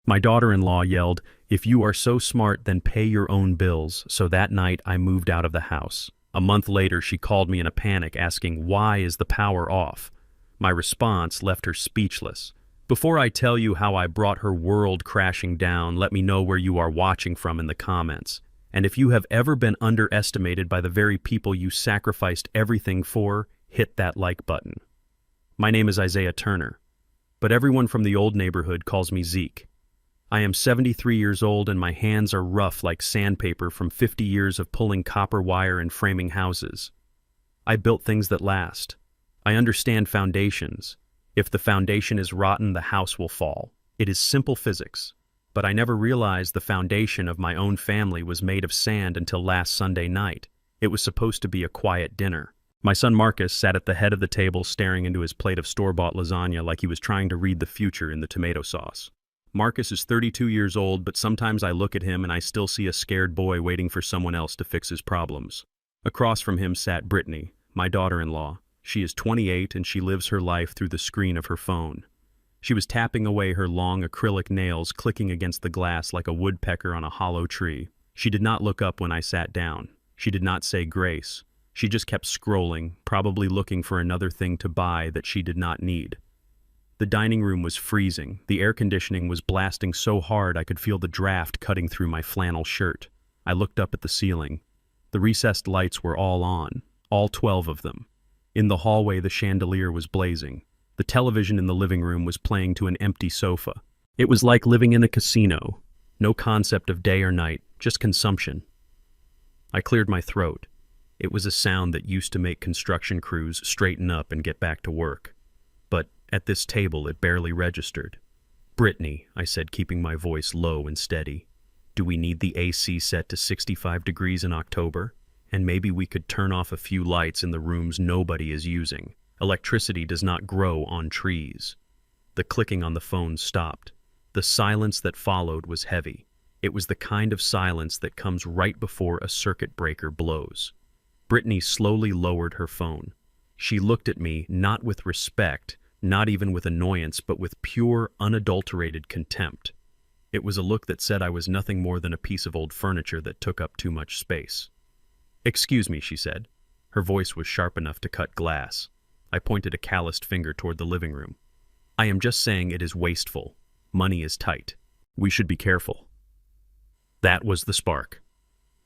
My daughter-in-law yelled, "If you are so smart, then pay your own bills," so that night I moved out of the house. A month later, she called me in a panic asking, "Why is the power off?" My response left her speechless. Before I tell you how I brought her world crashing down, let me know where you are watching from in the comments. And if you have ever been underestimated by the very people you sacrificed everything for, hit that like button. My name is Isaiah Turner, but everyone from the old neighborhood calls me Zeke. I am 73 years old and my hands are rough like sandpaper from 50 years of pulling copper wire and framing houses. I built things that last. I understand foundations. If the foundation is rotten, the house will fall. It is simple physics. But I never realized the foundation of my own family was made of sand until last Sunday night. It was supposed to be a quiet dinner. My son Marcus sat at the head of the table staring into his plate of store-bought lasagna like he was trying to read the future in the tomato sauce. Marcus is 32 years old, but sometimes I look at him and I still see a scared boy waiting for someone else to fix his problems. Across from him sat Brittany, my daughter-in-law. She is 28 and she lives her life through the screen of her phone. She was tapping away her long acrylic nails, clicking against the glass like a woodpecker on a hollow tree. She did not look up when I sat down. She did not say grace. She just kept scrolling, probably looking for another thing to buy that she did not need. The dining room was freezing. The air conditioning was blasting so hard I could feel the draft cutting through my flannel shirt. I looked up at the ceiling. The recessed lights were all on, all 12 of them. In the hallway, the chandelier was blazing. The television in the living room was playing to an empty sofa. It was like living in a casino. No concept of day or night, just consumption. I cleared my throat. It was a sound that used to make construction crews straighten up and get back to work. But at this table, it barely registered. "Brittany," I said, keeping my voice low and steady, "do we need the AC set to 65 degrees in October? And maybe we could turn off a few lights in the rooms nobody is using. Electricity does not grow on trees." The clicking on the phone stopped. The silence that followed was heavy. It was the kind of silence that comes right before a circuit breaker blows. Brittany slowly lowered her phone. She looked at me, not with respect, not even with annoyance, but with pure, unadulterated contempt. It was a look that said I was nothing more than a piece of old furniture that took up too much space. "Excuse me," she said. Her voice was sharp enough to cut glass. I pointed a calloused finger toward the living room. "I am just saying it is wasteful. Money is tight. We should be careful." That was the spark.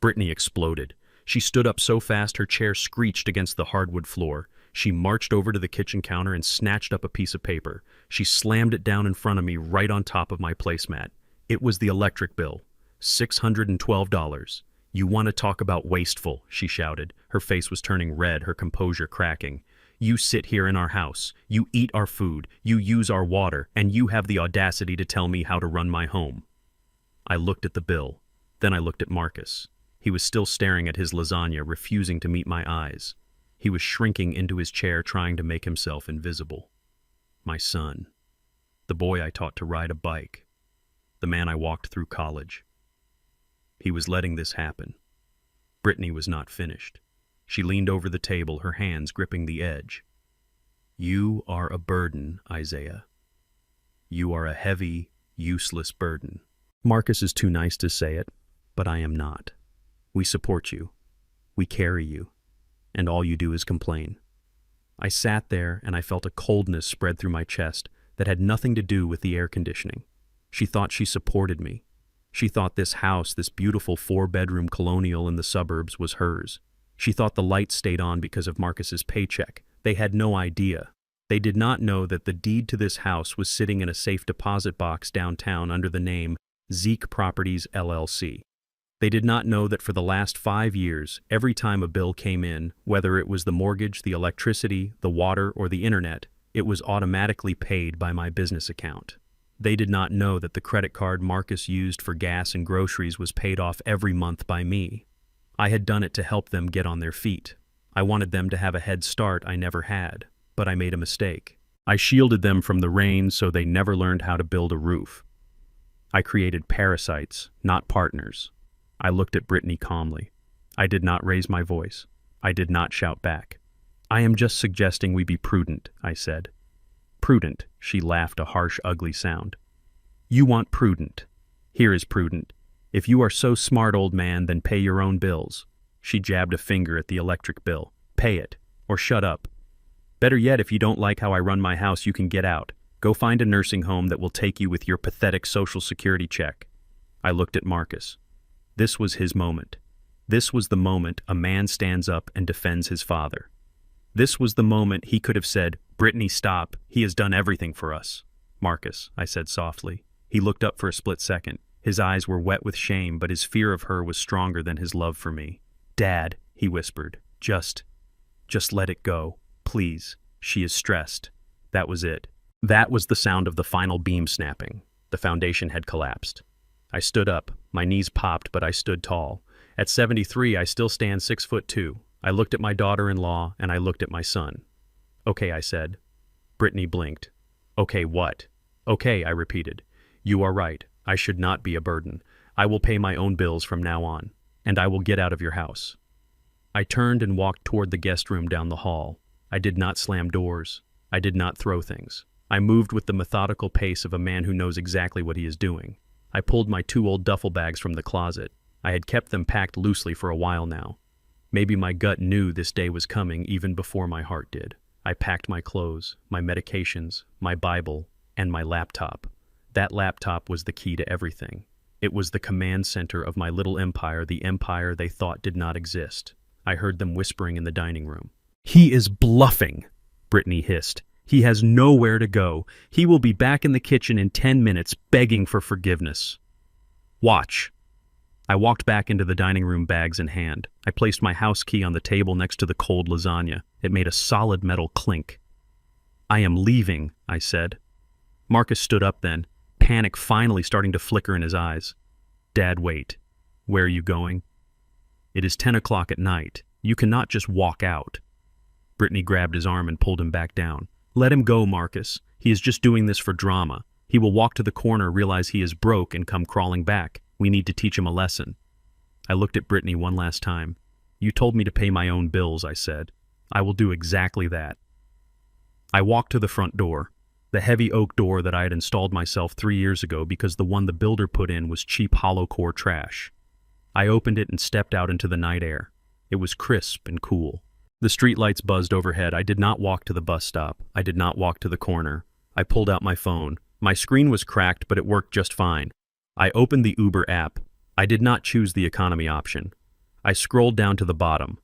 Brittany exploded. She stood up so fast her chair screeched against the hardwood floor. She marched over to the kitchen counter and snatched up a piece of paper. She slammed it down in front of me right on top of my placemat. It was the electric bill. $612. "You want to talk about wasteful," she shouted. Her face was turning red, her composure cracking. "You sit here in our house, you eat our food, you use our water, and you have the audacity to tell me how to run my home." I looked at the bill. Then I looked at Marcus. He was still staring at his lasagna, refusing to meet my eyes. He was shrinking into his chair, trying to make himself invisible. My son. The boy I taught to ride a bike. The man I walked through college. He was letting this happen. Brittany was not finished. She leaned over the table, her hands gripping the edge. "You are a burden, Isaiah. You are a heavy, useless burden." Marcus is too nice to say it, but I am not. We support you. We carry you. And all you do is complain. I sat there and I felt a coldness spread through my chest that had nothing to do with the air conditioning. She thought she supported me. She thought this house, this beautiful 4-bedroom colonial in the suburbs, was hers. She thought the lights stayed on because of Marcus's paycheck. They had no idea. They did not know that the deed to this house was sitting in a safe deposit box downtown under the name Zeke Properties LLC. They did not know that for the last 5 years, every time a bill came in, whether it was the mortgage, the electricity, the water, or the internet, it was automatically paid by my business account. They did not know that the credit card Marcus used for gas and groceries was paid off every month by me. I had done it to help them get on their feet. I wanted them to have a head start I never had, but I made a mistake. I shielded them from the rain so they never learned how to build a roof. I created parasites, not partners. I looked at Brittany calmly. I did not raise my voice. I did not shout back. "I am just suggesting we be prudent," I said. "Prudent," she laughed, a harsh, ugly sound. You want prudent. Here is prudent. If you are so smart, old man, then pay your own bills. She jabbed a finger at the electric bill. Pay it, or shut up. Better yet, if you don't like how I run my house, you can get out. Go find a nursing home that will take you with your pathetic Social Security check. I looked at Marcus. This was his moment. This was the moment a man stands up and defends his father. This was the moment he could have said, "Brittany, stop. He has done everything for us." "Marcus," I said softly. He looked up for a split second. His eyes were wet with shame, but his fear of her was stronger than his love for me. "Dad," he whispered, just let it go. Please. She is stressed." That was it. That was the sound of the final beam snapping. The foundation had collapsed. I stood up. My knees popped, but I stood tall. At 73, I still stand 6'2". I looked at my daughter-in-law, and I looked at my son. "Okay," I said. Brittany blinked. "Okay, what?" "Okay," I repeated. "You are right. I should not be a burden. I will pay my own bills from now on, and I will get out of your house." I turned and walked toward the guest room down the hall. I did not slam doors. I did not throw things. I moved with the methodical pace of a man who knows exactly what he is doing. I pulled my 2 old duffel bags from the closet. I had kept them packed loosely for a while now. Maybe my gut knew this day was coming even before my heart did. I packed my clothes, my medications, my Bible, and my laptop. That laptop was the key to everything. It was the command center of my little empire, the empire they thought did not exist. I heard them whispering in the dining room. "He is bluffing," Brittany hissed. "He has nowhere to go. He will be back in the kitchen in 10 minutes, begging for forgiveness. Watch." I walked back into the dining room, bags in hand. I placed my house key on the table next to the cold lasagna. It made a solid metal clink. "I am leaving," I said. Marcus stood up then, panic finally starting to flicker in his eyes. "Dad, wait. Where are you going?" "It is 10 o'clock at night. You cannot just walk out." Brittany grabbed his arm and pulled him back down. "Let him go, Marcus. He is just doing this for drama. He will walk to the corner, realize he is broke, and come crawling back. We need to teach him a lesson." I looked at Brittany one last time. "You told me to pay my own bills," I said. "I will do exactly that." I walked to the front door, the heavy oak door that I had installed myself 3 years ago because the one the builder put in was cheap hollow core trash. I opened it and stepped out into the night air. It was crisp and cool. The streetlights buzzed overhead. I did not walk to the bus stop. I did not walk to the corner. I pulled out my phone. My screen was cracked, but it worked just fine. I opened the Uber app. I did not choose the economy option. I scrolled down to the bottom.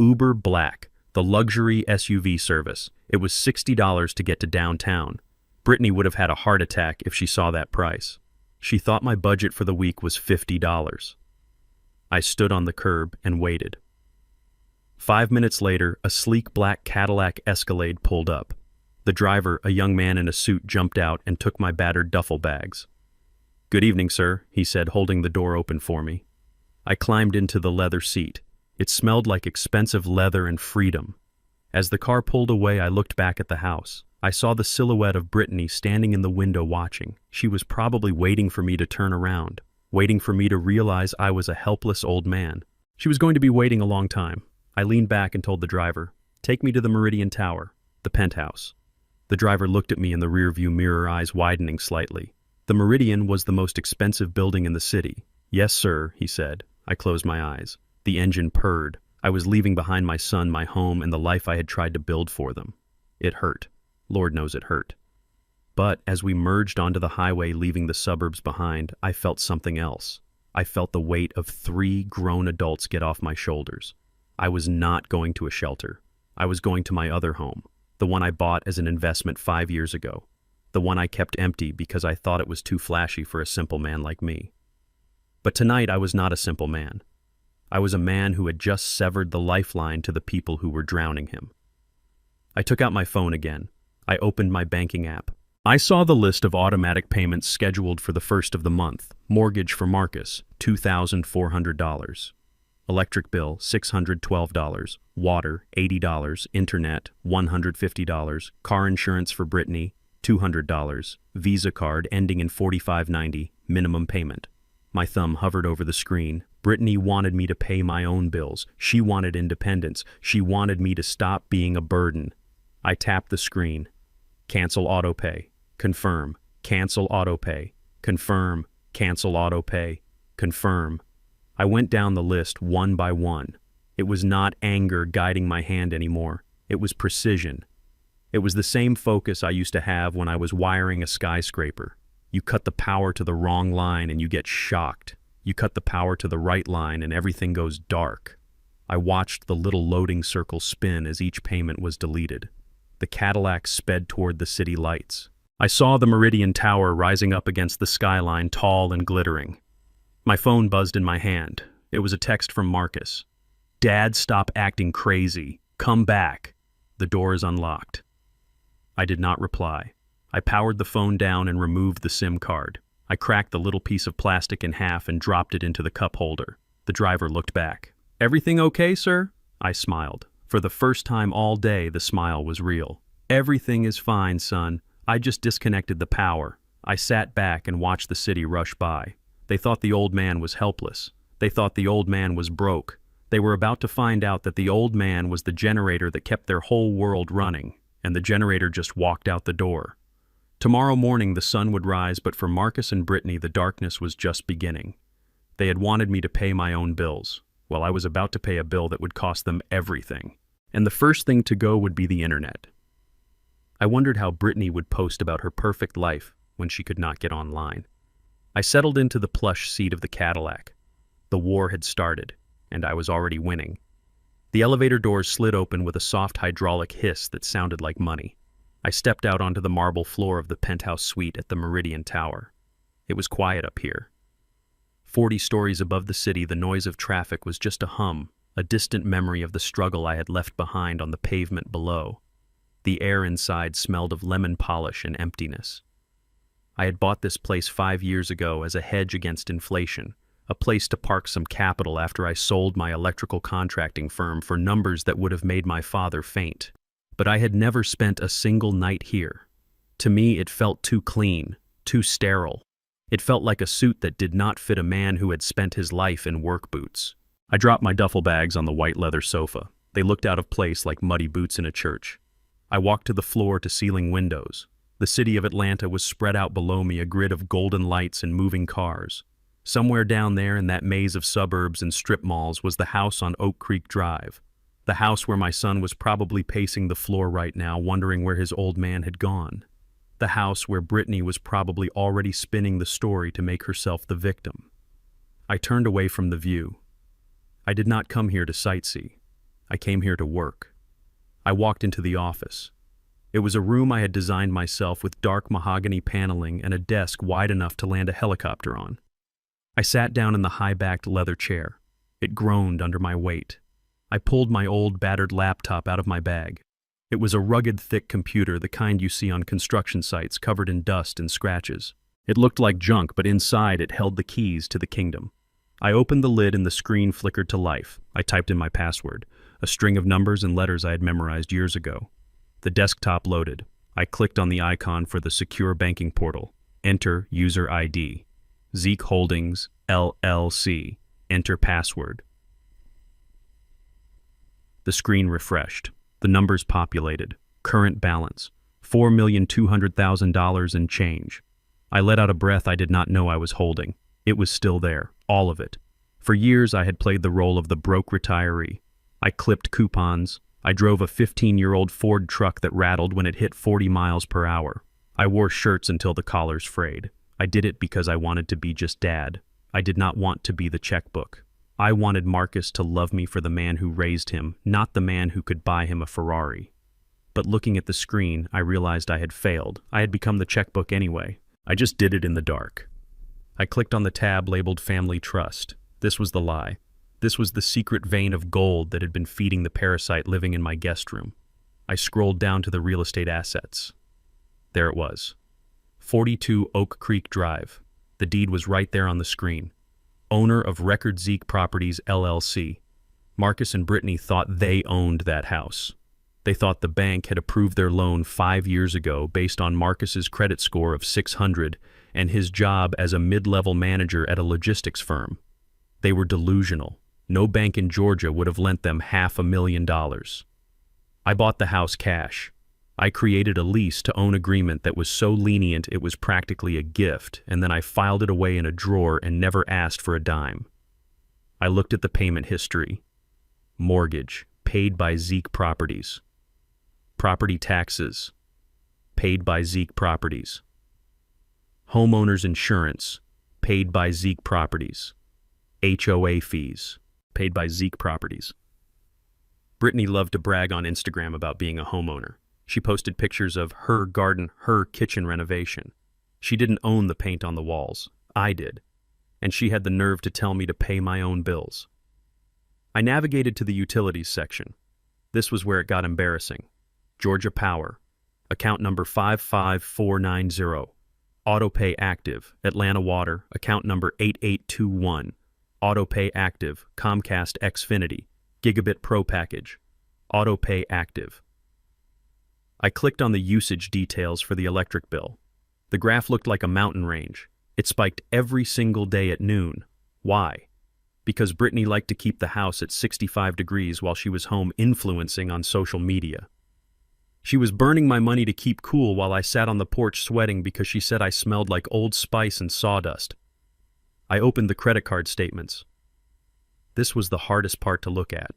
Uber Black, the luxury SUV service. It was $60 to get to downtown. Brittany would have had a heart attack if she saw that price. She thought my budget for the week was $50. I stood on the curb and waited. 5 minutes later, a sleek black Cadillac Escalade pulled up. The driver, a young man in a suit, jumped out and took my battered duffel bags. "Good evening, sir," he said, holding the door open for me. I climbed into the leather seat. It smelled like expensive leather and freedom. As the car pulled away, I looked back at the house. I saw the silhouette of Brittany standing in the window watching. She was probably waiting for me to turn around, waiting for me to realize I was a helpless old man. She was going to be waiting a long time. I leaned back and told the driver, "Take me to the Meridian Tower, the penthouse." The driver looked at me in the rearview mirror, eyes widening slightly. The Meridian was the most expensive building in the city. "Yes, sir," he said. I closed my eyes. The engine purred. I was leaving behind my son, my home, and the life I had tried to build for them. It hurt. Lord knows it hurt. But as we merged onto the highway, leaving the suburbs behind, I felt something else. I felt the weight of 3 grown adults get off my shoulders. I was not going to a shelter. I was going to my other home, the one I bought as an investment 5 years ago, the one I kept empty because I thought it was too flashy for a simple man like me. But tonight I was not a simple man. I was a man who had just severed the lifeline to the people who were drowning him. I took out my phone again. I opened my banking app. I saw the list of automatic payments scheduled for the 1st of the month. Mortgage for Marcus, $2,400. Electric bill, $612. Water, $80. Internet, $150. Car insurance for Brittany, $200. Visa card ending in 4590, minimum payment. My thumb hovered over the screen. Brittany wanted me to pay my own bills. She wanted independence. She wanted me to stop being a burden. I tapped the screen. Cancel autopay. Confirm. Cancel autopay. Confirm. Cancel autopay. Confirm. I went down the list one by one. It was not anger guiding my hand anymore. It was precision. It was the same focus I used to have when I was wiring a skyscraper. You cut the power to the wrong line and you get shocked. You cut the power to the right line and everything goes dark. I watched the little loading circle spin as each payment was deleted. The Cadillac sped toward the city lights. I saw the Meridian Tower rising up against the skyline, tall and glittering. My phone buzzed in my hand. It was a text from Marcus. "Dad, stop acting crazy. Come back." The door is unlocked. I did not reply. I powered the phone down and removed the SIM card. I cracked the little piece of plastic in half and dropped it into the cup holder. The driver looked back. "Everything okay, sir?" I smiled. For the first time all day, the smile was real. "Everything is fine, son. I just disconnected the power." I sat back and watched the city rush by. They thought the old man was helpless. They thought the old man was broke. They were about to find out that the old man was the generator that kept their whole world running, and the generator just walked out the door. Tomorrow morning the sun would rise, but for Marcus and Brittany the darkness was just beginning. They had wanted me to pay my own bills. Well, I was about to pay a bill that would cost them everything. And the first thing to go would be the internet. I wondered how Brittany would post about her perfect life when she could not get online. I settled into the plush seat of the Cadillac. The war had started, and I was already winning. The elevator doors slid open with a soft hydraulic hiss that sounded like money. I stepped out onto the marble floor of the penthouse suite at the Meridian Tower. It was quiet up here. 40 stories above the city, the noise of traffic was just a hum, a distant memory of the struggle I had left behind on the pavement below. The air inside smelled of lemon polish and emptiness. I had bought this place 5 years ago as a hedge against inflation, a place to park some capital after I sold my electrical contracting firm for numbers that would have made my father faint. But I had never spent a single night here. To me, it felt too clean, too sterile. It felt like a suit that did not fit a man who had spent his life in work boots. I dropped my duffel bags on the white leather sofa. They looked out of place like muddy boots in a church. I walked to the floor-to-ceiling windows. The city of Atlanta was spread out below me, a grid of golden lights and moving cars. Somewhere down there in that maze of suburbs and strip malls was the house on Oak Creek Drive. The house where my son was probably pacing the floor right now, wondering where his old man had gone. The house where Brittany was probably already spinning the story to make herself the victim. I turned away from the view. I did not come here to sightsee. I came here to work. I walked into the office. It was a room I had designed myself with dark mahogany paneling and a desk wide enough to land a helicopter on. I sat down in the high-backed leather chair. It groaned under my weight. I pulled my old battered laptop out of my bag. It was a rugged, thick computer, the kind you see on construction sites, covered in dust and scratches. It looked like junk, but inside it held the keys to the kingdom. I opened the lid and the screen flickered to life. I typed in my password, a string of numbers and letters I had memorized years ago. The desktop loaded. I clicked on the icon for the secure banking portal. Enter user ID. Zeke Holdings, LLC. Enter password. The screen refreshed. The numbers populated. Current balance, $4,200,000 and change. I let out a breath I did not know I was holding. It was still there, all of it. For years I had played the role of the broke retiree. I clipped coupons. I drove a 15-year-old Ford truck that rattled when it hit 40 miles per hour. I wore shirts until the collars frayed. I did it because I wanted to be just Dad. I did not want to be the checkbook. I wanted Marcus to love me for the man who raised him, not the man who could buy him a Ferrari. But looking at the screen, I realized I had failed. I had become the checkbook anyway. I just did it in the dark. I clicked on the tab labeled Family Trust. This was the lie. This was the secret vein of gold that had been feeding the parasite living in my guest room. I scrolled down to the real estate assets. There it was. 42 Oak Creek Drive. The deed was right there on the screen. Owner of Record Zeke Properties, LLC. Marcus and Brittany thought they owned that house. They thought the bank had approved their loan 5 years ago based on Marcus's credit score of 600 and his job as a mid-level manager at a logistics firm. They were delusional. No bank in Georgia would have lent them $500,000. I bought the house cash. I created a lease-to-own agreement that was so lenient it was practically a gift, and then I filed it away in a drawer and never asked for a dime. I looked at the payment history. Mortgage, paid by Zeke Properties. Property taxes, paid by Zeke Properties. Homeowners insurance, paid by Zeke Properties. HOA fees, paid by Zeke Properties. Brittany loved to brag on Instagram about being a homeowner. She posted pictures of her garden, her kitchen renovation. She didn't own the paint on the walls. I did. And she had the nerve to tell me to pay my own bills. I navigated to the utilities section. This was where it got embarrassing. Georgia Power, account number 55490. Autopay active. Atlanta Water, account number 8821. Autopay active. Comcast Xfinity, Gigabit Pro package. Autopay active. I clicked on the usage details for the electric bill. The graph looked like a mountain range. It spiked every single day at noon. Why? Because Brittany liked to keep the house at 65 degrees while she was home influencing on social media. She was burning my money to keep cool while I sat on the porch sweating because she said I smelled like Old Spice and sawdust. I opened the credit card statements. This was the hardest part to look at.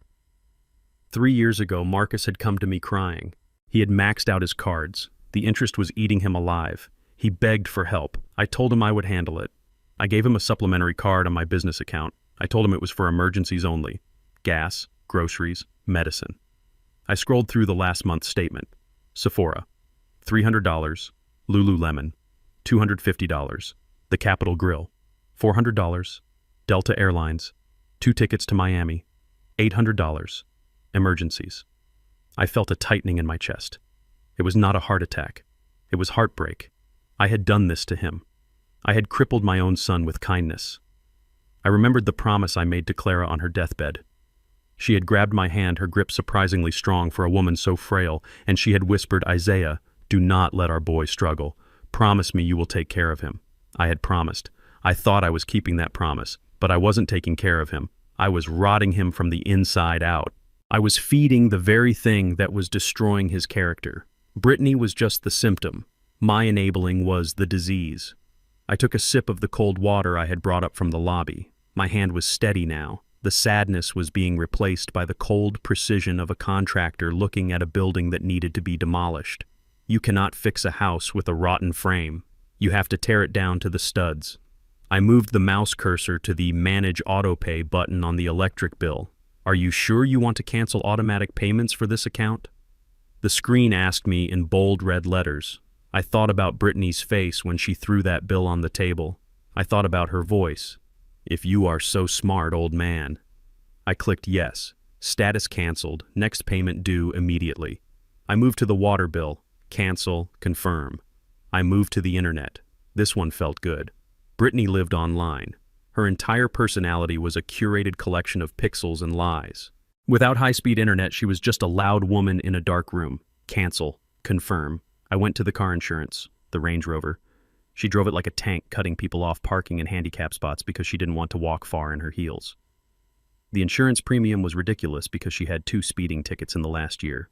3 years ago, Marcus had come to me crying. He had maxed out his cards. The interest was eating him alive. He begged for help. I told him I would handle it. I gave him a supplementary card on my business account. I told him it was for emergencies only. Gas, groceries, medicine. I scrolled through the last month's statement. Sephora, $300. Lululemon, $250. The Capitol Grill, $400. Delta Airlines, 2 tickets to Miami, $800. Emergencies. I felt a tightening in my chest. It was not a heart attack. It was heartbreak. I had done this to him. I had crippled my own son with kindness. I remembered the promise I made to Clara on her deathbed. She had grabbed my hand, her grip surprisingly strong for a woman so frail, and she had whispered, "Isaiah, do not let our boy struggle. Promise me you will take care of him." I had promised. I thought I was keeping that promise, but I wasn't taking care of him. I was rotting him from the inside out. I was feeding the very thing that was destroying his character. Brittany was just the symptom. My enabling was the disease. I took a sip of the cold water I had brought up from the lobby. My hand was steady now. The sadness was being replaced by the cold precision of a contractor looking at a building that needed to be demolished. You cannot fix a house with a rotten frame. You have to tear it down to the studs. I moved the mouse cursor to the Manage Autopay button on the electric bill. Are you sure you want to cancel automatic payments for this account? The screen asked me in bold red letters. I thought about Brittany's face when she threw that bill on the table. I thought about her voice. "If you are so smart, old man." I clicked yes. Status canceled. Next payment due immediately. I moved to the water bill. Cancel, confirm. I moved to the internet. This one felt good. Brittany lived online. Her entire personality was a curated collection of pixels and lies. Without high-speed internet, she was just a loud woman in a dark room. Cancel, confirm. I went to the car insurance, the Range Rover. She drove it like a tank, cutting people off parking in handicap spots because she didn't want to walk far in her heels. The insurance premium was ridiculous because she had 2 speeding tickets in the last year.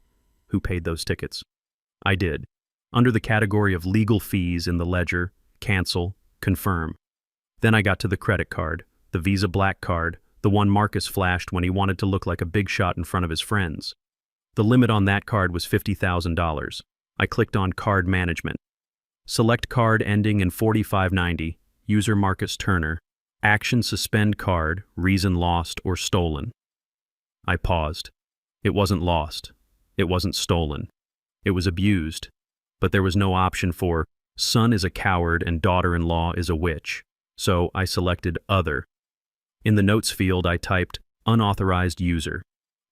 Who paid those tickets? I did. Under the category of legal fees in the ledger, cancel, confirm. Then I got to the credit card, the Visa Black Card, the one Marcus flashed when he wanted to look like a big shot in front of his friends. The limit on that card was $50,000. I clicked on Card Management. Select card ending in 4590, user Marcus Turner. Action suspend card, reason lost or stolen. I paused. It wasn't lost. It wasn't stolen. It was abused. But there was no option for son is a coward and daughter-in-law is a witch. So I selected Other. In the notes field, I typed unauthorized user.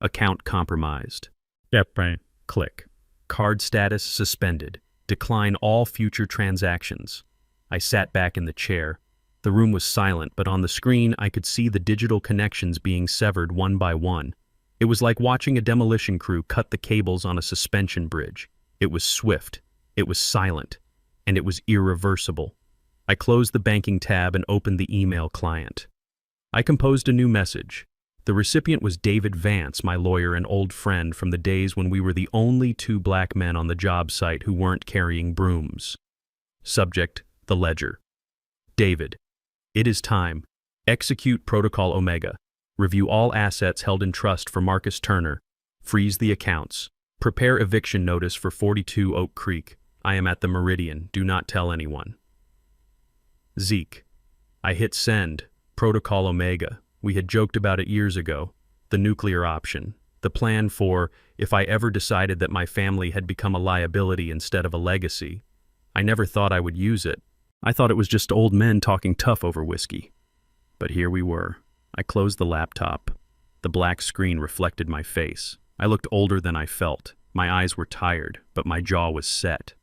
Account compromised. Yep, right. Click. Card status suspended. Decline all future transactions. I sat back in the chair. The room was silent, but on the screen I could see the digital connections being severed one by one. It was like watching a demolition crew cut the cables on a suspension bridge. It was swift, it was silent, and it was irreversible. I closed the banking tab and opened the email client. I composed a new message. The recipient was David Vance, my lawyer and old friend from the days when we were the only two black men on the job site who weren't carrying brooms. Subject: the ledger. David: it is time. Execute Protocol Omega. Review all assets held in trust for Marcus Turner. Freeze the accounts. Prepare eviction notice for 42 Oak Creek. I am at the Meridian. Do not tell anyone. Zeke: I hit send. Protocol Omega. We had joked about it years ago. The nuclear option. The plan for if I ever decided that my family had become a liability instead of a legacy. I never thought I would use it. I thought it was just old men talking tough over whiskey. But here we were. I closed the laptop. The black screen reflected my face. I looked older than I felt. My eyes were tired, but my jaw was set.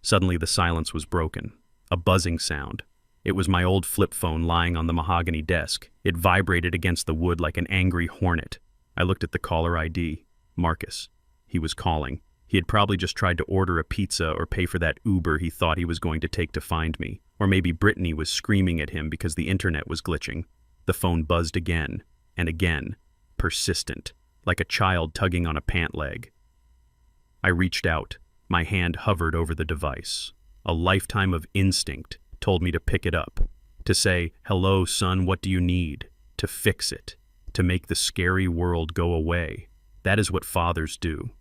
Suddenly the silence was broken. A buzzing sound. It was my old flip phone lying on the mahogany desk. It vibrated against the wood like an angry hornet. I looked at the caller ID. Marcus. He was calling. He had probably just tried to order a pizza or pay for that Uber he thought he was going to take to find me. Or maybe Brittany was screaming at him because the internet was glitching. The phone buzzed again and again, persistent, like a child tugging on a pant leg. I reached out. My hand hovered over the device. A lifetime of instinct told me to pick it up, to say, "Hello, son, what do you need?" To fix it, to make the scary world go away. That is what fathers do.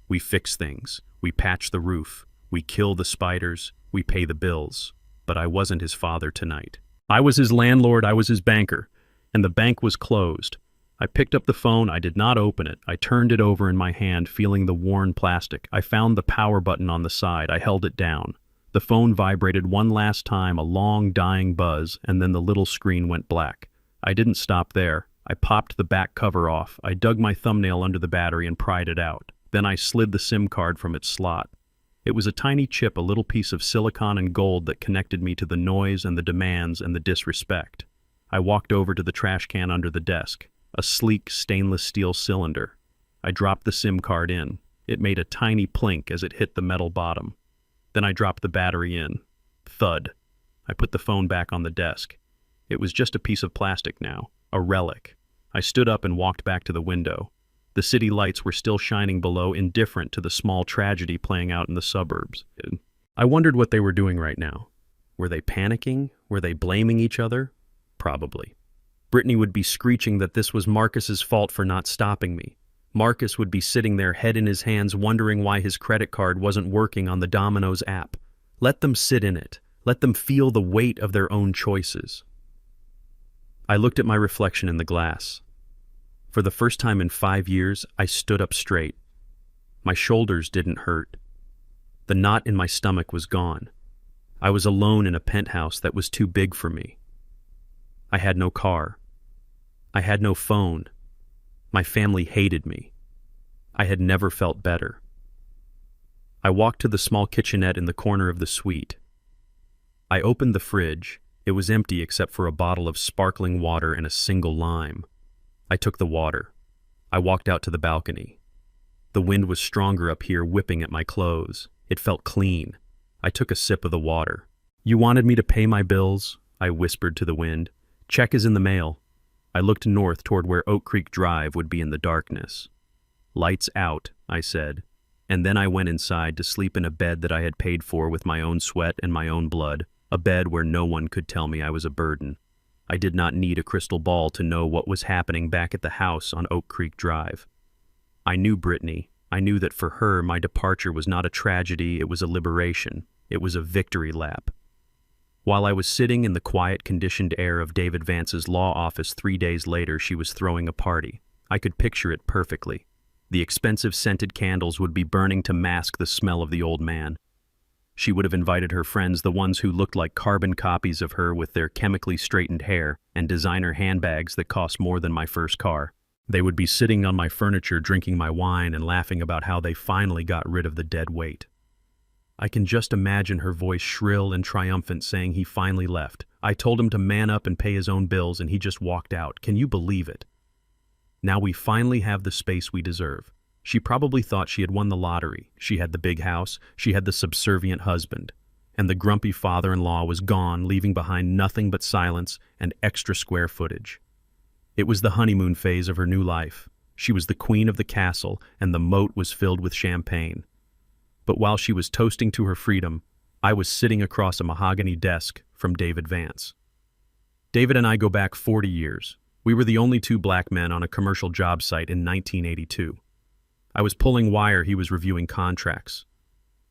We fix things. We patch the roof. We kill the spiders. We pay the bills. But I wasn't his father tonight. I was his landlord. I was his banker. And the bank was closed. I picked up the phone. I did not open it. I turned it over in my hand, feeling the worn plastic. I found the power button on the side. I held it down. The phone vibrated one last time, a long, dying buzz, and then the little screen went black. I didn't stop there. I popped the back cover off. I dug my thumbnail under the battery and pried it out. Then I slid the SIM card from its slot. It was a tiny chip, a little piece of silicon and gold that connected me to the noise and the demands and the disrespect. I walked over to the trash can under the desk, a sleek stainless steel cylinder. I dropped the SIM card in. It made a tiny plink as it hit the metal bottom. Then I dropped the battery in. Thud. I put the phone back on the desk. It was just a piece of plastic now, a relic. I stood up and walked back to the window. The city lights were still shining below, indifferent to the small tragedy playing out in the suburbs. I wondered what they were doing right now. Were they panicking? Were they blaming each other? Probably. Brittany would be screeching that this was Marcus's fault for not stopping me. Marcus would be sitting there, head in his hands, wondering why his credit card wasn't working on the Domino's app. Let them sit in it. Let them feel the weight of their own choices. I looked at my reflection in the glass. For the first time in 5 years, I stood up straight. My shoulders didn't hurt. The knot in my stomach was gone. I was alone in a penthouse that was too big for me. I had no car. I had no phone. My family hated me. I had never felt better. I walked to the small kitchenette in the corner of the suite. I opened the fridge. It was empty except for a bottle of sparkling water and a single lime. I took the water. I walked out to the balcony. The wind was stronger up here, whipping at my clothes. It felt clean. I took a sip of the water. "You wanted me to pay my bills?" I whispered to the wind. "Check is in the mail." I looked north toward where Oak Creek Drive would be in the darkness. "Lights out," I said, and then I went inside to sleep in a bed that I had paid for with my own sweat and my own blood, a bed where no one could tell me I was a burden. I did not need a crystal ball to know what was happening back at the house on Oak Creek Drive. I knew Brittany. I knew that for her, my departure was not a tragedy, it was a liberation. It was a victory lap. While I was sitting in the quiet, conditioned air of David Vance's law office 3 days later, she was throwing a party. I could picture it perfectly. The expensive scented candles would be burning to mask the smell of the old man. She would have invited her friends, the ones who looked like carbon copies of her with their chemically straightened hair and designer handbags that cost more than my first car. They would be sitting on my furniture, drinking my wine and laughing about how they finally got rid of the dead weight. I can just imagine her voice shrill and triumphant saying he finally left. I told him to man up and pay his own bills and he just walked out. Can you believe it? Now we finally have the space we deserve. She probably thought she had won the lottery. She had the big house, she had the subservient husband, and the grumpy father-in-law was gone, leaving behind nothing but silence and extra square footage. It was the honeymoon phase of her new life. She was the queen of the castle, and the moat was filled with champagne. But while she was toasting to her freedom, I was sitting across a mahogany desk from David Vance. David and I go back 40 years. We were the only two black men on a commercial job site in 1982. I was pulling wire, he was reviewing contracts.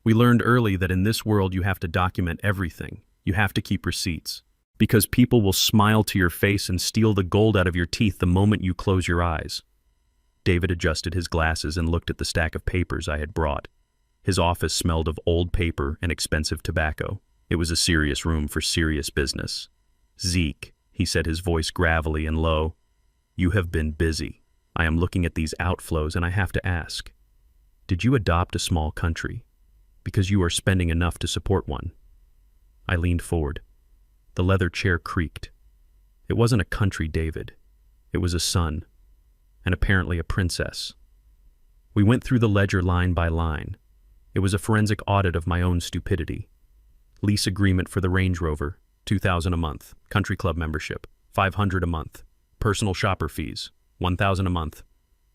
We learned early that in this world you have to document everything. You have to keep receipts. Because people will smile to your face and steal the gold out of your teeth the moment you close your eyes. David adjusted his glasses and looked at the stack of papers I had brought. His office smelled of old paper and expensive tobacco. It was a serious room for serious business. "Zeke," he said, his voice gravelly and low, "you have been busy. I am looking at these outflows and I have to ask, did you adopt a small country? Because you are spending enough to support one." I leaned forward. The leather chair creaked. It wasn't a country, David. It was a son, and apparently a princess. We went through the ledger line by line. It was a forensic audit of my own stupidity. Lease agreement for the Range Rover, $2,000 a month. Country club membership, $500 a month. Personal shopper fees, $1,000 a month.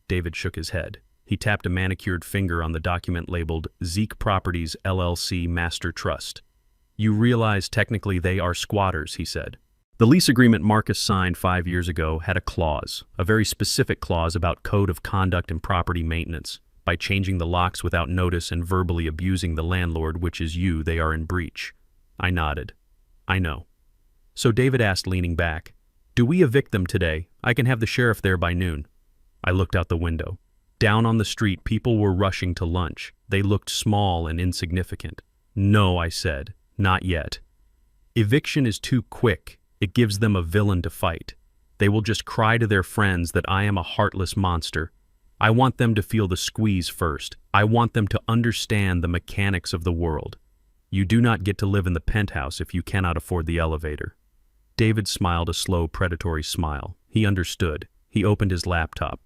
David shook his head. He tapped a manicured finger on the document labeled Zeke Properties LLC Master Trust. "You realize technically they are squatters," he said. The lease agreement Marcus signed 5 years ago had a clause, a very specific clause about code of conduct and property maintenance. By changing the locks without notice and verbally abusing the landlord, which is you, they are in breach. I nodded. I know. So David asked, leaning back, "Do we evict them today? I can have the sheriff there by noon." I looked out the window. Down on the street, people were rushing to lunch. They looked small and insignificant. "No," I said. "Not yet. Eviction is too quick. It gives them a villain to fight. They will just cry to their friends that I am a heartless monster. I want them to feel the squeeze first. I want them to understand the mechanics of the world. You do not get to live in the penthouse if you cannot afford the elevator." David smiled a slow, predatory smile. He understood. He opened his laptop.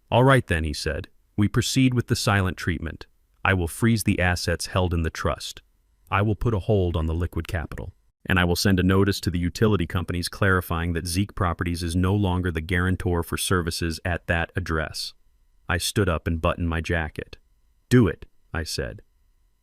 "All right then," he said. "We proceed with the silent treatment. I will freeze the assets held in the trust. I will put a hold on the liquid capital. And I will send a notice to the utility companies clarifying that Zeke Properties is no longer the guarantor for services at that address." I stood up and buttoned my jacket. "Do it," I said.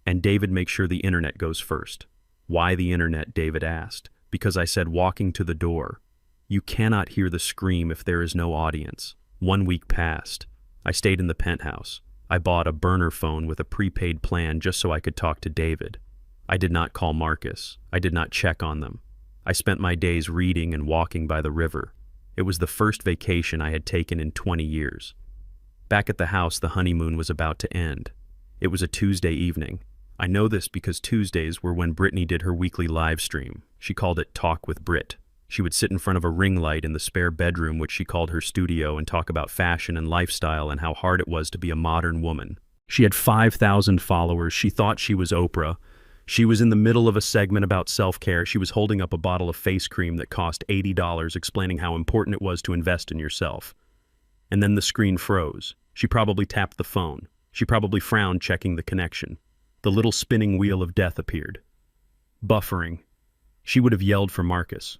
"And David, make sure the internet goes first." "Why the internet?" David asked. "Because," I said, walking to the door, "you cannot hear the scream if there is no audience." 1 week passed. I stayed in the penthouse. I bought a burner phone with a prepaid plan just so I could talk to David. I did not call Marcus. I did not check on them. I spent my days reading and walking by the river. It was the first vacation I had taken in 20 years. Back at the house, the honeymoon was about to end. It was a Tuesday evening. I know this because Tuesdays were when Brittany did her weekly live stream. She called it Talk with Brit. She would sit in front of a ring light in the spare bedroom, which she called her studio, and talk about fashion and lifestyle and how hard it was to be a modern woman. She had 5,000 followers. She thought she was Oprah. She was in the middle of a segment about self-care. She was holding up a bottle of face cream that cost $80, explaining how important it was to invest in yourself. And then the screen froze. She probably tapped the phone. She probably frowned, checking the connection. The little spinning wheel of death appeared. Buffering. She would have yelled for Marcus.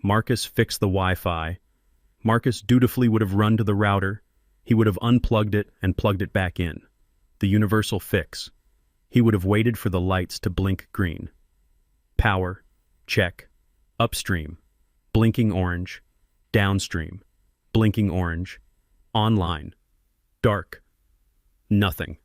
Marcus, fix the Wi-Fi. Marcus dutifully would have run to the router. He would have unplugged it and plugged it back in. The universal fix. He would have waited for the lights to blink green. Power. Check. Upstream. Blinking orange. Downstream. Blinking orange. Online. Dark. Nothing.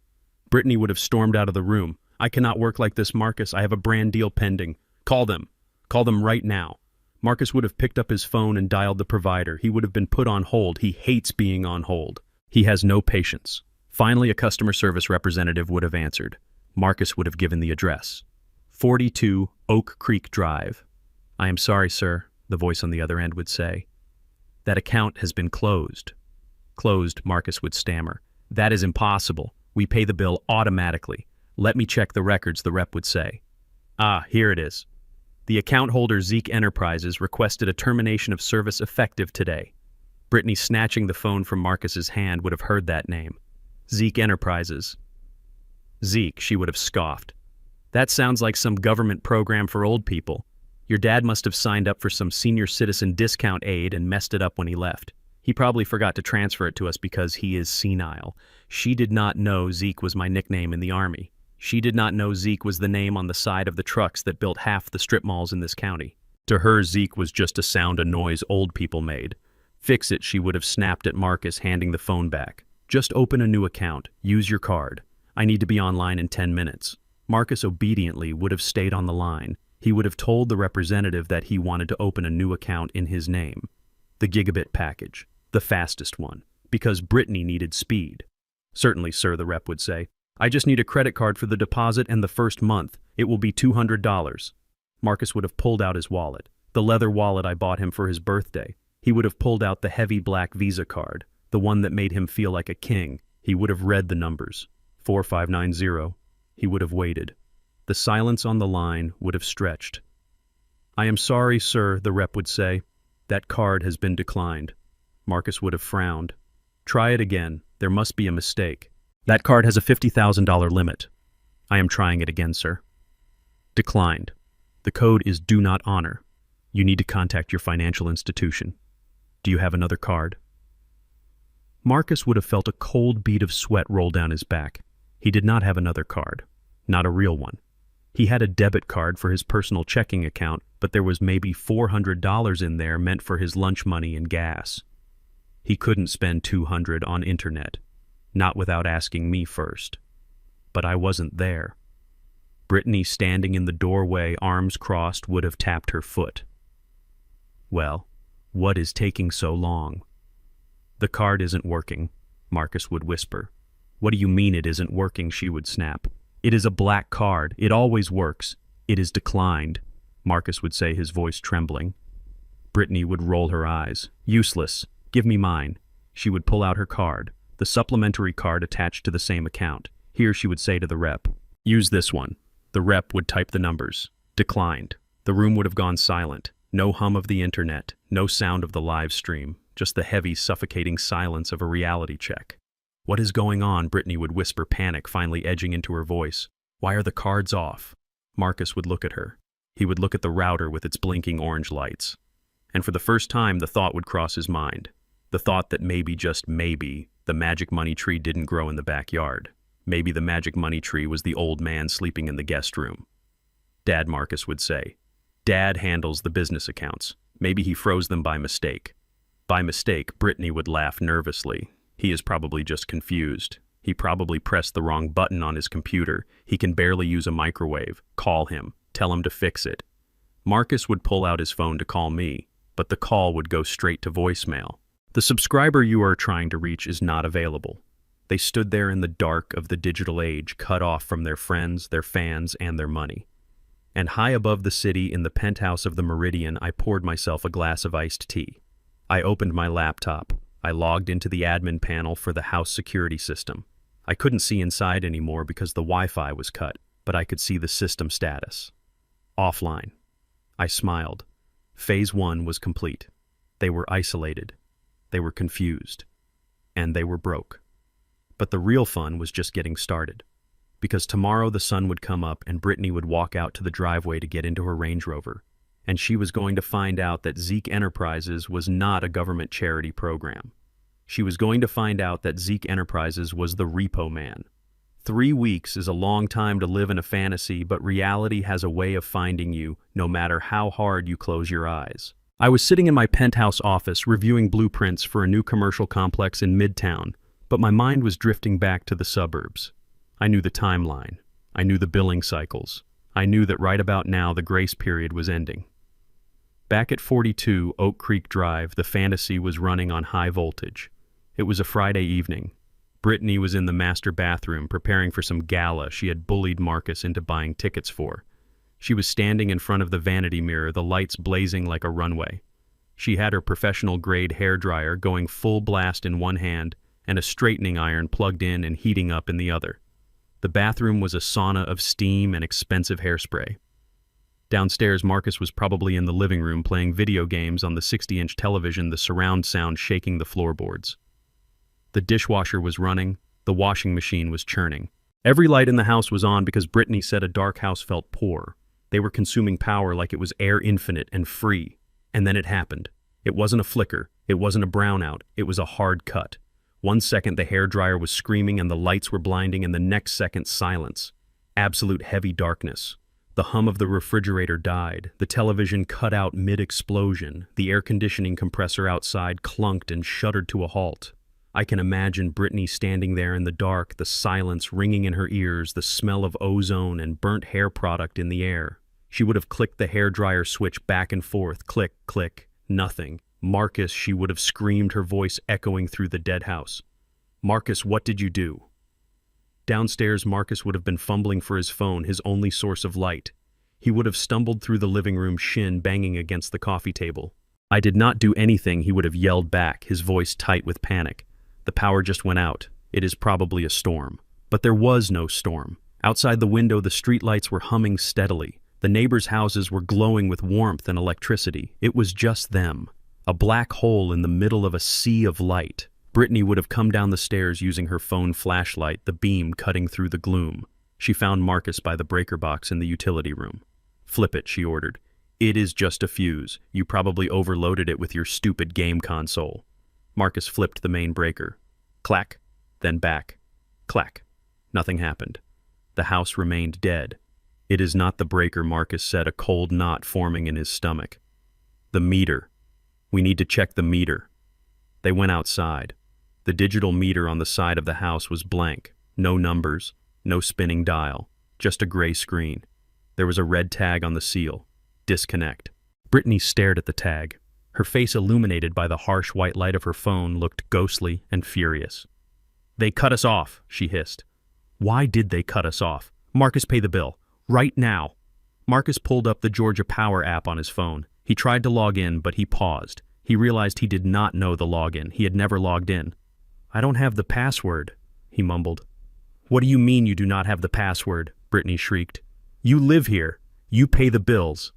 Brittany would have stormed out of the room. "I cannot work like this, Marcus. I have a brand deal pending. Call them. Call them right now." Marcus would have picked up his phone and dialed the provider. He would have been put on hold. He hates being on hold. He has no patience. Finally, a customer service representative would have answered. Marcus would have given the address. 42 Oak Creek Drive. "I am sorry, sir," the voice on the other end would say. "That account has been closed." "Closed," Marcus would stammer. "That is impossible. We pay the bill automatically. Let me check the records," the rep would say. "Ah, here it is. The account holder Zeke Enterprises requested a termination of service effective today." Brittany, snatching the phone from Marcus's hand, would have heard that name. Zeke Enterprises. Zeke, she would have scoffed. "That sounds like some government program for old people. Your dad must have signed up for some senior citizen discount aid and messed it up when he left." He probably forgot to transfer it to us because he is senile. She did not know Zeke was my nickname in the Army. She did not know Zeke was the name on the side of the trucks that built half the strip malls in this county. To her, Zeke was just a sound a noise old people made. Fix it, she would have snapped at Marcus, handing the phone back. Just open a new account. Use your card. I need to be online in 10 minutes. Marcus obediently would have stayed on the line. He would have told the representative that he wanted to open a new account in his name. The gigabit package. The fastest one. Because Brittany needed speed. Certainly, sir, the rep would say. I just need a credit card for the deposit and the first month. It will be $200. Marcus would have pulled out his wallet. The leather wallet I bought him for his birthday. He would have pulled out the heavy black Visa card. The one that made him feel like a king. He would have read the numbers. 4590. He would have waited. The silence on the line would have stretched. I am sorry, sir, the rep would say. That card has been declined. Marcus would have frowned. Try it again. There must be a mistake. That card has a $50,000 limit. I am trying it again, sir. Declined. The code is do not honor. You need to contact your financial institution. Do you have another card? Marcus would have felt a cold bead of sweat roll down his back. He did not have another card. Not a real one. He had a debit card for his personal checking account, but there was maybe $400 in there meant for his lunch money and gas. He couldn't spend $200 on internet. Not without asking me first. But I wasn't there. Brittany, standing in the doorway, arms crossed, would have tapped her foot. Well, what is taking so long? The card isn't working, Marcus would whisper. What do you mean it isn't working, she would snap. It is a black card. It always works. It is declined, Marcus would say, his voice trembling. Brittany would roll her eyes. Useless. Give me mine. She would pull out her card, the supplementary card attached to the same account. Here, she would say to the rep, use this one. The rep would type the numbers. Declined. The room would have gone silent. No hum of the internet. No sound of the live stream. Just the heavy, suffocating silence of a reality check. What is going on? Brittany would whisper, panic finally edging into her voice. Why are the cards off? Marcus would look at her. He would look at the router with its blinking orange lights. And for the first time, the thought would cross his mind. The thought that maybe, just maybe, the magic money tree didn't grow in the backyard. Maybe the magic money tree was the old man sleeping in the guest room. Dad, Marcus would say. Dad handles the business accounts. Maybe he froze them by mistake. By mistake, Brittany would laugh nervously. He is probably just confused. He probably pressed the wrong button on his computer. He can barely use a microwave. Call him. Tell him to fix it. Marcus would pull out his phone to call me, but the call would go straight to voicemail. The subscriber you are trying to reach is not available. They stood there in the dark of the digital age, cut off from their friends, their fans, and their money. And high above the city, in the penthouse of the Meridian, I poured myself a glass of iced tea. I opened my laptop. I logged into the admin panel for the house security system. I couldn't see inside anymore because the Wi-Fi was cut, but I could see the system status. Offline. I smiled. Phase 1 was complete. They were isolated. They were confused. And they were broke. But the real fun was just getting started. Because tomorrow the sun would come up and Brittany would walk out to the driveway to get into her Range Rover. And she was going to find out that Zeke Enterprises was not a government charity program. She was going to find out that Zeke Enterprises was the repo man. 3 weeks is a long time to live in a fantasy, but reality has a way of finding you, no matter how hard you close your eyes. I was sitting in my penthouse office reviewing blueprints for a new commercial complex in Midtown, but my mind was drifting back to the suburbs. I knew the timeline. I knew the billing cycles. I knew that right about now the grace period was ending. Back at 42 Oak Creek Drive, the fantasy was running on high voltage. It was a Friday evening. Brittany was in the master bathroom preparing for some gala she had bullied Marcus into buying tickets for. She was standing in front of the vanity mirror, the lights blazing like a runway. She had her professional-grade hairdryer going full blast in one hand and a straightening iron plugged in and heating up in the other. The bathroom was a sauna of steam and expensive hairspray. Downstairs, Marcus was probably in the living room playing video games on the 60-inch television, the surround sound shaking the floorboards. The dishwasher was running, the washing machine was churning. Every light in the house was on because Brittany said a dark house felt poor. They were consuming power like it was air infinite and free. And then it happened. It wasn't a flicker, it wasn't a brownout, it was a hard cut. 1 second the hairdryer was screaming and the lights were blinding, and the next second silence. Absolute heavy darkness. The hum of the refrigerator died, the television cut out mid-explosion, the air conditioning compressor outside clunked and shuddered to a halt. I can imagine Brittany standing there in the dark, the silence ringing in her ears, the smell of ozone and burnt hair product in the air. She would have clicked the hairdryer switch back and forth, click, click, nothing. Marcus, she would have screamed, her voice echoing through the dead house. Marcus, what did you do? Downstairs, Marcus would have been fumbling for his phone, his only source of light. He would have stumbled through the living room, shin banging against the coffee table. I did not do anything, he would have yelled back, his voice tight with panic. The power just went out. It is probably a storm. But there was no storm. Outside the window, the streetlights were humming steadily. The neighbors' houses were glowing with warmth and electricity. It was just them. A black hole in the middle of a sea of light. Brittany would have come down the stairs using her phone flashlight, the beam cutting through the gloom. She found Marcus by the breaker box in the utility room. Flip it, she ordered. It is just a fuse. You probably overloaded it with your stupid game console. Marcus flipped the main breaker. Clack, then back. Clack. Nothing happened. The house remained dead. It is not the breaker, Marcus said, a cold knot forming in his stomach. The meter. We need to check the meter. They went outside. The digital meter on the side of the house was blank. No numbers, no spinning dial, just a gray screen. There was a red tag on the seal. Disconnect. Brittany stared at the tag. Her face, illuminated by the harsh white light of her phone, looked ghostly and furious. They cut us off, she hissed. Why did they cut us off? Marcus, pay the bill. Right now. Marcus pulled up the Georgia Power app on his phone. He tried to log in, but he paused. He realized he did not know the login. He had never logged in. I don't have the password, he mumbled. What do you mean you do not have the password? Brittany shrieked. You live here. You pay the bills.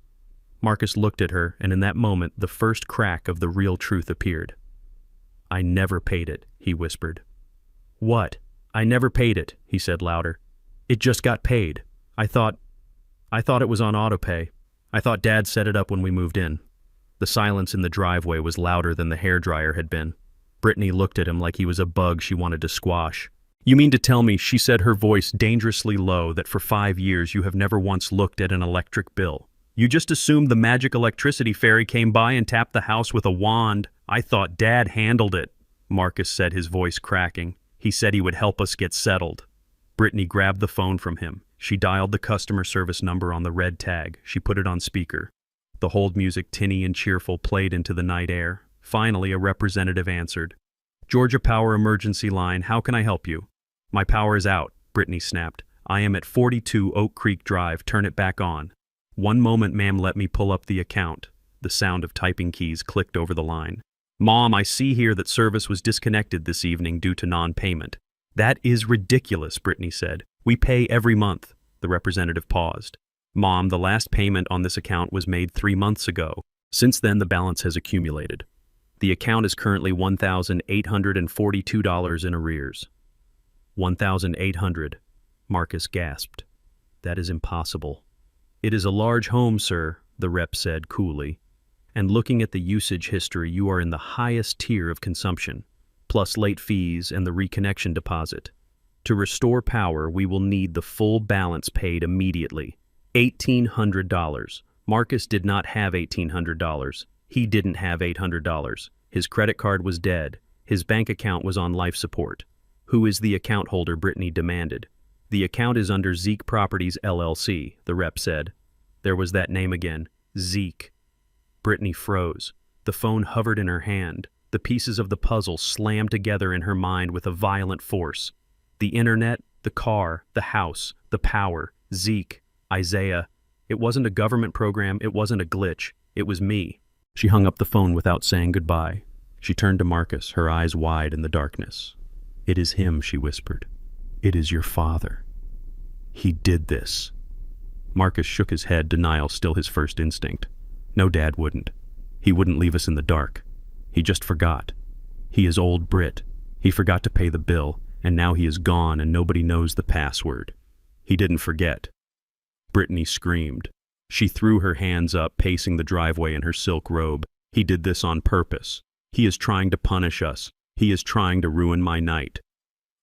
Marcus looked at her, and in that moment, the first crack of the real truth appeared. I never paid it, he whispered. What? I never paid it, he said louder. It just got paid. I thought it was on autopay. I thought Dad set it up when we moved in. The silence in the driveway was louder than the hairdryer had been. Brittany looked at him like he was a bug she wanted to squash. You mean to tell me, she said, her voice dangerously low, that for 5 years you have never once looked at an electric bill? You just assumed the magic electricity fairy came by and tapped the house with a wand. I thought Dad handled it, Marcus said, his voice cracking. He said he would help us get settled. Brittany grabbed the phone from him. She dialed the customer service number on the red tag. She put it on speaker. The hold music, tinny and cheerful, played into the night air. Finally, a representative answered. Georgia Power emergency line, how can I help you? My power is out, Brittany snapped. I am at 42 Oak Creek Drive, turn it back on. One moment, ma'am, let me pull up the account. The sound of typing keys clicked over the line. Mom, I see here that service was disconnected this evening due to non-payment. That is ridiculous, Brittany said. We pay every month. The representative paused. Mom, the last payment on this account was made 3 months ago. Since then, the balance has accumulated. The account is currently $1,842 in arrears. 1,800, Marcus gasped. That is impossible. It is a large home, sir, the rep said coolly. And looking at the usage history, you are in the highest tier of consumption, plus late fees and the reconnection deposit. To restore power, we will need the full balance paid immediately. $1,800. Marcus did not have $1,800. He didn't have $800. His credit card was dead. His bank account was on life support. Who is the account holder? Brittany demanded. The account is under Zeke Properties, LLC, the rep said. There was that name again. Zeke. Brittany froze. The phone hovered in her hand. The pieces of the puzzle slammed together in her mind with a violent force. The internet, the car, the house, the power, Zeke, Isaiah. It wasn't a government program, it wasn't a glitch. It was me. She hung up the phone without saying goodbye. She turned to Marcus, her eyes wide in the darkness. It is him, she whispered. It is your father. He did this. Marcus shook his head, denial still his first instinct. No, Dad wouldn't. He wouldn't leave us in the dark. He just forgot. He is old Brit. He forgot to pay the bill, and now he is gone and nobody knows the password. He didn't forget. Brittany screamed. She threw her hands up, pacing the driveway in her silk robe. He did this on purpose. He is trying to punish us. He is trying to ruin my night.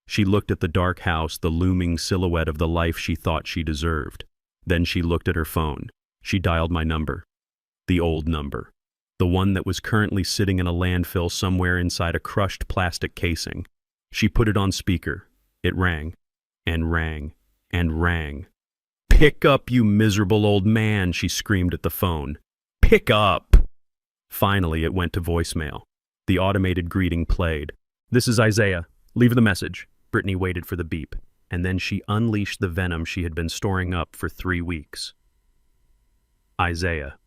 She looked at the dark house, the looming silhouette of the life she thought she deserved. Then she looked at her phone. She dialed my number. The old number. The one that was currently sitting in a landfill somewhere inside a crushed plastic casing. She put it on speaker. It rang, and rang, and rang. "Pick up, you miserable old man," she screamed at the phone. "Pick up!" Finally, it went to voicemail. The automated greeting played. "This is Isaiah. Leave the message." Brittany waited for the beep, and then she unleashed the venom she had been storing up for 3 weeks. Isaiah.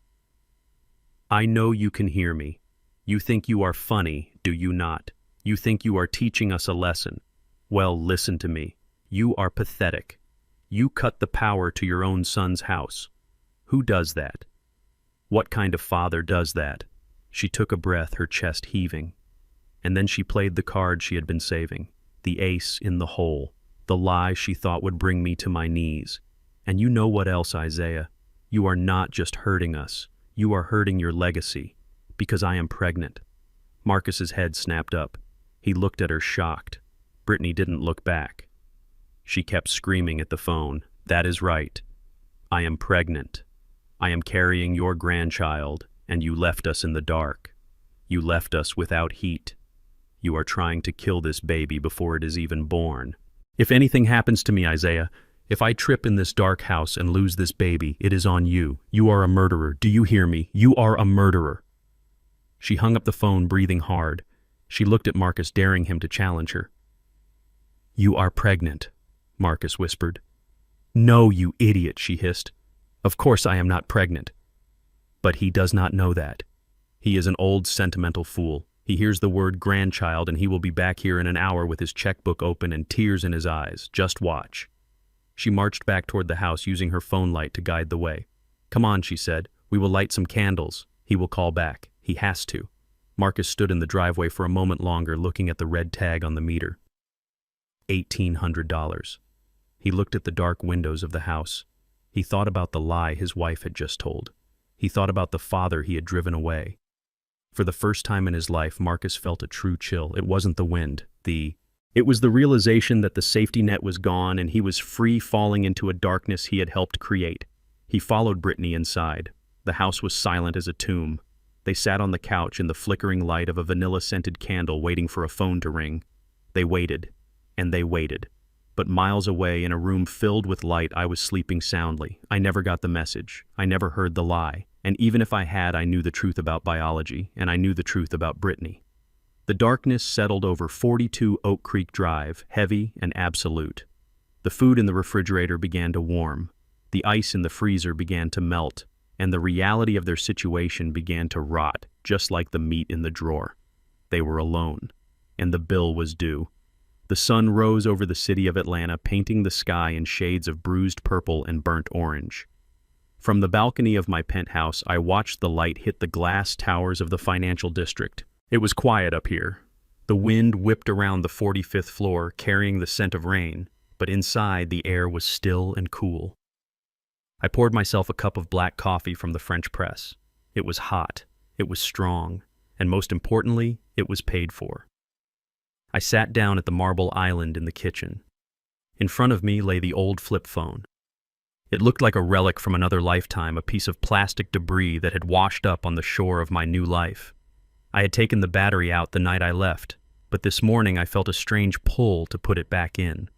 "I know you can hear me. You think you are funny, do you not? You think you are teaching us a lesson. Well, listen to me. You are pathetic. You cut the power to your own son's house. Who does that? What kind of father does that?" She took a breath, her chest heaving. And then she played the card she had been saving, the ace in the hole, the lie she thought would bring me to my knees. "And you know what else, Isaiah? You are not just hurting us. You are hurting your legacy, because I am pregnant." Marcus's head snapped up. He looked at her shocked. Brittany didn't look back. She kept screaming at the phone, "That is right. I am pregnant. I am carrying your grandchild, and you left us in the dark. You left us without heat. You are trying to kill this baby before it is even born. If anything happens to me, Isaiah, if I trip in this dark house and lose this baby, it is on you. You are a murderer. Do you hear me? You are a murderer." She hung up the phone, breathing hard. She looked at Marcus, daring him to challenge her. "You are pregnant," Marcus whispered. "No, you idiot," she hissed. "Of course I am not pregnant." But he does not know that. He is an old, sentimental fool. He hears the word grandchild and he will be back here in an hour with his checkbook open and tears in his eyes. Just watch. She marched back toward the house, using her phone light to guide the way. "Come on," she said. "We will light some candles." He will call back. He has to. Marcus stood in the driveway for a moment longer, looking at the red tag on the meter. $1,800. He looked at the dark windows of the house. He thought about the lie his wife had just told. He thought about the father he had driven away. For the first time in his life, Marcus felt a true chill. It wasn't the wind. It was the realization that the safety net was gone and he was free, falling into a darkness he had helped create. He followed Brittany inside. The house was silent as a tomb. They sat on the couch in the flickering light of a vanilla-scented candle, waiting for a phone to ring. They waited, and they waited. But miles away, in a room filled with light, I was sleeping soundly. I never got the message. I never heard the lie. And even if I had, I knew the truth about biology, and I knew the truth about Brittany. The darkness settled over 42 Oak Creek Drive, heavy and absolute. The food in the refrigerator began to warm. The ice in the freezer began to melt, and the reality of their situation began to rot, just like the meat in the drawer. They were alone, and the bill was due. The sun rose over the city of Atlanta, painting the sky in shades of bruised purple and burnt orange. From the balcony of my penthouse, I watched the light hit the glass towers of the financial district. It was quiet up here. The wind whipped around the 45th floor, carrying the scent of rain, but inside the air was still and cool. I poured myself a cup of black coffee from the French press. It was hot, it was strong, and most importantly, it was paid for. I sat down at the marble island in the kitchen. In front of me lay the old flip phone. It looked like a relic from another lifetime, a piece of plastic debris that had washed up on the shore of my new life. I had taken the battery out the night I left, but this morning I felt a strange pull to put it back in.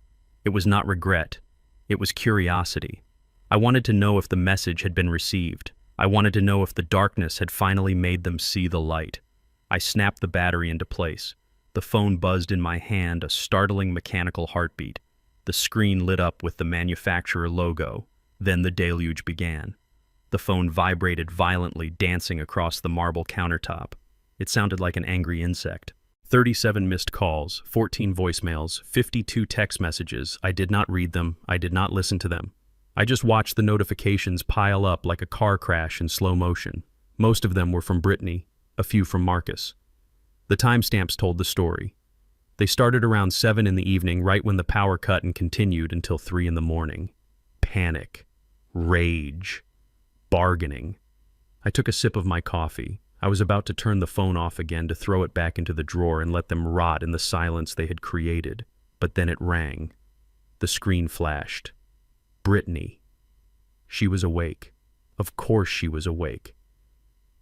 It was not regret. It was curiosity. I wanted to know if the message had been received. I wanted to know if the darkness had finally made them see the light. I snapped the battery into place. The phone buzzed in my hand, a startling mechanical heartbeat. The screen lit up with the manufacturer logo. Then the deluge began. The phone vibrated violently, dancing across the marble countertop. It sounded like an angry insect. 37 missed calls, 14 voicemails, 52 text messages. I did not read them. I did not listen to them. I just watched the notifications pile up like a car crash in slow motion. Most of them were from Brittany, a few from Marcus. The timestamps told the story. They started around 7 in the evening, right when the power cut, and continued until 3 in the morning. Panic. Rage. Bargaining. I took a sip of my coffee. I was about to turn the phone off again to throw it back into the drawer and let them rot in the silence they had created, but then it rang. The screen flashed. Brittany. She was awake. Of course she was awake.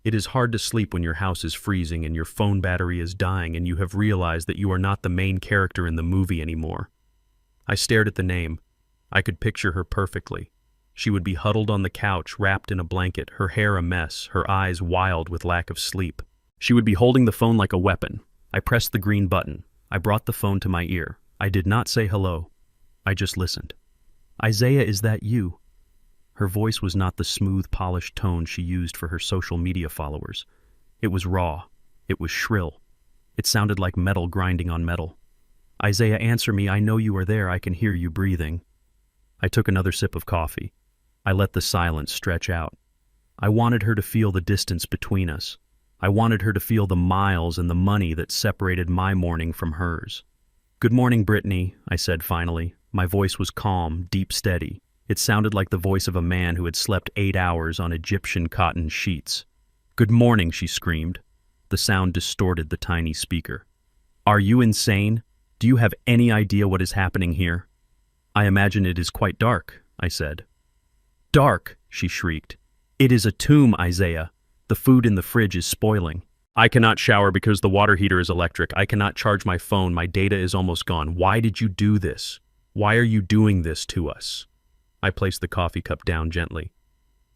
It is hard to sleep when your house is freezing and your phone battery is dying and you have realized that you are not the main character in the movie anymore. I stared at the name. I could picture her perfectly. She would be huddled on the couch, wrapped in a blanket, her hair a mess, her eyes wild with lack of sleep. She would be holding the phone like a weapon. I pressed the green button. I brought the phone to my ear. I did not say hello. I just listened. "Isaiah, is that you?" Her voice was not the smooth, polished tone she used for her social media followers. It was raw. It was shrill. It sounded like metal grinding on metal. "Isaiah, answer me. I know you are there. I can hear you breathing." I took another sip of coffee. I let the silence stretch out. I wanted her to feel the distance between us. I wanted her to feel the miles and the money that separated my morning from hers. "Good morning, Brittany," I said finally. My voice was calm, deep, steady. It sounded like the voice of a man who had slept 8 hours on Egyptian cotton sheets. "Good morning," she screamed. The sound distorted the tiny speaker. "Are you insane? Do you have any idea what is happening here?" "I imagine it is quite dark," I said. "Dark," she shrieked. "It is a tomb, Isaiah. The food in the fridge is spoiling. I cannot shower because the water heater is electric. I cannot charge my phone. My data is almost gone. Why did you do this? Why are you doing this to us?" I placed the coffee cup down gently.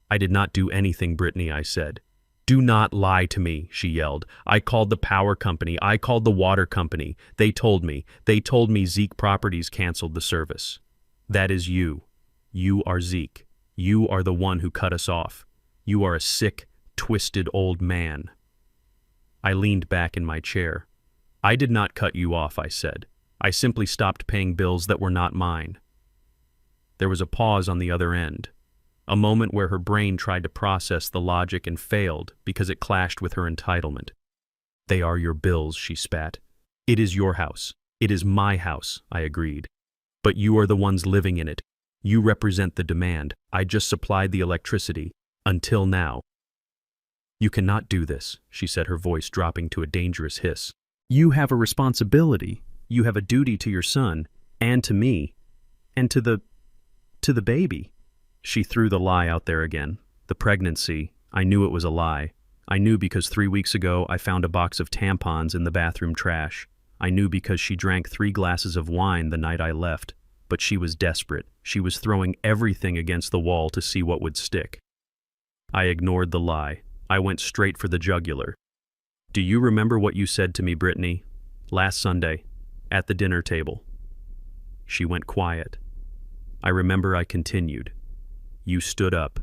"I did not do anything, Brittany," I said. "Do not lie to me," she yelled. "I called the power company. I called the water company. They told me Zeke Properties canceled the service." "That is you. You are Zeke. You are the one who cut us off. You are a sick, twisted old man." I leaned back in my chair. "I did not cut you off," I said. "I simply stopped paying bills that were not mine." There was a pause on the other end, a moment where her brain tried to process the logic and failed because it clashed with her entitlement. "They are your bills," she spat. "It is your house. It is my house," I agreed. "But you are the ones living in it. You represent the demand. I just supplied the electricity. Until now." "You cannot do this," she said, her voice dropping to a dangerous hiss. "You have a responsibility. You have a duty to your son, and to me, and to the baby." She threw the lie out there again. The pregnancy. I knew it was a lie. I knew because 3 weeks ago I found a box of tampons in the bathroom trash. I knew because she drank 3 glasses of wine the night I left. But she was desperate. She was throwing everything against the wall to see what would stick. I ignored the lie. I went straight for the jugular. "Do you remember what you said to me, Brittany? Last Sunday, at the dinner table?" She went quiet. I remember I continued. "You stood up.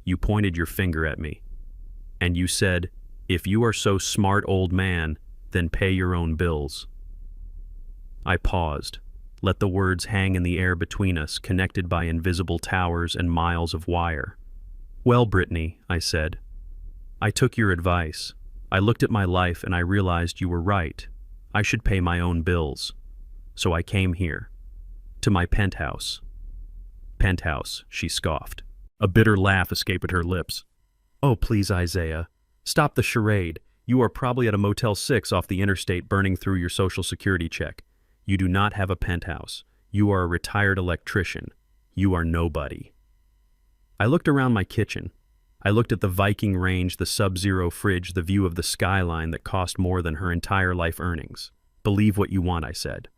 You pointed your finger at me. And you said, 'If you are so smart, old man, then pay your own bills.'" I paused, let the words hang in the air between us, connected by invisible towers and miles of wire. "Well, Brittany," I said, "I took your advice. I looked at my life and I realized you were right. I should pay my own bills. So I came here. To my penthouse." "Penthouse," she scoffed. A bitter laugh escaped her lips. "Oh, please, Isaiah. Stop the charade. You are probably at a Motel 6 off the interstate burning through your Social Security check. You do not have a penthouse. You are a retired electrician. You are nobody." I looked around my kitchen. I looked at the Viking range, the Sub-Zero fridge, the view of the skyline that cost more than her entire life earnings. "Believe what you want," I said.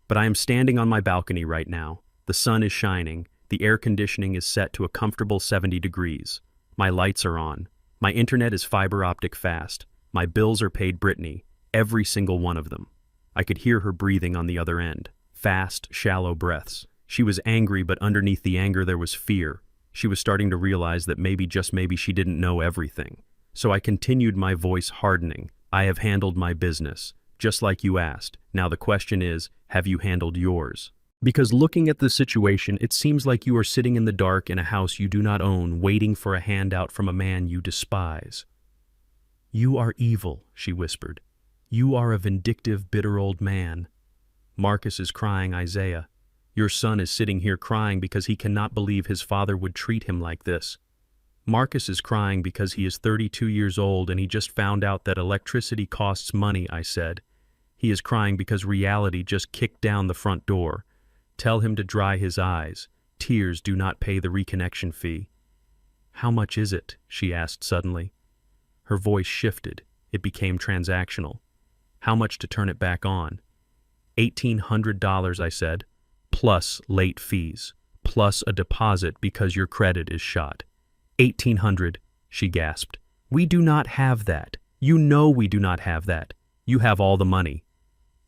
"But I am standing on my balcony right now. The sun is shining. The air conditioning is set to a comfortable 70 degrees. My lights are on. My internet is fiber optic fast. My bills are paid, Brittany. Every single one of them." I could hear her breathing on the other end. Fast, shallow breaths. She was angry, but underneath the anger there was fear. She was starting to realize that maybe, just maybe, she didn't know everything. So I continued, my voice hardening. "I have handled my business, just like you asked. Now the question is, have you handled yours? Because looking at the situation, it seems like you are sitting in the dark in a house you do not own, waiting for a handout from a man you despise." "You are evil," she whispered. "You are a vindictive, bitter old man. Marcus is crying, Isaiah. Your son is sitting here crying because he cannot believe his father would treat him like this. Marcus is crying because he is 32 years old and he just found out that electricity costs money, I said. He is crying because reality just kicked down the front door. Tell him to dry his eyes. Tears do not pay the reconnection fee. How much is it? She asked suddenly. Her voice shifted. It became transactional. How much to turn it back on? $1,800, I said, plus late fees, plus a deposit because your credit is shot. 1,800, she gasped. We do not have that. You know we do not have that. You have all the money.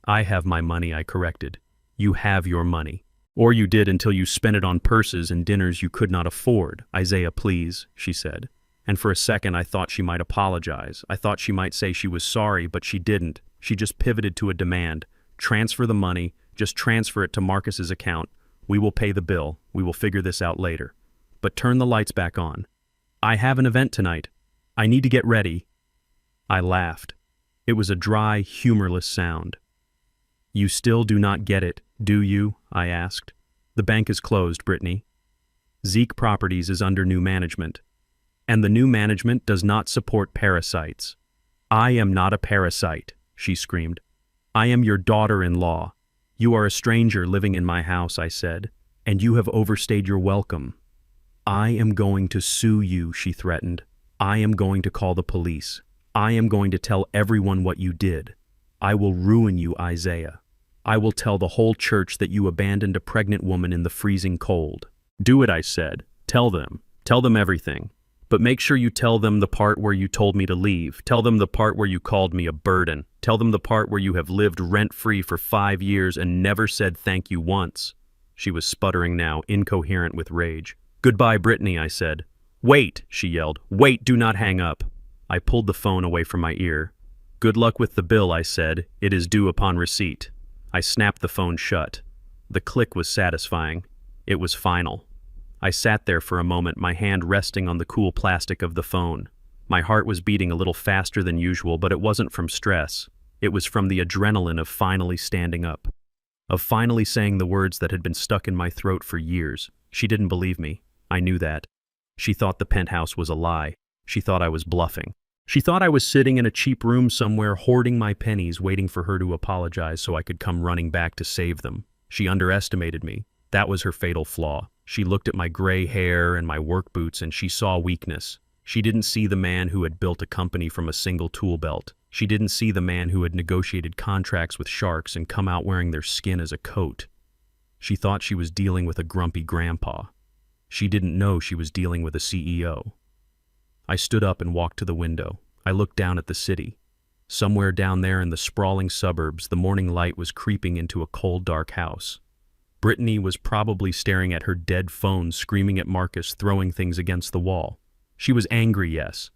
I have my money, I corrected. You have your money. Or you did until you spent it on purses and dinners you could not afford. Isaiah, please, she said. And for a second I thought she might apologize. I thought she might say she was sorry, but she didn't. She just pivoted to a demand. Transfer the money. Just transfer it to Marcus's account. We will pay the bill. We will figure this out later. But turn the lights back on. I have an event tonight. I need to get ready. I laughed. It was a dry, humorless sound. You still do not get it, do you? I asked. The bank is closed, Brittany. Zeke Properties is under new management. And the new management does not support parasites. I am not a parasite, she screamed. I am your daughter-in-law. You are a stranger living in my house, I said, and you have overstayed your welcome. I am going to sue you, she threatened. I am going to call the police. I am going to tell everyone what you did. I will ruin you, Isaiah. I will tell the whole church that you abandoned a pregnant woman in the freezing cold. Do it, I said. Tell them. Tell them everything. But make sure you tell them the part where you told me to leave. Tell them the part where you called me a burden. Tell them the part where you have lived rent-free for 5 years and never said thank you once. She was sputtering now, incoherent with rage. Goodbye, Brittany, I said. Wait, she yelled. Wait, do not hang up. I pulled the phone away from my ear. Good luck with the bill, I said. It is due upon receipt. I snapped the phone shut. The click was satisfying. It was final. I sat there for a moment, my hand resting on the cool plastic of the phone. My heart was beating a little faster than usual, but it wasn't from stress. It was from the adrenaline of finally standing up. Of finally saying the words that had been stuck in my throat for years. She didn't believe me. I knew that. She thought the penthouse was a lie. She thought I was bluffing. She thought I was sitting in a cheap room somewhere hoarding my pennies, waiting for her to apologize so I could come running back to save them. She underestimated me. That was her fatal flaw. She looked at my gray hair and my work boots and she saw weakness. She didn't see the man who had built a company from a single tool belt. She didn't see the man who had negotiated contracts with sharks and come out wearing their skin as a coat. She thought she was dealing with a grumpy grandpa. She didn't know she was dealing with a CEO. I stood up and walked to the window. I looked down at the city. Somewhere down there in the sprawling suburbs, the morning light was creeping into a cold, dark house. Brittany was probably staring at her dead phone, screaming at Marcus, throwing things against the wall. She was angry, yes,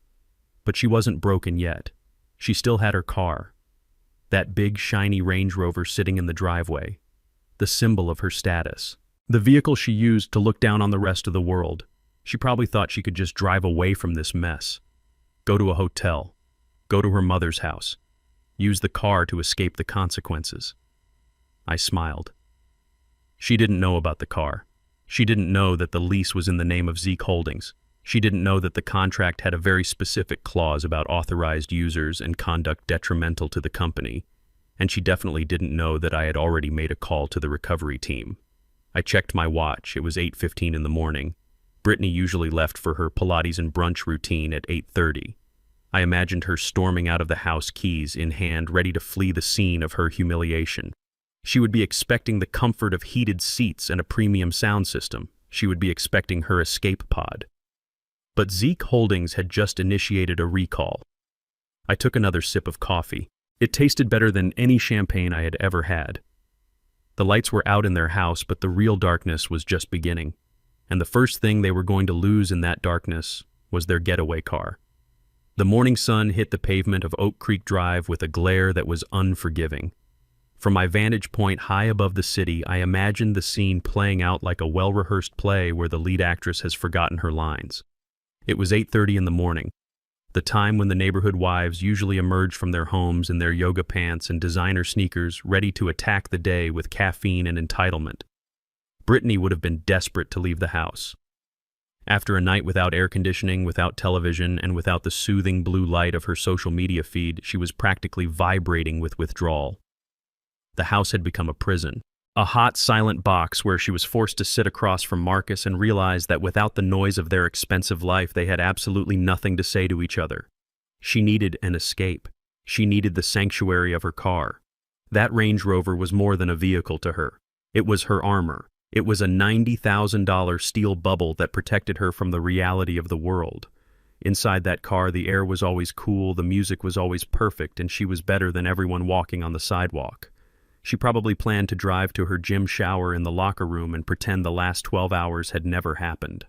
but she wasn't broken yet. She still had her car. That big, shiny Range Rover sitting in the driveway. The symbol of her status. The vehicle she used to look down on the rest of the world. She probably thought she could just drive away from this mess. Go to a hotel. Go to her mother's house. Use the car to escape the consequences. I smiled. She didn't know about the car. She didn't know that the lease was in the name of Zeke Holdings. She didn't know that the contract had a very specific clause about authorized users and conduct detrimental to the company. And she definitely didn't know that I had already made a call to the recovery team. I checked my watch. It was 8:15 in the morning. Brittany usually left for her Pilates and brunch routine at 8:30. I imagined her storming out of the house, keys in hand, ready to flee the scene of her humiliation. She would be expecting the comfort of heated seats and a premium sound system. She would be expecting her escape pod. But Zeke Holdings had just initiated a recall. I took another sip of coffee. It tasted better than any champagne I had ever had. The lights were out in their house, but the real darkness was just beginning. And the first thing they were going to lose in that darkness was their getaway car. The morning sun hit the pavement of Oak Creek Drive with a glare that was unforgiving. From my vantage point high above the city, I imagined the scene playing out like a well-rehearsed play where the lead actress has forgotten her lines. It was 8:30 in the morning, the time when the neighborhood wives usually emerge from their homes in their yoga pants and designer sneakers, ready to attack the day with caffeine and entitlement. Brittany would have been desperate to leave the house. After a night without air conditioning, without television, and without the soothing blue light of her social media feed, she was practically vibrating with withdrawal. The house had become a prison. A hot, silent box where she was forced to sit across from Marcus and realize that without the noise of their expensive life, they had absolutely nothing to say to each other. She needed an escape. She needed the sanctuary of her car. That Range Rover was more than a vehicle to her. It was her armor. It was a $90,000 steel bubble that protected her from the reality of the world. Inside that car, the air was always cool, the music was always perfect, and she was better than everyone walking on the sidewalk. She probably planned to drive to her gym shower in the locker room and pretend the last 12 hours had never happened.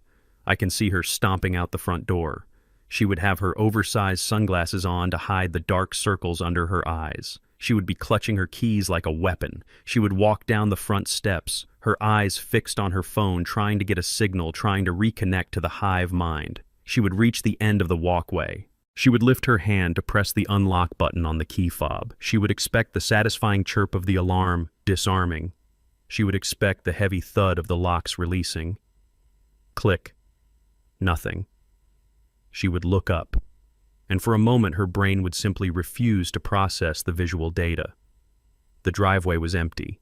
I can see her stomping out the front door. She would have her oversized sunglasses on to hide the dark circles under her eyes. She would be clutching her keys like a weapon. She would walk down the front steps, her eyes fixed on her phone, trying to get a signal, trying to reconnect to the hive mind. She would reach the end of the walkway. She would lift her hand to press the unlock button on the key fob. She would expect the satisfying chirp of the alarm, disarming. She would expect the heavy thud of the locks releasing. Click. Nothing. She would look up, and for a moment her brain would simply refuse to process the visual data. The driveway was empty.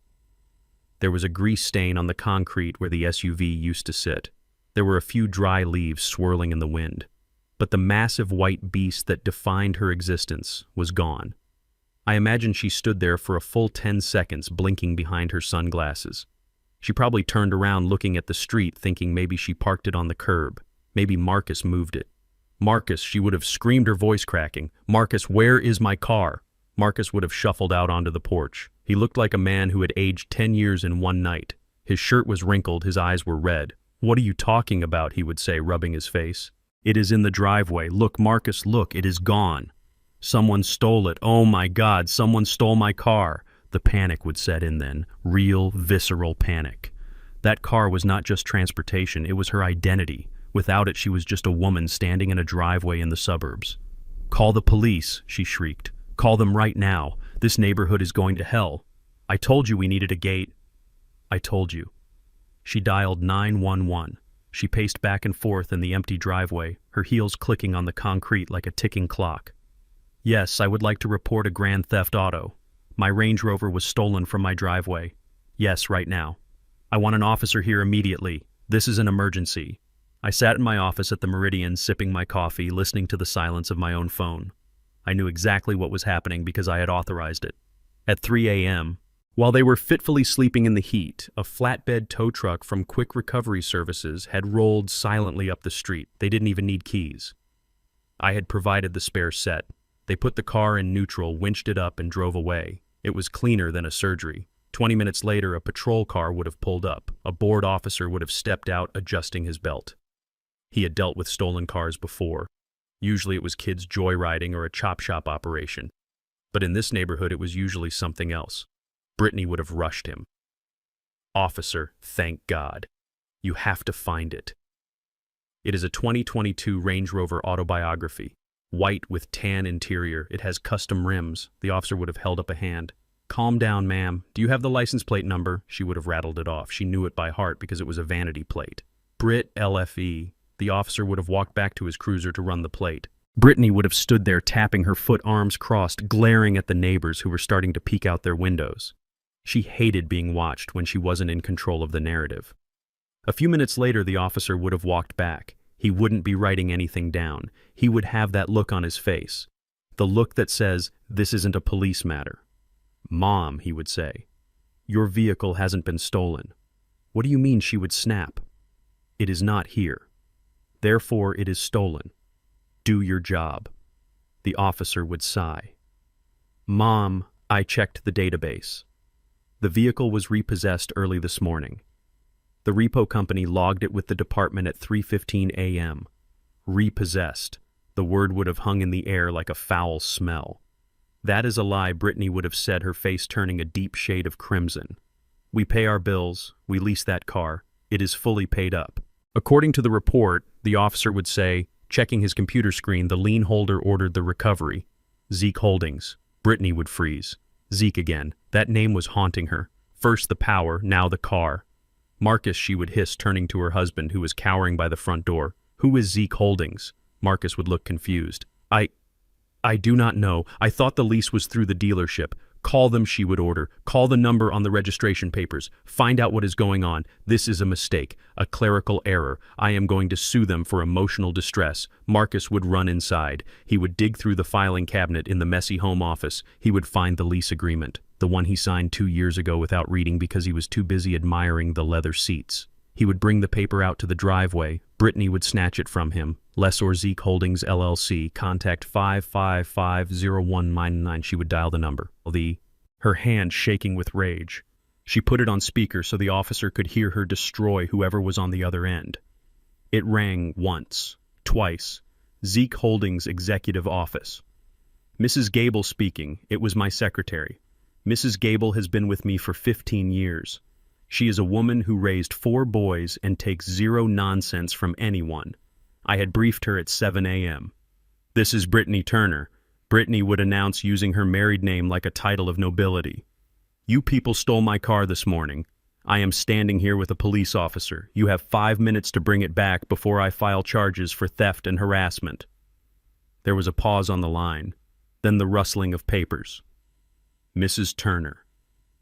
There was a grease stain on the concrete where the SUV used to sit. There were a few dry leaves swirling in the wind. But the massive white beast that defined her existence was gone. I imagine she stood there for a full 10 seconds, blinking behind her sunglasses. She probably turned around looking at the street, thinking maybe she parked it on the curb. Maybe Marcus moved it. Marcus, she would have screamed, her voice cracking. Marcus, where is my car? Marcus would have shuffled out onto the porch. He looked like a man who had aged 10 years in one night. His shirt was wrinkled, his eyes were red. What are you talking about? He would say, rubbing his face. It is in the driveway. Look, Marcus, look, it is gone. Someone stole it. Oh my God, someone stole my car. The panic would set in then, real, visceral panic. That car was not just transportation, it was her identity. Without it, she was just a woman standing in a driveway in the suburbs. Call the police, she shrieked. Call them right now. This neighborhood is going to hell. I told you we needed a gate. I told you. She dialed 911. She paced back and forth in the empty driveway, her heels clicking on the concrete like a ticking clock. Yes, I would like to report a grand theft auto. My Range Rover was stolen from my driveway. Yes, right now. I want an officer here immediately. This is an emergency. I sat in my office at the Meridian, sipping my coffee, listening to the silence of my own phone. I knew exactly what was happening because I had authorized it. At 3 a.m., while they were fitfully sleeping in the heat, a flatbed tow truck from Quick Recovery Services had rolled silently up the street. They didn't even need keys. I had provided the spare set. They put the car in neutral, winched it up, and drove away. It was cleaner than a surgery. 20 minutes later, a patrol car would have pulled up. A bored officer would have stepped out, adjusting his belt. He had dealt with stolen cars before. Usually it was kids joyriding or a chop shop operation. But in this neighborhood, it was usually something else. Brittany would have rushed him. Officer, thank God. You have to find it. It is a 2022 Range Rover autobiography. White with tan interior. It has custom rims. The officer would have held up a hand. Calm down, ma'am. Do you have the license plate number? She would have rattled it off. She knew it by heart because it was a vanity plate. Brit LFE. The officer would have walked back to his cruiser to run the plate. Brittany would have stood there tapping her foot, arms crossed, glaring at the neighbors who were starting to peek out their windows. She hated being watched when she wasn't in control of the narrative. A few minutes later, the officer would have walked back. He wouldn't be writing anything down. He would have that look on his face. The look that says, this isn't a police matter. Mom, he would say, your vehicle hasn't been stolen. What do you mean? She would snap. It is not here. Therefore, it is stolen. Do your job. The officer would sigh. Mom, I checked the database. The vehicle was repossessed early this morning. The repo company logged it with the department at 3:15 a.m. Repossessed. The word would have hung in the air like a foul smell. That is a lie, Brittany would have said, her face turning a deep shade of crimson. We pay our bills. We lease that car. It is fully paid up. According to the report, the officer would say, checking his computer screen, the lien holder ordered the recovery. Zeke Holdings. Brittany would freeze. Zeke again. That name was haunting her. First the power, now the car. Marcus, she would hiss, turning to her husband, who was cowering by the front door. Who is Zeke Holdings? Marcus would look confused. I do not know. I thought the lease was through the dealership. Call them, she would order. Call the number on the registration papers. Find out what is going on. This is a mistake, a clerical error. I am going to sue them for emotional distress. Marcus would run inside. He would dig through the filing cabinet in the messy home office. He would find the lease agreement, the one he signed 2 years ago without reading because he was too busy admiring the leather seats. He would bring the paper out to the driveway. Brittany would snatch it from him. Lessor Zeke Holdings, LLC, contact 5550199. She would dial the number. Her hand shaking with rage. She put it on speaker so the officer could hear her destroy whoever was on the other end. It rang once, twice. Zeke Holdings Executive Office. Mrs. Gable speaking. It was my secretary. Mrs. Gable has been with me for 15 years. She is a woman who raised 4 boys and takes zero nonsense from anyone. I had briefed her at 7 a.m. This is Brittany Turner. Brittany would announce, using her married name like a title of nobility. You people stole my car this morning. I am standing here with a police officer. You have 5 minutes to bring it back before I file charges for theft and harassment. There was a pause on the line, then the rustling of papers. Mrs. Turner.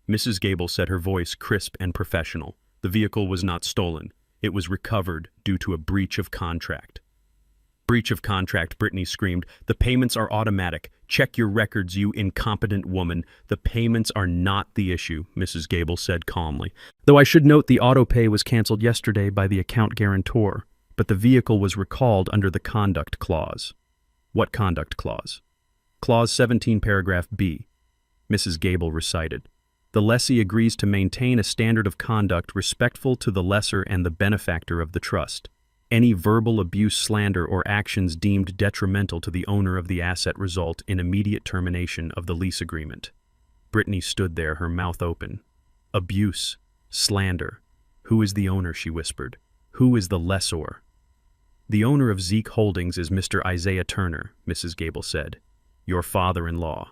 Mrs. Gable said, her voice crisp and professional. The vehicle was not stolen. It was recovered due to a breach of contract. Breach of contract, Brittany screamed. The payments are automatic. Check your records, you incompetent woman. The payments are not the issue, Mrs. Gable said calmly. Though I should note the auto pay was canceled yesterday by the account guarantor, but the vehicle was recalled under the conduct clause. What conduct clause? Clause 17, paragraph B. Mrs. Gable recited. The lessee agrees to maintain a standard of conduct respectful to the lessor and the benefactor of the trust. Any verbal abuse, slander, or actions deemed detrimental to the owner of the asset result in immediate termination of the lease agreement. Brittany stood there, her mouth open. Abuse, slander. Who is the owner, she whispered. Who is the lessor? The owner of Zeke Holdings is Mr. Isaiah Turner, Mrs. Gable said. Your father-in-law.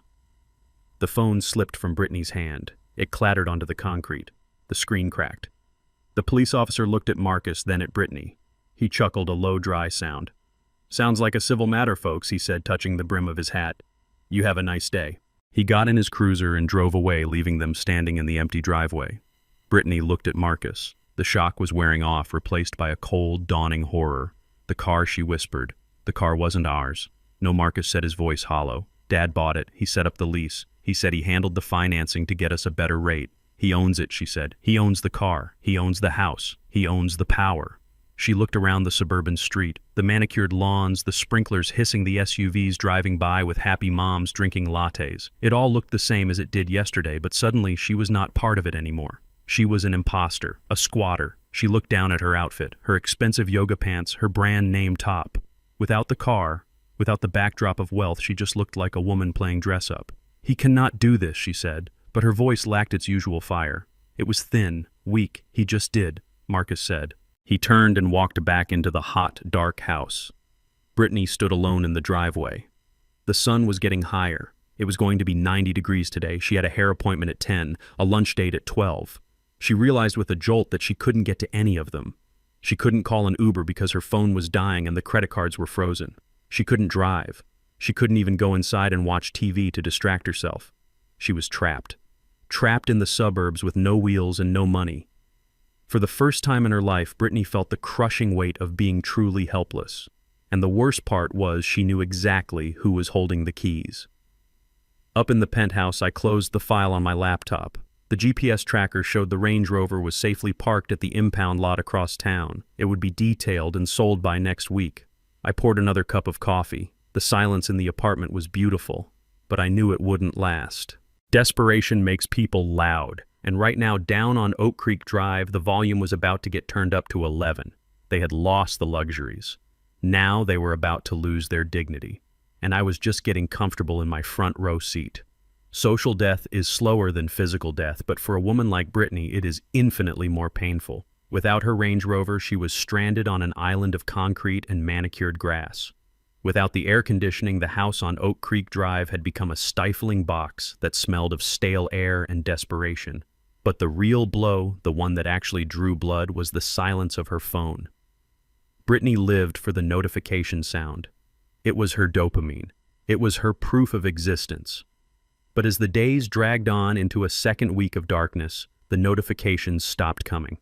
The phone slipped from Brittany's hand. It clattered onto the concrete. The screen cracked. The police officer looked at Marcus, then at Brittany. He chuckled, a low, dry sound. Sounds like a civil matter, folks, he said, touching the brim of his hat. You have a nice day. He got in his cruiser and drove away, leaving them standing in the empty driveway. Brittany looked at Marcus. The shock was wearing off, replaced by a cold, dawning horror. The car, she whispered. The car wasn't ours. No, Marcus said, his voice hollow. Dad bought it. He set up the lease. He said he handled the financing to get us a better rate. He owns it, she said. He owns the car. He owns the house. He owns the power. She looked around the suburban street, the manicured lawns, the sprinklers hissing, the SUVs driving by with happy moms drinking lattes. It all looked the same as it did yesterday, but suddenly she was not part of it anymore. She was an imposter, a squatter. She looked down at her outfit, her expensive yoga pants, her brand name top. Without the car, without the backdrop of wealth, she just looked like a woman playing dress-up. He cannot do this, she said, but her voice lacked its usual fire. It was thin, weak. He just did, Marcus said. He turned and walked back into the hot, dark house. Brittany stood alone in the driveway. The sun was getting higher. It was going to be 90 degrees today. She had a hair appointment at 10, a lunch date at 12. She realized with a jolt that she couldn't get to any of them. She couldn't call an Uber because her phone was dying and the credit cards were frozen. She couldn't drive. She couldn't even go inside and watch TV to distract herself. She was trapped. Trapped in the suburbs with no wheels and no money. For the first time in her life, Brittany felt the crushing weight of being truly helpless. And the worst part was she knew exactly who was holding the keys. Up in the penthouse, I closed the file on my laptop. The GPS tracker showed the Range Rover was safely parked at the impound lot across town. It would be detailed and sold by next week. I poured another cup of coffee. The silence in the apartment was beautiful, but I knew it wouldn't last. Desperation makes people loud, and right now down on Oak Creek Drive, the volume was about to get turned up to 11. They had lost the luxuries. Now they were about to lose their dignity, and I was just getting comfortable in my front row seat. Social death is slower than physical death, but for a woman like Brittany, it is infinitely more painful. Without her Range Rover, she was stranded on an island of concrete and manicured grass. Without the air conditioning, the house on Oak Creek Drive had become a stifling box that smelled of stale air and desperation. But the real blow, the one that actually drew blood, was the silence of her phone. Brittany lived for the notification sound. It was her dopamine. It was her proof of existence. But as the days dragged on into a second week of darkness, the notifications stopped coming.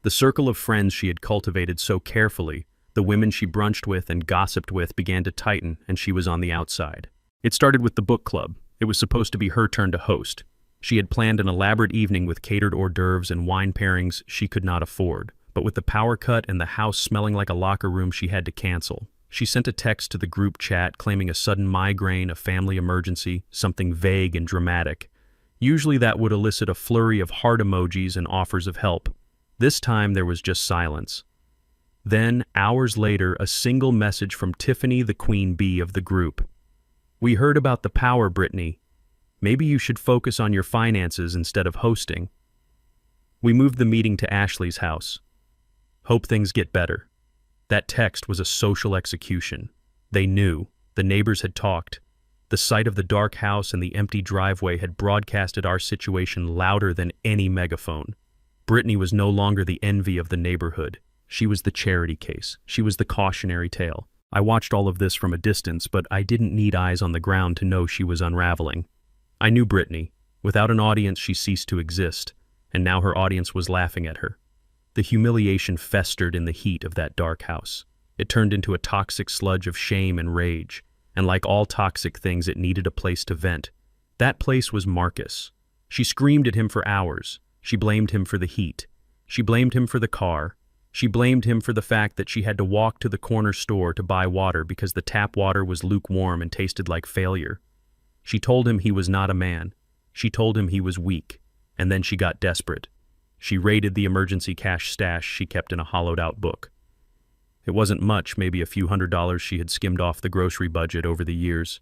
The circle of friends she had cultivated so carefully, the women she brunched with and gossiped with, began to tighten, and she was on the outside. It started with the book club. It was supposed to be her turn to host. She had planned an elaborate evening with catered hors d'oeuvres and wine pairings she could not afford. But with the power cut and the house smelling like a locker room, she had to cancel. She sent a text to the group chat claiming a sudden migraine, a family emergency, something vague and dramatic. Usually that would elicit a flurry of heart emojis and offers of help. This time there was just silence. Then, hours later, a single message from Tiffany, the queen bee of the group. "We heard about the power, Brittany. Maybe you should focus on your finances instead of hosting. We moved the meeting to Ashley's house. Hope things get better." That text was a social execution. They knew. The neighbors had talked. The sight of the dark house and the empty driveway had broadcasted our situation louder than any megaphone. Brittany was no longer the envy of the neighborhood. She was the charity case. She was the cautionary tale. I watched all of this from a distance, but I didn't need eyes on the ground to know she was unraveling. I knew Brittany. Without an audience, she ceased to exist, and now her audience was laughing at her. The humiliation festered in the heat of that dark house. It turned into a toxic sludge of shame and rage, and like all toxic things, it needed a place to vent. That place was Marcus. She screamed at him for hours. She blamed him for the heat. She blamed him for the car. She blamed him for the fact that she had to walk to the corner store to buy water because the tap water was lukewarm and tasted like failure. She told him he was not a man. She told him he was weak. And then she got desperate. She raided the emergency cash stash she kept in a hollowed-out book. It wasn't much, maybe a few $100s she had skimmed off the grocery budget over the years.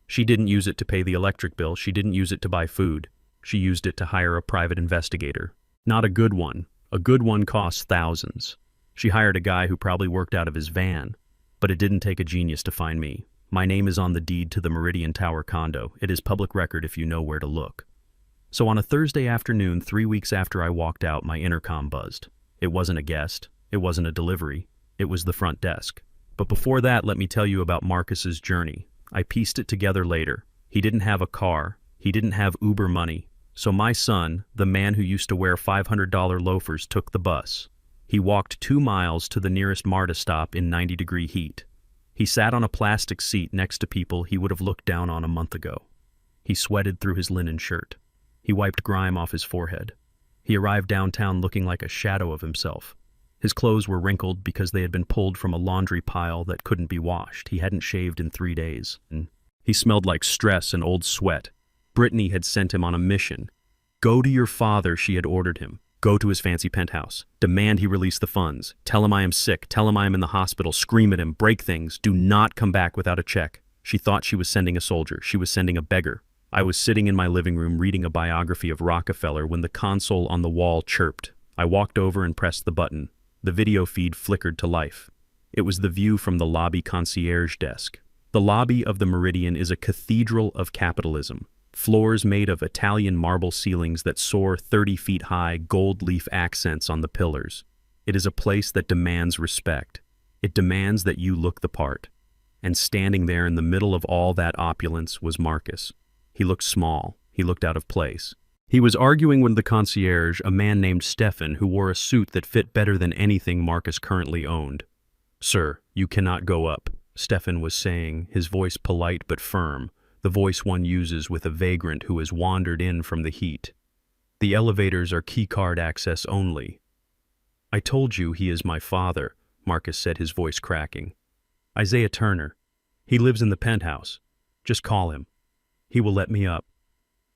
She didn't use it to pay the electric bill. She didn't use it to buy food. She used it to hire a private investigator. Not a good one. A good one costs thousands. She hired a guy who probably worked out of his van. But it didn't take a genius to find me. My name is on the deed to the Meridian Tower condo. It is public record if you know where to look. So on a Thursday afternoon, 3 weeks after I walked out, my intercom buzzed. It wasn't a guest. It wasn't a delivery. It was the front desk. But before that, let me tell you about Marcus's journey. I pieced it together later. He didn't have a car. He didn't have Uber money. So my son, the man who used to wear $500 loafers, took the bus. He walked 2 miles to the nearest MARTA stop in 90-degree heat. He sat on a plastic seat next to people he would have looked down on a month ago. He sweated through his linen shirt. He wiped grime off his forehead. He arrived downtown looking like a shadow of himself. His clothes were wrinkled because they had been pulled from a laundry pile that couldn't be washed. He hadn't shaved in 3 days. And he smelled like stress and old sweat. Brittany had sent him on a mission. Go to your father, she had ordered him. Go to his fancy penthouse. Demand he release the funds. Tell him I am sick. Tell him I am in the hospital. Scream at him. Break things. Do not come back without a check. She thought she was sending a soldier. She was sending a beggar. I was sitting in my living room reading a biography of Rockefeller when the console on the wall chirped. I walked over and pressed the button. The video feed flickered to life. It was the view from the lobby concierge desk. The lobby of the Meridian is a cathedral of capitalism. Floors made of Italian marble ceilings that soar 30 feet high, gold leaf accents on the pillars. It is a place that demands respect. It demands that you look the part. And standing there in the middle of all that opulence was Marcus. He looked small. He looked out of place. He was arguing with the concierge, a man named Stefan, who wore a suit that fit better than anything Marcus currently owned. "Sir, you cannot go up," Stefan was saying, his voice polite but firm, the voice one uses with a vagrant who has wandered in from the heat. "The elevators are keycard access only." "I told you he is my father," Marcus said, his voice cracking. "Isaiah Turner. He lives in the penthouse. Just call him. He will let me up."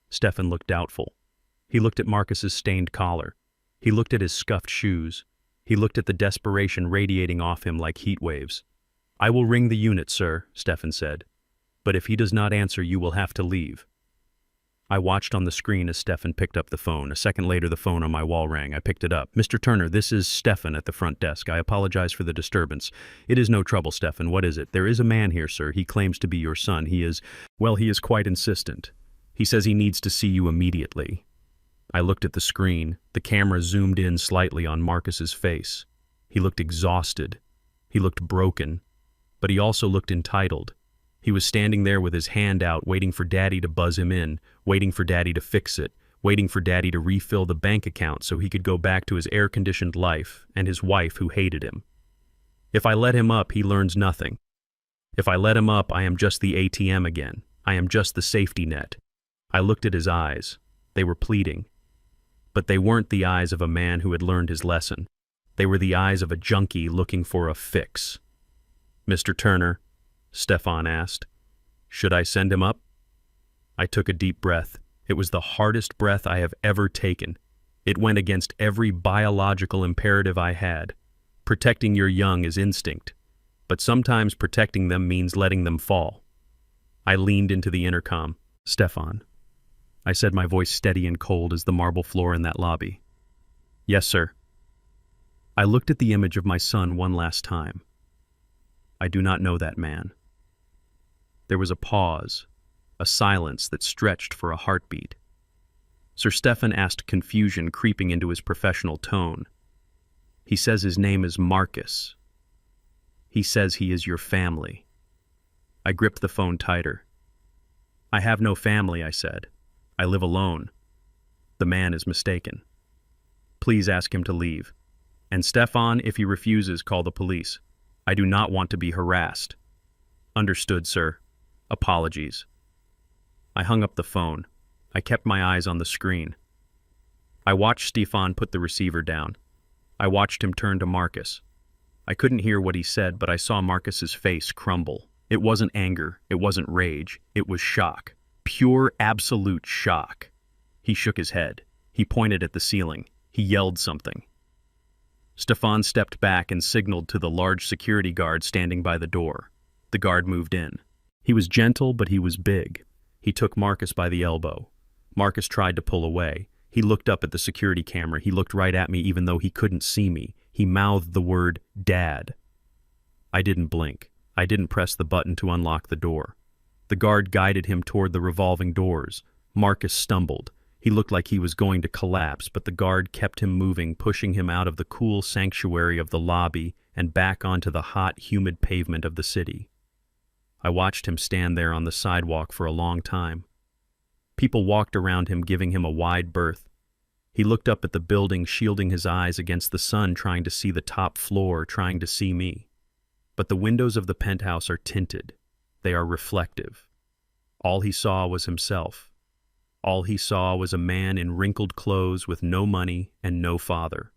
Stefan looked doubtful. He looked at Marcus's stained collar. He looked at his scuffed shoes. He looked at the desperation radiating off him like heat waves. "I will ring the unit, sir," Stefan said. "But if he does not answer, you will have to leave." I watched on the screen as Stefan picked up the phone. A second later, the phone on my wall rang. I picked it up. "Mr. Turner, this is Stefan at the front desk. I apologize for the disturbance." "It is no trouble, Stefan. What is it?" "There is a man here, sir. He claims to be your son. He is quite insistent. He says he needs to see you immediately." I looked at the screen. The camera zoomed in slightly on Marcus's face. He looked exhausted. He looked broken. But he also looked entitled. He was standing there with his hand out, waiting for Daddy to buzz him in, waiting for Daddy to fix it, waiting for Daddy to refill the bank account so he could go back to his air-conditioned life and his wife who hated him. If I let him up, he learns nothing. If I let him up, I am just the ATM again. I am just the safety net. I looked at his eyes. They were pleading. But they weren't the eyes of a man who had learned his lesson. They were the eyes of a junkie looking for a fix. "Mr. Turner," Stefan asked, "should I send him up?" I took a deep breath. It was the hardest breath I have ever taken. It went against every biological imperative I had. Protecting your young is instinct, but sometimes protecting them means letting them fall. I leaned into the intercom. "Stefan," I said, my voice steady and cold as the marble floor in that lobby. "Yes, sir." I looked at the image of my son one last time. I do not know that man. There was a pause, a silence that stretched for a heartbeat. Sir Stefan asked, confusion creeping into his professional tone. "He says his name is Marcus. He says he is your family." I gripped the phone tighter. "I have no family," I said. "I live alone." The man is mistaken. "Please ask him to leave. And Stefan, if he refuses, call the police. I do not want to be harassed." "Understood, sir. Apologies." I hung up the phone. I kept my eyes on the screen. I watched Stefan put the receiver down. I watched him turn to Marcus. I couldn't hear what he said, but I saw Marcus's face crumble. It wasn't anger. It wasn't rage. It was shock. Pure, absolute shock. He shook his head. He pointed at the ceiling. He yelled something. Stefan stepped back and signaled to the large security guard standing by the door. The guard moved in. He was gentle, but he was big. He took Marcus by the elbow. Marcus tried to pull away. He looked up at the security camera. He looked right at me even though he couldn't see me. He mouthed the word, "Dad." I didn't blink. I didn't press the button to unlock the door. The guard guided him toward the revolving doors. Marcus stumbled. He looked like he was going to collapse, but the guard kept him moving, pushing him out of the cool sanctuary of the lobby and back onto the hot, humid pavement of the city. I watched him stand there on the sidewalk for a long time. People walked around him, giving him a wide berth. He looked up at the building, shielding his eyes against the sun, trying to see the top floor, trying to see me. But the windows of the penthouse are tinted. They are reflective. All he saw was himself. All he saw was a man in wrinkled clothes with no money and no father.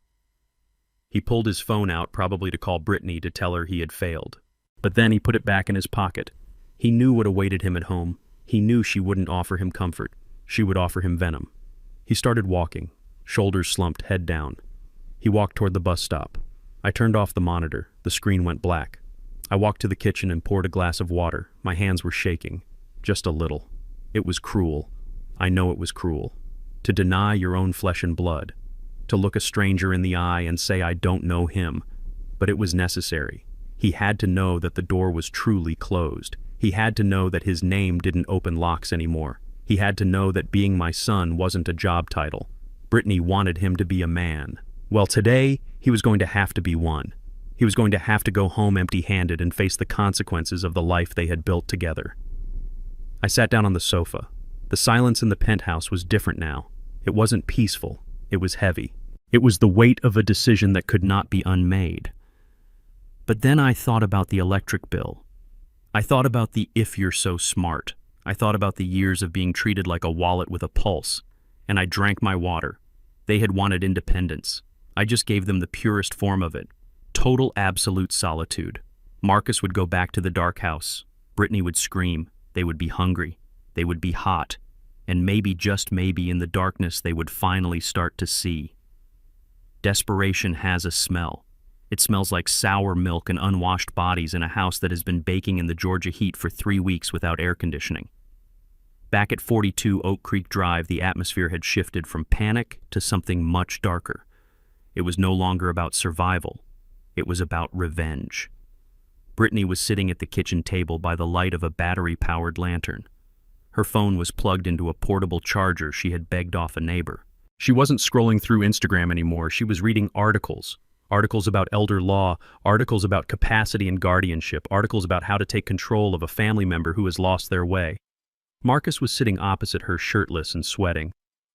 He pulled his phone out, probably to call Brittany to tell her he had failed. But then he put it back in his pocket. He knew what awaited him at home. He knew she wouldn't offer him comfort. She would offer him venom. He started walking, shoulders slumped, head down. He walked toward the bus stop. I turned off the monitor. The screen went black. I walked to the kitchen and poured a glass of water. My hands were shaking. Just a little. It was cruel. I know it was cruel. To deny your own flesh and blood. To look a stranger in the eye and say, "I don't know him." But it was necessary. He had to know that the door was truly closed. He had to know that his name didn't open locks anymore. He had to know that being my son wasn't a job title. Brittany wanted him to be a man. Well, today, he was going to have to be one. He was going to have to go home empty-handed and face the consequences of the life they had built together. I sat down on the sofa. The silence in the penthouse was different now. It wasn't peaceful. It was heavy. It was the weight of a decision that could not be unmade. But then I thought about the electric bill. I thought about the "if you're so smart." I thought about the years of being treated like a wallet with a pulse. And I drank my water. They had wanted independence. I just gave them the purest form of it. Total absolute solitude. Marcus would go back to the dark house. Brittany would scream. They would be hungry. They would be hot. And maybe, just maybe, in the darkness they would finally start to see. Desperation has a smell. It smells like sour milk and unwashed bodies in a house that has been baking in the Georgia heat for 3 weeks without air conditioning. Back at 42 Oak Creek Drive, the atmosphere had shifted from panic to something much darker. It was no longer about survival. It was about revenge. Brittany was sitting at the kitchen table by the light of a battery-powered lantern. Her phone was plugged into a portable charger she had begged off a neighbor. She wasn't scrolling through Instagram anymore. She was reading articles. Articles about elder law, articles about capacity and guardianship, articles about how to take control of a family member who has lost their way. Marcus was sitting opposite her, shirtless and sweating.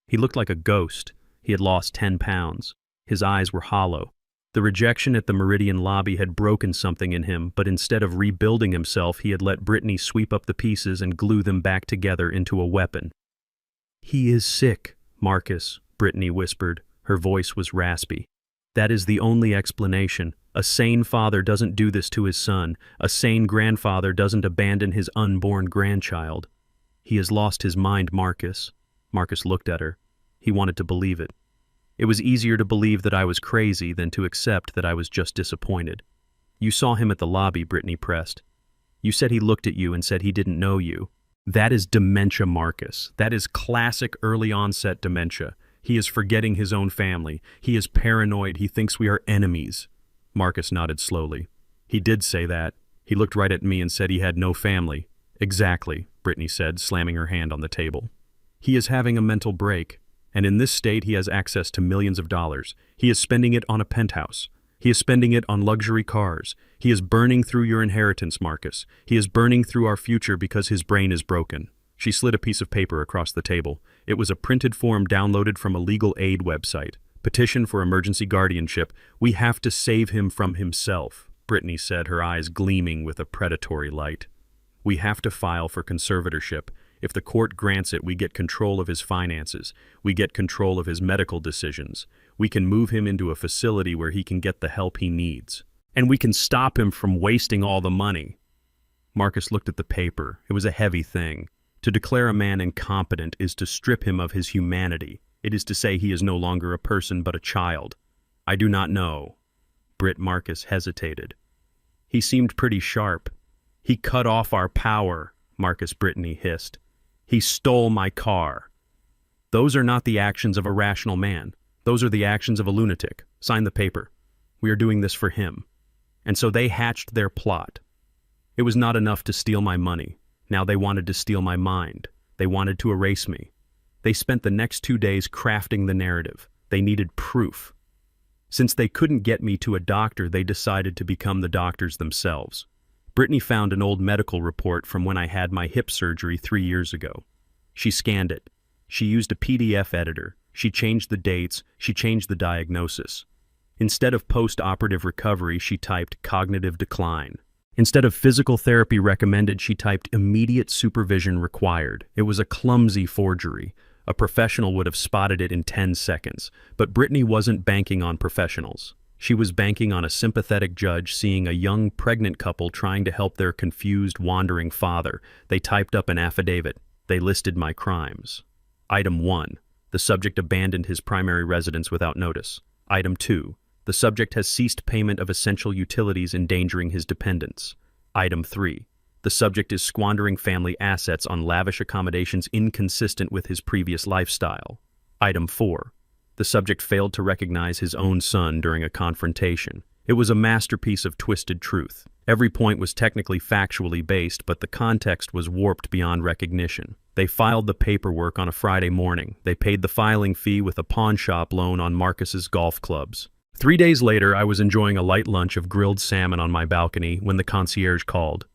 He looked like a ghost. He had lost 10 pounds. His eyes were hollow. The rejection at the Meridian lobby had broken something in him, but instead of rebuilding himself, he had let Brittany sweep up the pieces and glue them back together into a weapon. "He is sick, Marcus," Brittany whispered. Her voice was raspy. "That is the only explanation. A sane father doesn't do this to his son. A sane grandfather doesn't abandon his unborn grandchild. He has lost his mind, Marcus." Marcus looked at her. He wanted to believe it. It was easier to believe that I was crazy than to accept that I was just disappointed. "You saw him at the lobby," Brittany pressed. "You said he looked at you and said he didn't know you. That is dementia, Marcus. That is classic early onset dementia. He is forgetting his own family. He is paranoid. He thinks we are enemies." Marcus nodded slowly. "He did say that. He looked right at me and said he had no family." "Exactly," Brittany said, slamming her hand on the table. "He is having a mental break, and in this state he has access to millions of dollars. He is spending it on a penthouse. He is spending it on luxury cars. He is burning through your inheritance, Marcus. He is burning through our future because his brain is broken." She slid a piece of paper across the table. It was a printed form downloaded from a legal aid website. "Petition for emergency guardianship. We have to save him from himself," Brittany said, her eyes gleaming with a predatory light. "We have to file for conservatorship. If the court grants it, we get control of his finances. We get control of his medical decisions. We can move him into a facility where he can get the help he needs. And we can stop him from wasting all the money." Marcus looked at the paper. It was a heavy thing. To declare a man incompetent is to strip him of his humanity. It is to say he is no longer a person but a child. "I do not know." Marcus hesitated. "He seemed pretty sharp." "He cut off our power," Brittany hissed. "He stole my car." "Those are not the actions of a rational man. Those are the actions of a lunatic. Sign the paper. We are doing this for him." And so they hatched their plot. It was not enough to steal my money. Now they wanted to steal my mind. They wanted to erase me. They spent the next 2 days crafting the narrative. They needed proof. Since they couldn't get me to a doctor, they decided to become the doctors themselves. Brittany found an old medical report from when I had my hip surgery 3 years ago. She scanned it. She used a PDF editor. She changed the dates. She changed the diagnosis. Instead of post-operative recovery, she typed cognitive decline. Instead of physical therapy recommended, she typed immediate supervision required. It was a clumsy forgery. A professional would have spotted it in 10 seconds. But Brittany wasn't banking on professionals. She was banking on a sympathetic judge seeing a young pregnant couple trying to help their confused, wandering father. They typed up an affidavit. They listed my crimes. Item 1. The subject abandoned his primary residence without notice. Item 2. The subject has ceased payment of essential utilities, endangering his dependents. Item 3. The subject is squandering family assets on lavish accommodations inconsistent with his previous lifestyle. Item 4. The subject failed to recognize his own son during a confrontation. It was a masterpiece of twisted truth. Every point was technically factually based, but the context was warped beyond recognition. They filed the paperwork on a Friday morning. They paid the filing fee with a pawnshop loan on Marcus's golf clubs. 3 days later, I was enjoying a light lunch of grilled salmon on my balcony when the concierge called.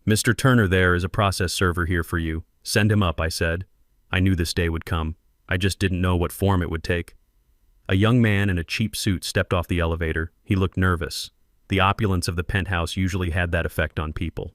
"Mr. Turner there is a process server here for you. Send him up," I said. I knew this day would come. I just didn't know what form it would take. A young man in a cheap suit stepped off the elevator. He looked nervous. The opulence of the penthouse usually had that effect on people.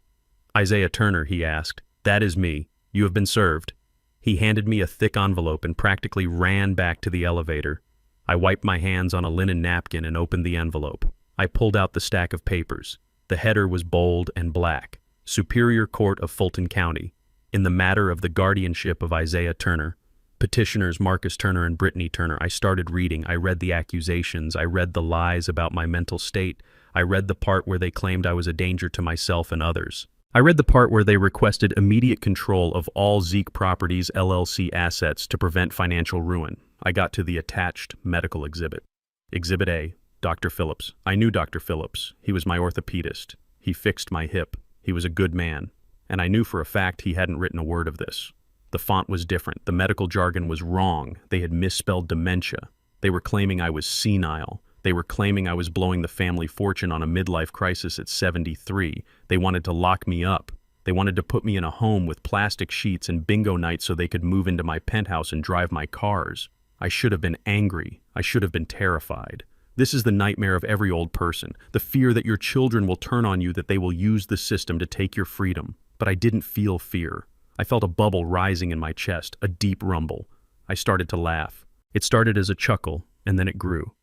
"Isaiah Turner," he asked. "That is me. You have been served." He handed me a thick envelope and practically ran back to the elevator. I wiped my hands on a linen napkin and opened the envelope. I pulled out the stack of papers. The header was bold and black. Superior Court of Fulton County. In the matter of the guardianship of Isaiah Turner. Petitioners Marcus Turner and Brittany Turner. I started reading. I read the accusations. I read the lies about my mental state. I read the part where they claimed I was a danger to myself and others. I read the part where they requested immediate control of all Zeke Properties LLC assets to prevent financial ruin. I got to the attached medical exhibit. Exhibit A, Dr. Phillips. I knew Dr. Phillips. He was my orthopedist. He fixed my hip. He was a good man. And I knew for a fact he hadn't written a word of this. The font was different. The medical jargon was wrong. They had misspelled dementia. They were claiming I was senile. They were claiming I was blowing the family fortune on a midlife crisis at 73. They wanted to lock me up. They wanted to put me in a home with plastic sheets and bingo nights so they could move into my penthouse and drive my cars. I should have been angry. I should have been terrified. This is the nightmare of every old person, the fear that your children will turn on you, that they will use the system to take your freedom. But I didn't feel fear. I felt a bubble rising in my chest, a deep rumble. I started to laugh. It started as a chuckle, and then it grew.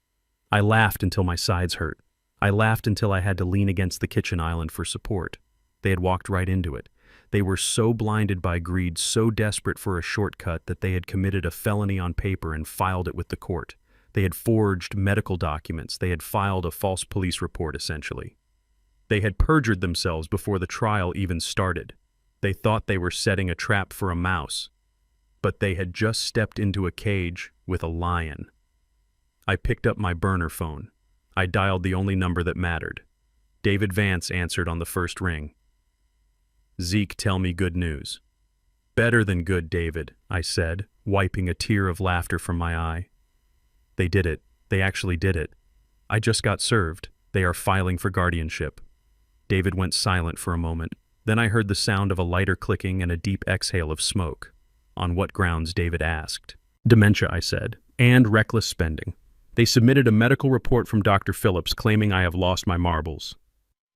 I laughed until my sides hurt. I laughed until I had to lean against the kitchen island for support. They had walked right into it. They were so blinded by greed, so desperate for a shortcut, that they had committed a felony on paper and filed it with the court. They had forged medical documents. They had filed a false police report, essentially. They had perjured themselves before the trial even started. They thought they were setting a trap for a mouse, but they had just stepped into a cage with a lion. I picked up my burner phone. I dialed the only number that mattered. David Vance answered on the first ring. "Zeke, tell me good news." "Better than good, David," I said, wiping a tear of laughter from my eye. "They did it. They actually did it. I just got served. They are filing for guardianship." David went silent for a moment. Then I heard the sound of a lighter clicking and a deep exhale of smoke. "On what grounds?" David asked. "Dementia," I said, "and reckless spending. They submitted a medical report from Dr. Phillips claiming I have lost my marbles."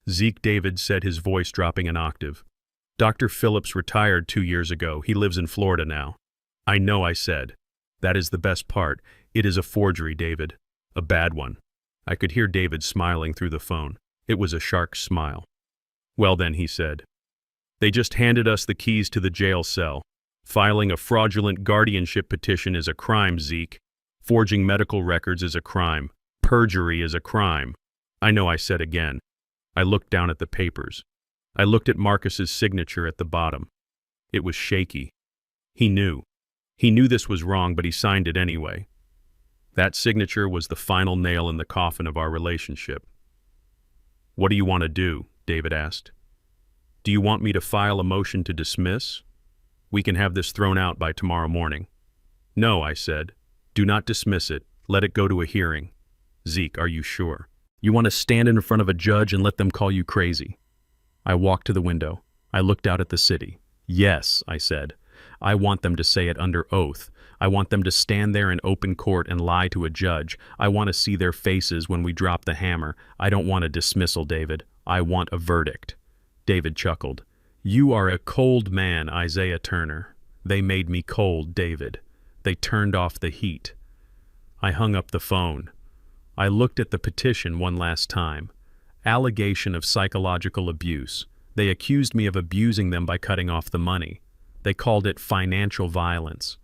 "Zeke," David said, his voice dropping an octave. "Dr. Phillips retired 2 years ago. He lives in Florida now." "I know," I said. "That is the best part. It is a forgery, David. A bad one." I could hear David smiling through the phone. It was a shark's smile. "Well then," he said. "They just handed us the keys to the jail cell. Filing a fraudulent guardianship petition is a crime, Zeke. Forging medical records is a crime. Perjury is a crime." "I know," I said again. I looked down at the papers. I looked at Marcus's signature at the bottom. It was shaky. He knew. He knew this was wrong, but he signed it anyway. That signature was the final nail in the coffin of our relationship. "What do you want to do?" David asked. "Do you want me to file a motion to dismiss? We can have this thrown out by tomorrow morning." "No," I said. "Do not dismiss it. Let it go to a hearing." "Zeke, are you sure? You want to stand in front of a judge and let them call you crazy?" I walked to the window. I looked out at the city. "Yes," I said. "I want them to say it under oath. I want them to stand there in open court and lie to a judge. I want to see their faces when we drop the hammer. I don't want a dismissal, David. I want a verdict." David chuckled. "You are a cold man, Isaiah Turner." "They made me cold, David. They turned off the heat." I hung up the phone. I looked at the petition one last time. Allegation of psychological abuse. They accused me of abusing them by cutting off the money. They called it financial violence.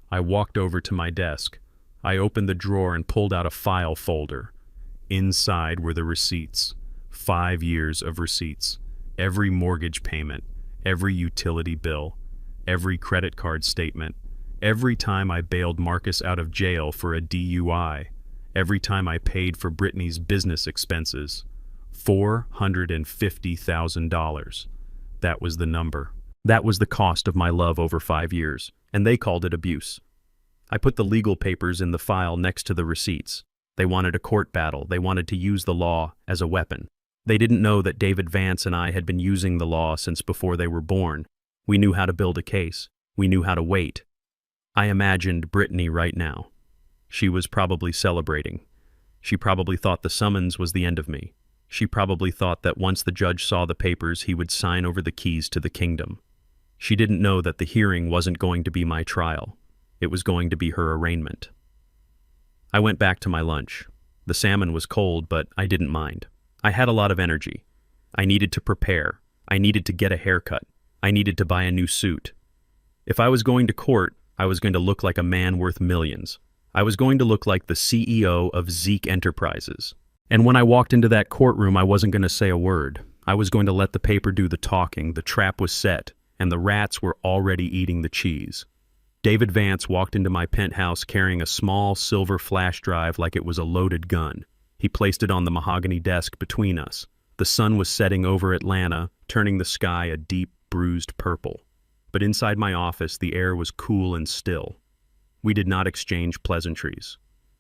I walked over to my desk. I opened the drawer and pulled out a file folder. Inside were the receipts. 5 years of receipts. Every mortgage payment, every utility bill, every credit card statement, every time I bailed Marcus out of jail for a DUI, every time I paid for Brittany's business expenses. $450,000. That was the number. That was the cost of my love over 5 years, and they called it abuse. I put the legal papers in the file next to the receipts. They wanted a court battle. They wanted to use the law as a weapon. They didn't know that David Vance and I had been using the law since before they were born. We knew how to build a case. We knew how to wait. I imagined Brittany right now. She was probably celebrating. She probably thought the summons was the end of me. She probably thought that once the judge saw the papers, he would sign over the keys to the kingdom. She didn't know that the hearing wasn't going to be my trial. It was going to be her arraignment. I went back to my lunch. The salmon was cold, but I didn't mind. I had a lot of energy. I needed to prepare. I needed to get a haircut. I needed to buy a new suit. If I was going to court, I was going to look like a man worth millions. I was going to look like the CEO of Zeke Enterprises. And when I walked into that courtroom, I wasn't going to say a word. I was going to let the paper do the talking. The trap was set, and the rats were already eating the cheese. David Vance walked into my penthouse carrying a small silver flash drive like it was a loaded gun. He placed it on the mahogany desk between us. The sun was setting over Atlanta, turning the sky a deep, bruised purple. But inside my office, the air was cool and still. We did not exchange pleasantries.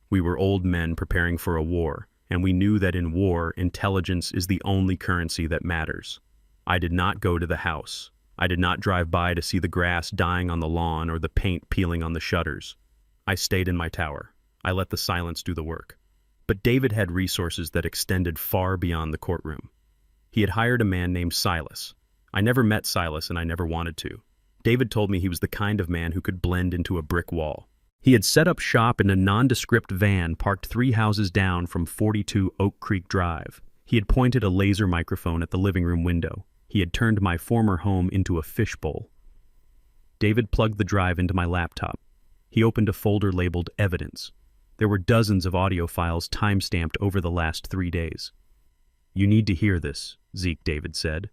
We were old men preparing for a war, and we knew that in war, intelligence is the only currency that matters. I did not go to the house. I did not drive by to see the grass dying on the lawn or the paint peeling on the shutters. I stayed in my tower. I let the silence do the work. But David had resources that extended far beyond the courtroom. He had hired a man named Silas. I never met Silas, and I never wanted to. David told me he was the kind of man who could blend into a brick wall. He had set up shop in a nondescript van parked 3 houses down from 42 Oak Creek Drive. He had pointed a laser microphone at the living room window. He had turned my former home into a fishbowl. David plugged the drive into my laptop. He opened a folder labeled Evidence. There were dozens of audio files time-stamped over the last 3 days. "You need to hear this," Zeke, David said.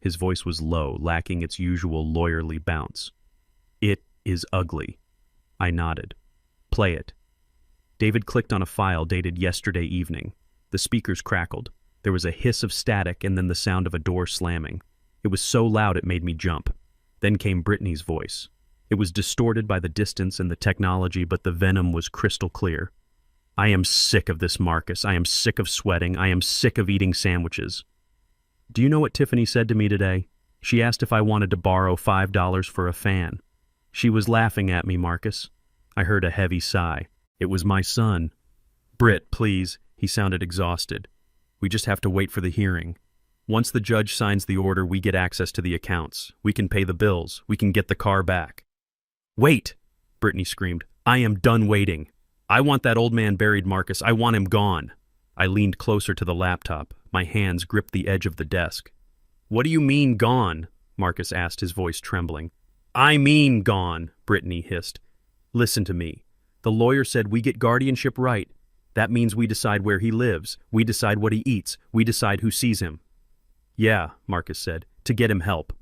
His voice was low, lacking its usual lawyerly bounce. "It is ugly." I nodded. "Play it." David clicked on a file dated yesterday evening. The speakers crackled. There was a hiss of static and then the sound of a door slamming. It was so loud it made me jump. Then came Brittany's voice. It was distorted by the distance and the technology, but the venom was crystal clear. "I am sick of this, Marcus. I am sick of sweating. I am sick of eating sandwiches. Do you know what Tiffany said to me today? She asked if I wanted to borrow $5 for a fan. She was laughing at me, Marcus." I heard a heavy sigh. It was my son. "Britt, please." He sounded exhausted. "We just have to wait for the hearing. Once the judge signs the order, we get access to the accounts. We can pay the bills. We can get the car back." "Wait!" Brittany screamed. "I am done waiting. I want that old man buried, Marcus. I want him gone." I leaned closer to the laptop. My hands gripped the edge of the desk. "What do you mean, gone?" Marcus asked, his voice trembling. "I mean gone," Brittany hissed. "Listen to me. The lawyer said we get guardianship right. That means we decide where he lives. We decide what he eats. We decide who sees him." "Yeah," Marcus said, "to get him help."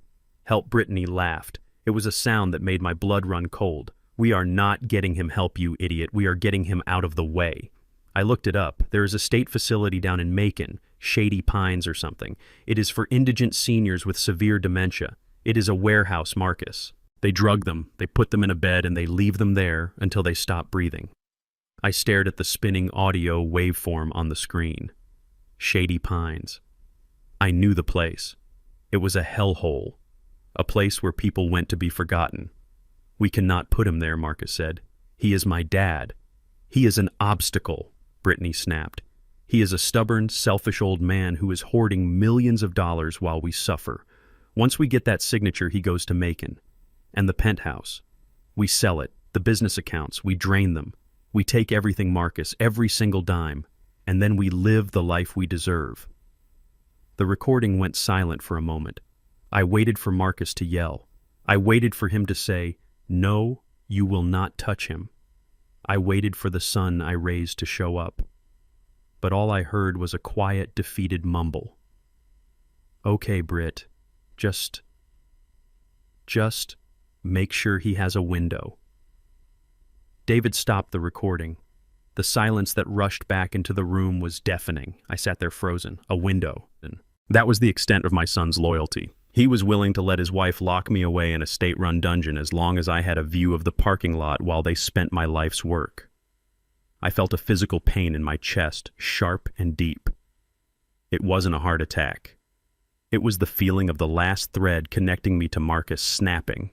Help, Brittany laughed. It was a sound that made my blood run cold. "We are not getting him help, you idiot. We are getting him out of the way." I looked it up. There is a state facility down in Macon, Shady Pines or something. It is for indigent seniors with severe dementia. It is a warehouse, Marcus. They drug them, they put them in a bed, and they leave them there until they stop breathing. I stared at the spinning audio waveform on the screen. Shady Pines. I knew the place. It was a hellhole. A place where people went to be forgotten. "We cannot put him there," Marcus said. "He is my dad." "He is an obstacle," Brittany snapped. "He is a stubborn, selfish old man who is hoarding millions of dollars while we suffer. Once we get that signature, he goes to Macon. And the penthouse. We sell it, the business accounts, we drain them. We take everything, Marcus, every single dime, and then we live the life we deserve." The recording went silent for a moment. I waited for Marcus to yell. I waited for him to say, "No, you will not touch him." I waited for the son I raised to show up. But all I heard was a quiet, defeated mumble. "Okay, Britt, just make sure he has a window." David stopped the recording. The silence that rushed back into the room was deafening. I sat there frozen. A window. That was the extent of my son's loyalty. He was willing to let his wife lock me away in a state-run dungeon as long as I had a view of the parking lot while they spent my life's work. I felt a physical pain in my chest, sharp and deep. It wasn't a heart attack. It was the feeling of the last thread connecting me to Marcus snapping.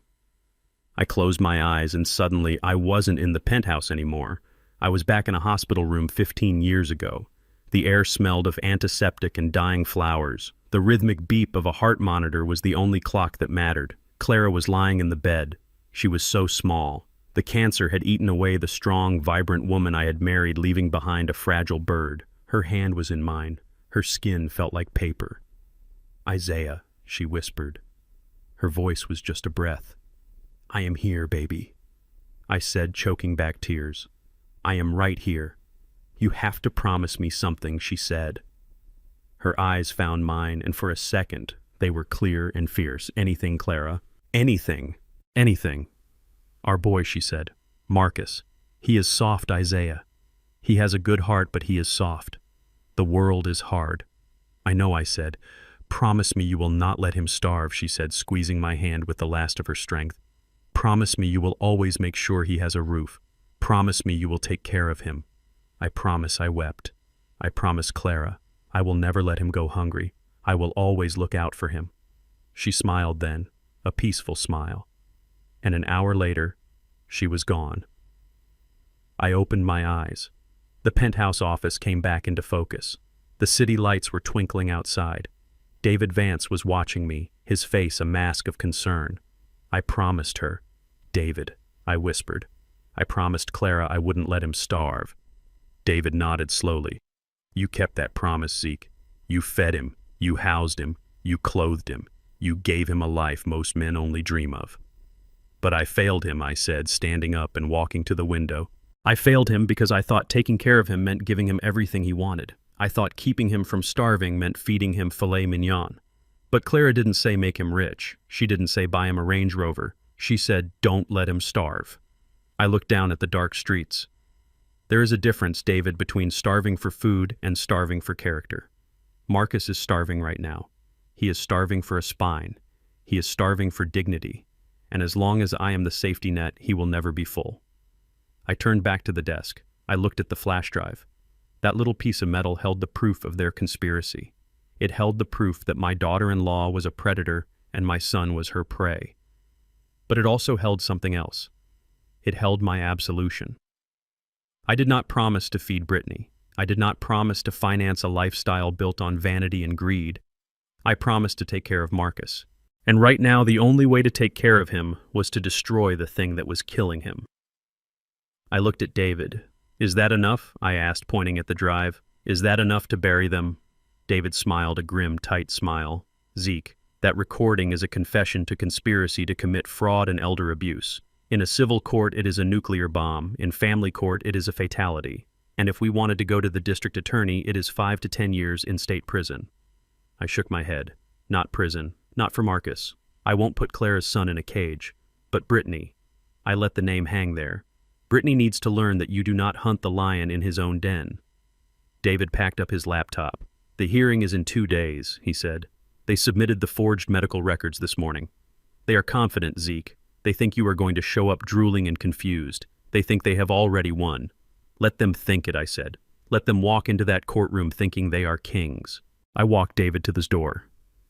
I closed my eyes and suddenly I wasn't in the penthouse anymore. I was back in a hospital room 15 years ago. The air smelled of antiseptic and dying flowers. The rhythmic beep of a heart monitor was the only clock that mattered. Clara was lying in the bed. She was so small. The cancer had eaten away the strong, vibrant woman I had married, leaving behind a fragile bird. Her hand was in mine. Her skin felt like paper. "Isaiah," she whispered. Her voice was just a breath. "I am here, baby," I said, choking back tears. "I am right here. You have to promise me something," she said. Her eyes found mine, and for a second, they were clear and fierce. "Anything, Clara. Anything. Anything." "Our boy," she said. "Marcus. He is soft, Isaiah. He has a good heart, but he is soft. The world is hard." "I know," I said. Promise me you will not let him starve, she said, squeezing my hand with the last of her strength. Promise me you will always make sure he has a roof. Promise me you will take care of him. I promise, I wept. I promise Clara, I will never let him go hungry. I will always look out for him. She smiled then, a peaceful smile. And an hour later, she was gone. I opened my eyes. The penthouse office came back into focus. The city lights were twinkling outside. David Vance was watching me, his face a mask of concern. I promised her. David, I whispered. I promised Clara I wouldn't let him starve. David nodded slowly. You kept that promise, Zeke. You fed him, you housed him, you clothed him, you gave him a life most men only dream of. But I failed him, I said, standing up and walking to the window. I failed him because I thought taking care of him meant giving him everything he wanted. I thought keeping him from starving meant feeding him filet mignon. But Clara didn't say make him rich. She didn't say buy him a Range Rover. She said don't let him starve. I looked down at the dark streets. There is a difference, David, between starving for food and starving for character. Marcus is starving right now. He is starving for a spine. He is starving for dignity. And as long as I am the safety net, he will never be full. I turned back to the desk. I looked at the flash drive. That little piece of metal held the proof of their conspiracy. It held the proof that my daughter-in-law was a predator and my son was her prey. But it also held something else. It held my absolution. I did not promise to feed Brittany. I did not promise to finance a lifestyle built on vanity and greed. I promised to take care of Marcus. And right now, the only way to take care of him was to destroy the thing that was killing him. I looked at David. Is that enough? I asked, pointing at the drive. Is that enough to bury them? David smiled a grim, tight smile. Zeke, that recording is a confession to conspiracy to commit fraud and elder abuse. In a civil court, it is a nuclear bomb. In family court, it is a fatality. And if we wanted to go to the district attorney, it is 5 to 10 years in state prison. I shook my head. Not prison. Not for Marcus. I won't put Clara's son in a cage. But Brittany. I let the name hang there. Brittany needs to learn that you do not hunt the lion in his own den. David packed up his laptop. The hearing is in 2 days, he said. They submitted the forged medical records this morning. They are confident, Zeke. They think you are going to show up drooling and confused. They think they have already won. Let them think it, I said. Let them walk into that courtroom thinking they are kings. I walked David to this door.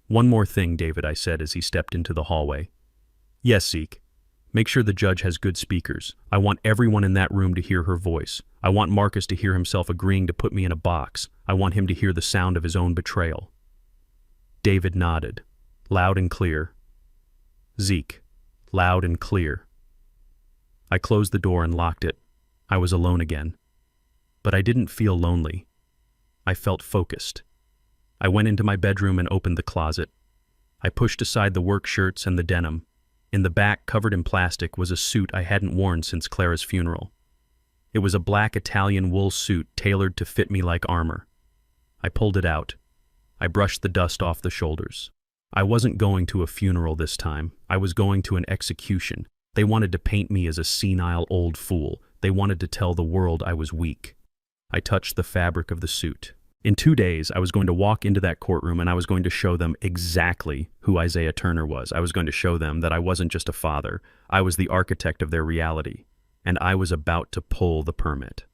One more thing, David, I said as he stepped into the hallway. Yes, Zeke. Make sure the judge has good speakers. I want everyone in that room to hear her voice. I want Marcus to hear himself agreeing to put me in a box. I want him to hear the sound of his own betrayal. David nodded, loud and clear. Zeke, loud and clear. I closed the door and locked it. I was alone again. But I didn't feel lonely. I felt focused. I went into my bedroom and opened the closet. I pushed aside the work shirts and the denim. In the back, covered in plastic, was a suit I hadn't worn since Clara's funeral. It was a black Italian wool suit tailored to fit me like armor. I pulled it out. I brushed the dust off the shoulders. I wasn't going to a funeral this time. I was going to an execution. They wanted to paint me as a senile old fool. They wanted to tell the world I was weak. I touched the fabric of the suit. In 2 days, I was going to walk into that courtroom and I was going to show them exactly who Isaiah Turner was. I was going to show them that I wasn't just a father. I was the architect of their reality. And I was about to pull the permit.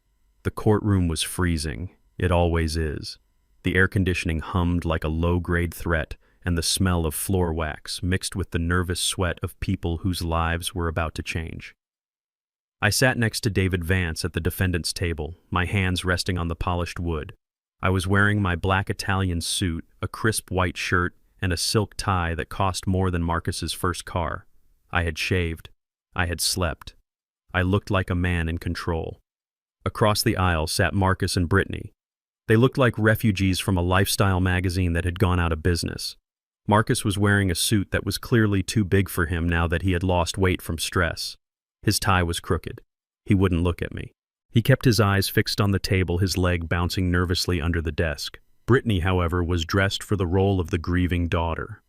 The courtroom was freezing. It always is. The air conditioning hummed like a low-grade threat, and the smell of floor wax mixed with the nervous sweat of people whose lives were about to change. I sat next to David Vance at the defendant's table, my hands resting on the polished wood. I was wearing my black Italian suit, a crisp white shirt, and a silk tie that cost more than Marcus's first car. I had shaved. I had slept. I looked like a man in control. Across the aisle sat Marcus and Brittany. They looked like refugees from a lifestyle magazine that had gone out of business. Marcus was wearing a suit that was clearly too big for him now that he had lost weight from stress. His tie was crooked. He wouldn't look at me. He kept his eyes fixed on the table, his leg bouncing nervously under the desk. Brittany, however, was dressed for the role of the grieving daughter.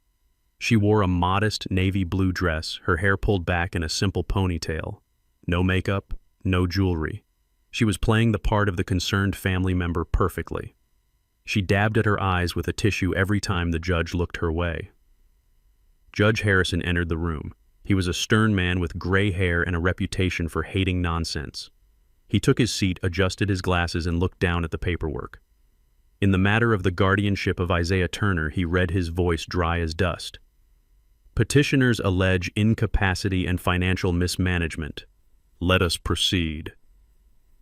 She wore a modest navy blue dress, her hair pulled back in a simple ponytail. No makeup, no jewelry. She was playing the part of the concerned family member perfectly. She dabbed at her eyes with a tissue every time the judge looked her way. Judge Harrison entered the room. He was a stern man with gray hair and a reputation for hating nonsense. He took his seat, adjusted his glasses, and looked down at the paperwork. In the matter of the guardianship of Isaiah Turner, he read, his voice dry as dust. Petitioners allege incapacity and financial mismanagement. Let us proceed.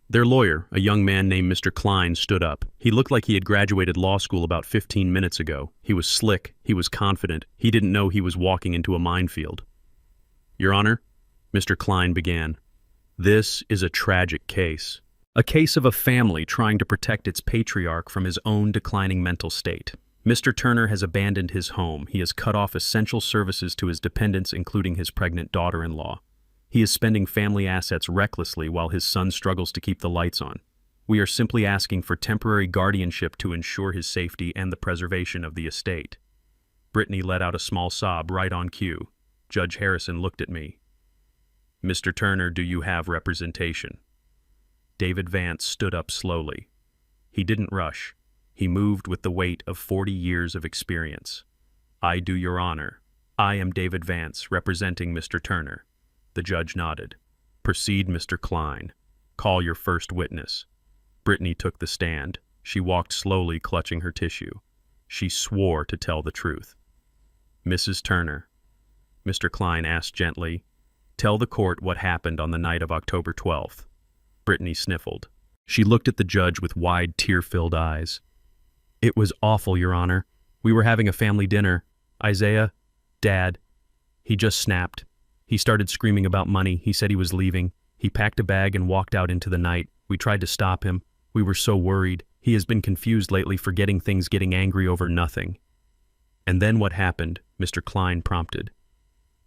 Their lawyer, a young man named Mr. Klein, stood up. He looked like he had graduated law school about 15 minutes ago. He was slick, he was confident, he didn't know he was walking into a minefield. Your Honor, Mr. Klein began, this is a tragic case. A case of a family trying to protect its patriarch from his own declining mental state. Mr. Turner has abandoned his home. He has cut off essential services to his dependents, including his pregnant daughter-in-law. He is spending family assets recklessly while his son struggles to keep the lights on. We are simply asking for temporary guardianship to ensure his safety and the preservation of the estate. Brittany let out a small sob right on cue. Judge Harrison looked at me. Mr. Turner, do you have representation? David Vance stood up slowly. He didn't rush. He moved with the weight of 40 years of experience. I do, Your Honor. I am David Vance, representing Mr. Turner. The judge nodded. Proceed, Mr. Klein. Call your first witness. Brittany took the stand. She walked slowly, clutching her tissue. She swore to tell the truth. Mrs. Turner, Mr. Klein asked gently, tell the court what happened on the night of October 12th. Brittany sniffled. She looked at the judge with wide, tear-filled eyes. It was awful, Your Honor. We were having a family dinner. Isaiah, Dad, he just snapped. He started screaming about money. He said he was leaving. He packed a bag and walked out into the night. We tried to stop him. We were so worried. He has been confused lately, forgetting things, getting angry over nothing. And then what happened? Mr. Klein prompted.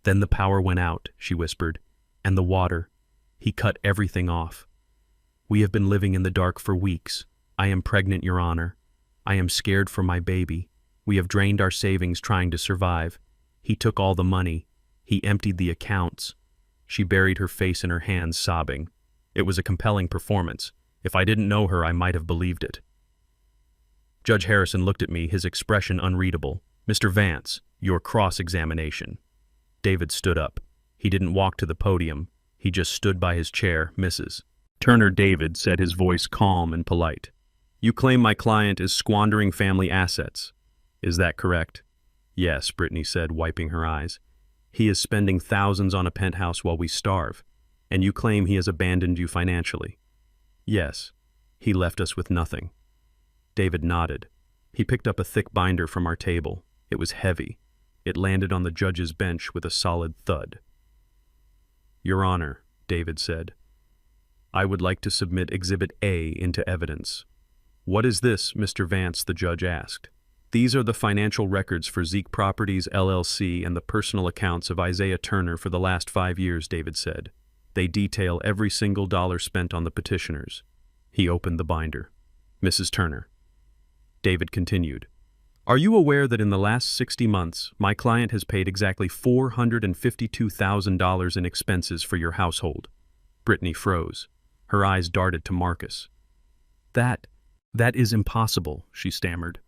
Then the power went out, she whispered, and the water. He cut everything off. We have been living in the dark for weeks. I am pregnant, Your Honor. I am scared for my baby. We have drained our savings trying to survive. He took all the money. He emptied the accounts. She buried her face in her hands, sobbing. It was a compelling performance. If I didn't know her, I might have believed it. Judge Harrison looked at me, his expression unreadable. Mr. Vance, your cross-examination. David stood up. He didn't walk to the podium. He just stood by his chair. Mrs. Turner, David said, his voice calm and polite. You claim my client is squandering family assets. Is that correct? Yes, Brittany said, wiping her eyes. He is spending thousands on a penthouse while we starve, and you claim he has abandoned you financially. Yes, he left us with nothing. David nodded. He picked up a thick binder from our table. It was heavy. It landed on the judge's bench with a solid thud. Your Honor, David said, I would like to submit Exhibit A into evidence. What is this, Mr. Vance? The judge asked. These are the financial records for Zeke Properties, LLC, and the personal accounts of Isaiah Turner for the last 5 years, David said. They detail every single dollar spent on the petitioners. He opened the binder. Mrs. Turner. David continued. Are you aware that in the last 60 months, my client has paid exactly $452,000 in expenses for your household? Brittany froze. Her eyes darted to Marcus. That is impossible, she stammered.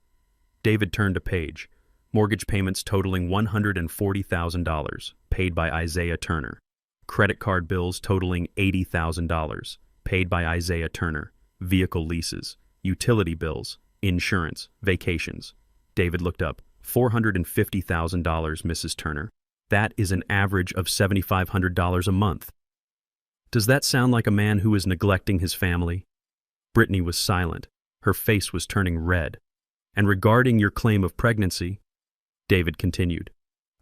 David turned a page. Mortgage payments totaling $140,000, paid by Isaiah Turner. Credit card bills totaling $80,000, paid by Isaiah Turner. Vehicle leases, utility bills, insurance, vacations. David looked up. $450,000, Mrs. Turner. That is an average of $7,500 a month. Does that sound like a man who is neglecting his family? Brittany was silent. Her face was turning red. And regarding your claim of pregnancy, David continued.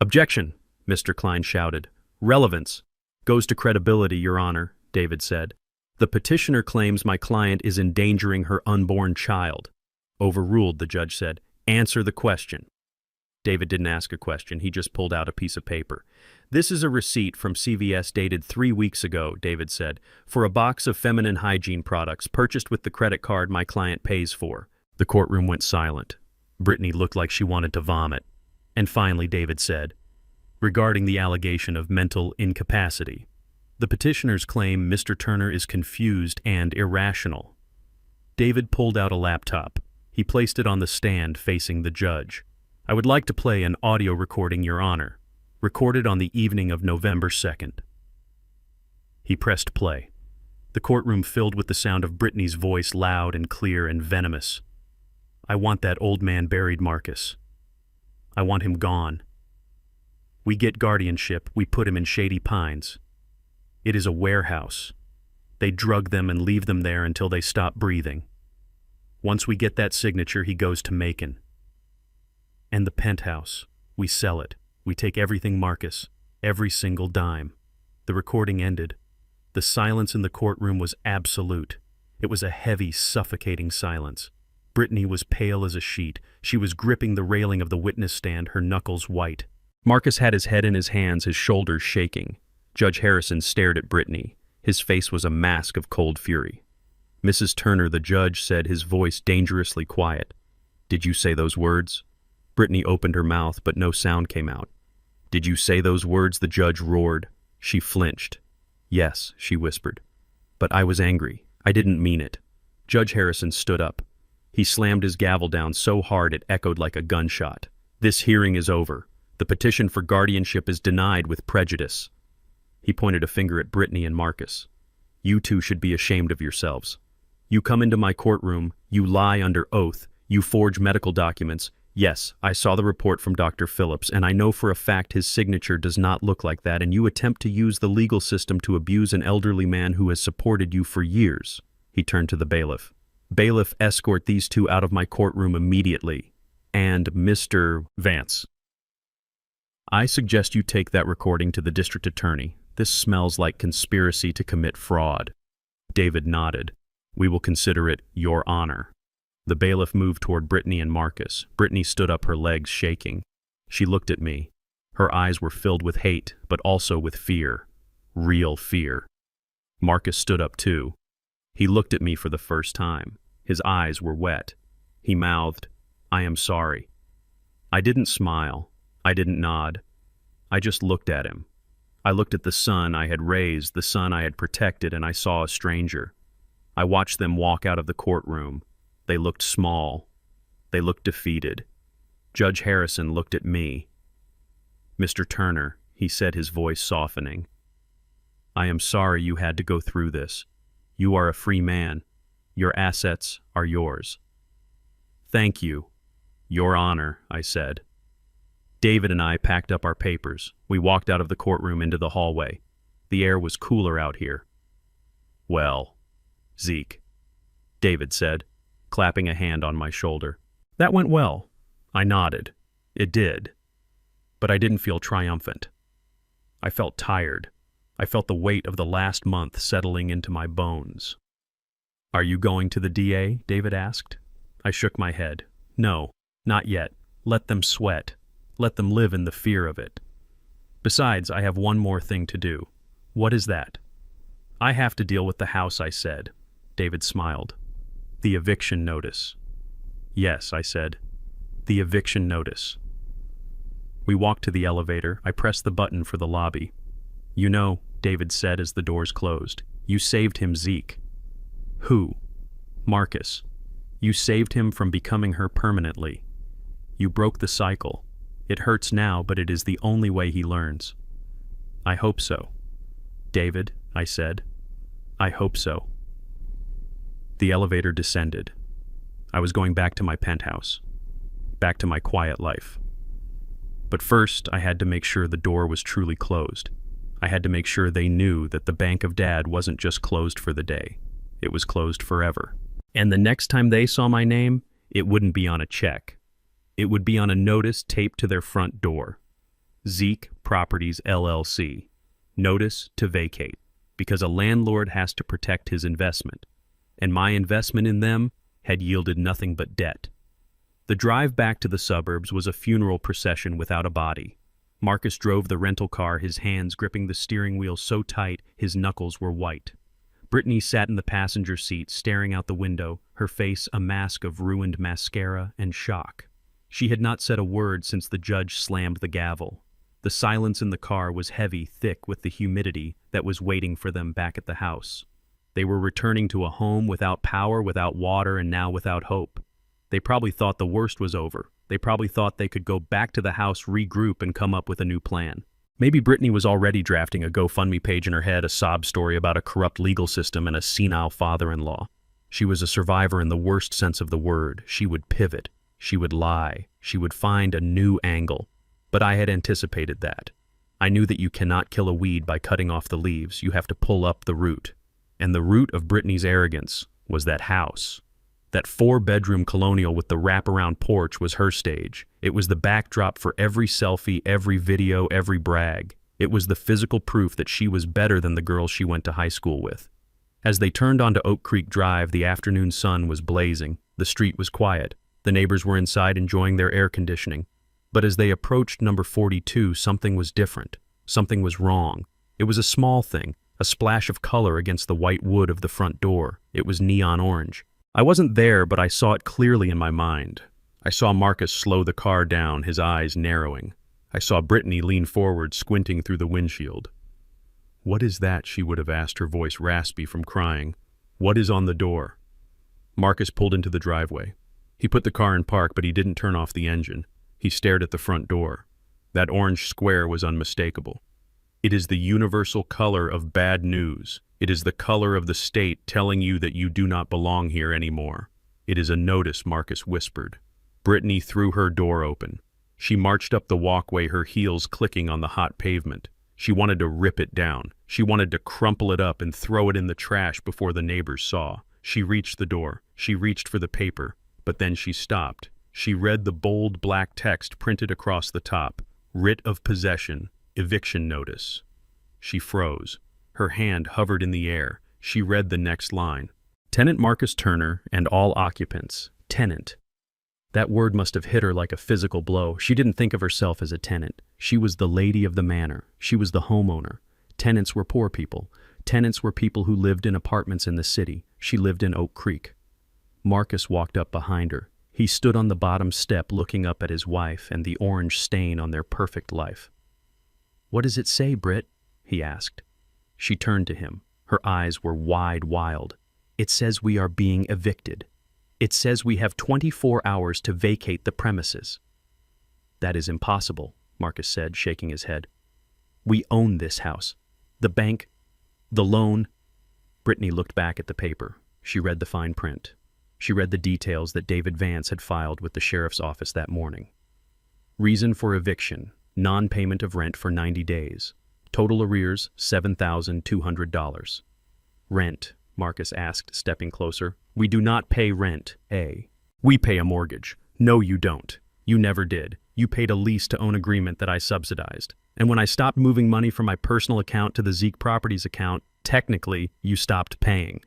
Objection, Mr. Klein shouted. Relevance. Goes to credibility, Your Honor, David said. The petitioner claims my client is endangering her unborn child. Overruled, the judge said. Answer the question. David didn't ask a question. He just pulled out a piece of paper. This is a receipt from CVS dated 3 weeks ago, David said, for a box of feminine hygiene products purchased with the credit card my client pays for. The courtroom went silent. Brittany looked like she wanted to vomit. And finally, David said, regarding the allegation of mental incapacity, the petitioners claim Mr. Turner is confused and irrational. David pulled out a laptop. He placed it on the stand facing the judge. "I would like to play an audio recording, Your Honor, recorded on the evening of November 2nd. He pressed play. The courtroom filled with the sound of Brittany's voice, loud and clear and venomous. "I want that old man buried, Marcus. I want him gone. We get guardianship, we put him in Shady Pines. It is a warehouse. They drug them and leave them there until they stop breathing. Once we get that signature, he goes to Macon. And the penthouse, we sell it. We take everything, Marcus, every single dime." The recording ended. The silence in the courtroom was absolute. It was a heavy, suffocating silence. Brittany was pale as a sheet. She was gripping the railing of the witness stand, her knuckles white. Marcus had his head in his hands, his shoulders shaking. Judge Harrison stared at Brittany. His face was a mask of cold fury. "Mrs. Turner," the judge said, his voice dangerously quiet. "Did you say those words?" Brittany opened her mouth, but no sound came out. "Did you say those words?" the judge roared. She flinched. "Yes," she whispered. "But I was angry. I didn't mean it." Judge Harrison stood up. He slammed his gavel down so hard it echoed like a gunshot. "This hearing is over. The petition for guardianship is denied with prejudice." He pointed a finger at Brittany and Marcus. "You two should be ashamed of yourselves. You come into my courtroom, you lie under oath, you forge medical documents. Yes, I saw the report from Dr. Phillips, and I know for a fact his signature does not look like that, and you attempt to use the legal system to abuse an elderly man who has supported you for years." He turned to the bailiff. "Bailiff, escort these two out of my courtroom immediately. And Mr. Vance, I suggest you take that recording to the district attorney. This smells like conspiracy to commit fraud." David nodded. "We will consider it your honor." The bailiff moved toward Brittany and Marcus. Brittany stood up, her legs shaking. She looked at me. Her eyes were filled with hate, but also with fear. Real fear. Marcus stood up too. He looked at me for the first time. His eyes were wet. He mouthed, "I am sorry." I didn't smile. I didn't nod. I just looked at him. I looked at the son I had raised, the son I had protected, and I saw a stranger. I watched them walk out of the courtroom. They looked small. They looked defeated. Judge Harrison looked at me. "Mr. Turner," he said, his voice softening, "I am sorry you had to go through this. You are a free man. Your assets are yours." "Thank you, Your Honor," I said. David and I packed up our papers. We walked out of the courtroom into the hallway. The air was cooler out here. "Well, Zeke," David said, clapping a hand on my shoulder. "That went well." I nodded. It did. But I didn't feel triumphant. I felt tired. I felt the weight of the last month settling into my bones. "Are you going to the DA?" David asked. I shook my head. "No, not yet. Let them sweat. Let them live in the fear of it. Besides, I have one more thing to do." "What is that?" "I have to deal with the house," I said. David smiled. "The eviction notice." "Yes," I said. "The eviction notice." We walked to the elevator. I pressed the button for the lobby. "You know," David said as the doors closed, "you saved him, Zeke." "Who?" "Marcus. You saved him from becoming her permanently. You broke the cycle. It hurts now, but it is the only way he learns." "I hope so." "David," I said, "I hope so." The elevator descended. I was going back to my penthouse, back to my quiet life. But first, I had to make sure the door was truly closed. I had to make sure they knew that the Bank of Dad wasn't just closed for the day. It was closed forever. And the next time they saw my name, it wouldn't be on a check. It would be on a notice taped to their front door. Zeke Properties, LLC. Notice to vacate. Because a landlord has to protect his investment. And my investment in them had yielded nothing but debt. The drive back to the suburbs was a funeral procession without a body. Marcus drove the rental car, his hands gripping the steering wheel so tight his knuckles were white. Brittany sat in the passenger seat, staring out the window, her face a mask of ruined mascara and shock. She had not said a word since the judge slammed the gavel. The silence in the car was heavy, thick with the humidity that was waiting for them back at the house. They were returning to a home without power, without water, and now without hope. They probably thought the worst was over. They probably thought they could go back to the house, regroup, and come up with a new plan. Maybe Brittany was already drafting a GoFundMe page in her head, a sob story about a corrupt legal system and a senile father-in-law. She was a survivor in the worst sense of the word. She would pivot. She would lie. She would find a new angle. But I had anticipated that. I knew that you cannot kill a weed by cutting off the leaves. You have to pull up the root. And the root of Brittany's arrogance was that house. That 4-bedroom colonial with the wraparound porch was her stage. It was the backdrop for every selfie, every video, every brag. It was the physical proof that she was better than the girls she went to high school with. As they turned onto Oak Creek Drive, the afternoon sun was blazing. The street was quiet. The neighbors were inside enjoying their air conditioning. But as they approached number 42, something was different. Something was wrong. It was a small thing, a splash of color against the white wood of the front door. It was neon orange. I wasn't there, but I saw it clearly in my mind. I saw Marcus slow the car down, his eyes narrowing. I saw Brittany lean forward, squinting through the windshield. "What is that?" she would have asked, her voice raspy from crying. "What is on the door?" Marcus pulled into the driveway. He put the car in park, but he didn't turn off the engine. He stared at the front door. That orange square was unmistakable. It is the universal color of bad news. It is the color of the state telling you that you do not belong here anymore. It is a notice, Marcus whispered. Brittany threw her door open. She marched up the walkway, her heels clicking on the hot pavement. She wanted to rip it down. She wanted to crumple it up and throw it in the trash before the neighbors saw. She reached the door. She reached for the paper. But then she stopped. She read the bold black text printed across the top. Writ of possession. Eviction notice. She froze. Her hand hovered in the air. She read the next line. Tenant Marcus Turner and all occupants. Tenant. That word must have hit her like a physical blow. She didn't think of herself as a tenant. She was the lady of the manor. She was the homeowner. Tenants were poor people. Tenants were people who lived in apartments in the city. She lived in Oak Creek. Marcus walked up behind her. He stood on the bottom step looking up at his wife and the orange stain on their perfect life. "What does it say, Britt?" he asked. She turned to him. Her eyes were wide, wild. "It says we are being evicted. It says we have 24 hours to vacate the premises." "That is impossible," Marcus said, shaking his head. "We own this house. The bank, the loan." Brittany looked back at the paper. She read the fine print. She read the details that David Vance had filed with the sheriff's office that morning. Reason for eviction: non-payment of rent for 90 days. Total arrears, $7,200. "Rent?" Marcus asked, stepping closer. "We do not pay rent, A. We pay a mortgage." "No, you don't. You never did. You paid a lease-to-own agreement that I subsidized. And when I stopped moving money from my personal account to the Zeke Properties account, technically, you stopped paying."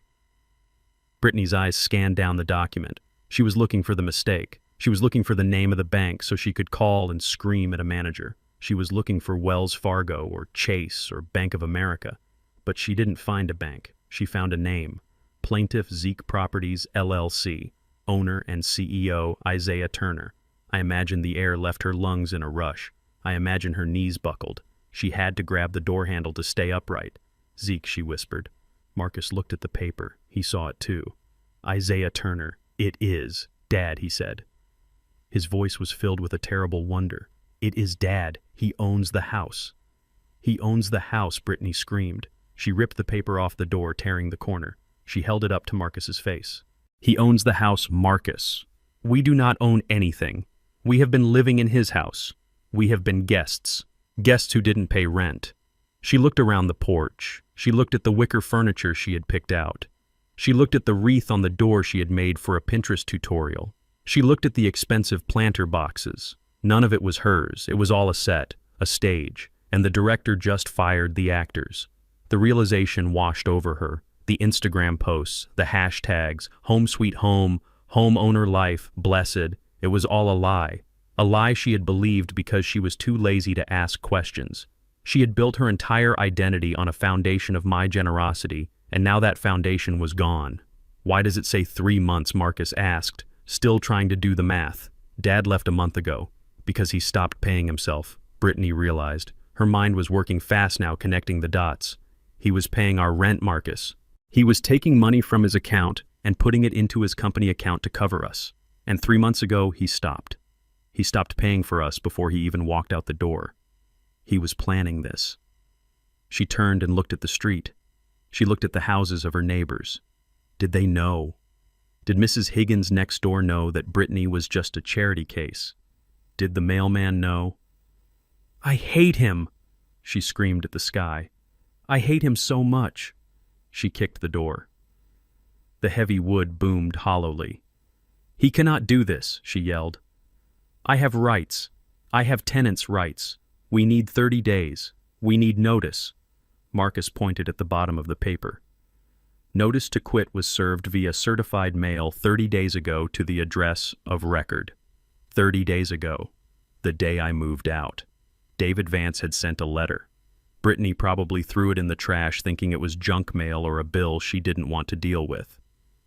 Brittany's eyes scanned down the document. She was looking for the mistake. She was looking for the name of the bank so she could call and scream at a manager. She was looking for Wells Fargo or Chase or Bank of America. But she didn't find a bank. She found a name. Plaintiff Zeke Properties, LLC. Owner and CEO Isaiah Turner. I imagine the air left her lungs in a rush. I imagine her knees buckled. She had to grab the door handle to stay upright. "Zeke," she whispered. Marcus looked at the paper. He saw it too. "Isaiah Turner. It is Dad," he said. His voice was filled with a terrible wonder. "It is Dad. He owns the house." "He owns the house," Brittany screamed. She ripped the paper off the door, tearing the corner. She held it up to Marcus's face. "He owns the house, Marcus. We do not own anything. We have been living in his house. We have been guests. Guests who didn't pay rent." She looked around the porch. She looked at the wicker furniture she had picked out. She looked at the wreath on the door she had made for a Pinterest tutorial. She looked at the expensive planter boxes. None of it was hers. It was all a set, a stage, and the director just fired the actors. The realization washed over her. The Instagram posts, the hashtags, home sweet home, homeowner life, blessed. It was all a lie. A lie she had believed because she was too lazy to ask questions. She had built her entire identity on a foundation of my generosity, and now that foundation was gone. "Why does it say 3 months?" Marcus asked, still trying to do the math. "Dad left a month ago." "Because he stopped paying himself," Brittany realized. Her mind was working fast now, connecting the dots. "He was paying our rent, Marcus. He was taking money from his account and putting it into his company account to cover us. And 3 months ago, he stopped. He stopped paying for us before he even walked out the door. He was planning this. She turned and looked at the street. She looked at the houses of her neighbors. Did they know? Did Mrs. Higgins next door know that Brittany was just a charity case? Did the mailman know? "I hate him!" she screamed at the sky. "I hate him so much!" She kicked the door. The heavy wood boomed hollowly. "He cannot do this," she yelled. "I have rights. I have tenants' rights. We need 30 days. We need notice." Marcus pointed at the bottom of the paper. Notice to quit was served via certified mail 30 days ago to the address of record. 30 days ago, the day I moved out. David Vance had sent a letter. Brittany probably threw it in the trash thinking it was junk mail or a bill she didn't want to deal with.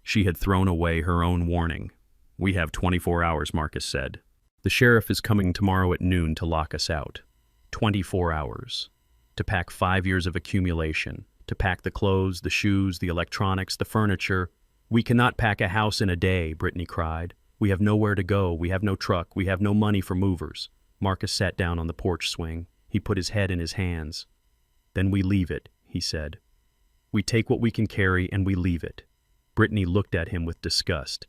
She had thrown away her own warning. "We have 24 hours, Marcus said. The sheriff is coming tomorrow at noon to lock us out. 24 hours. To pack 5 years of accumulation. To pack the clothes, the shoes, the electronics, the furniture. We cannot pack a house in a day," Brittany cried. "We have nowhere to go. We have no truck. We have no money for movers." Marcus sat down on the porch swing. He put his head in his hands. "Then we leave it," he said. "We take what we can carry and we leave it." Brittany looked at him with disgust.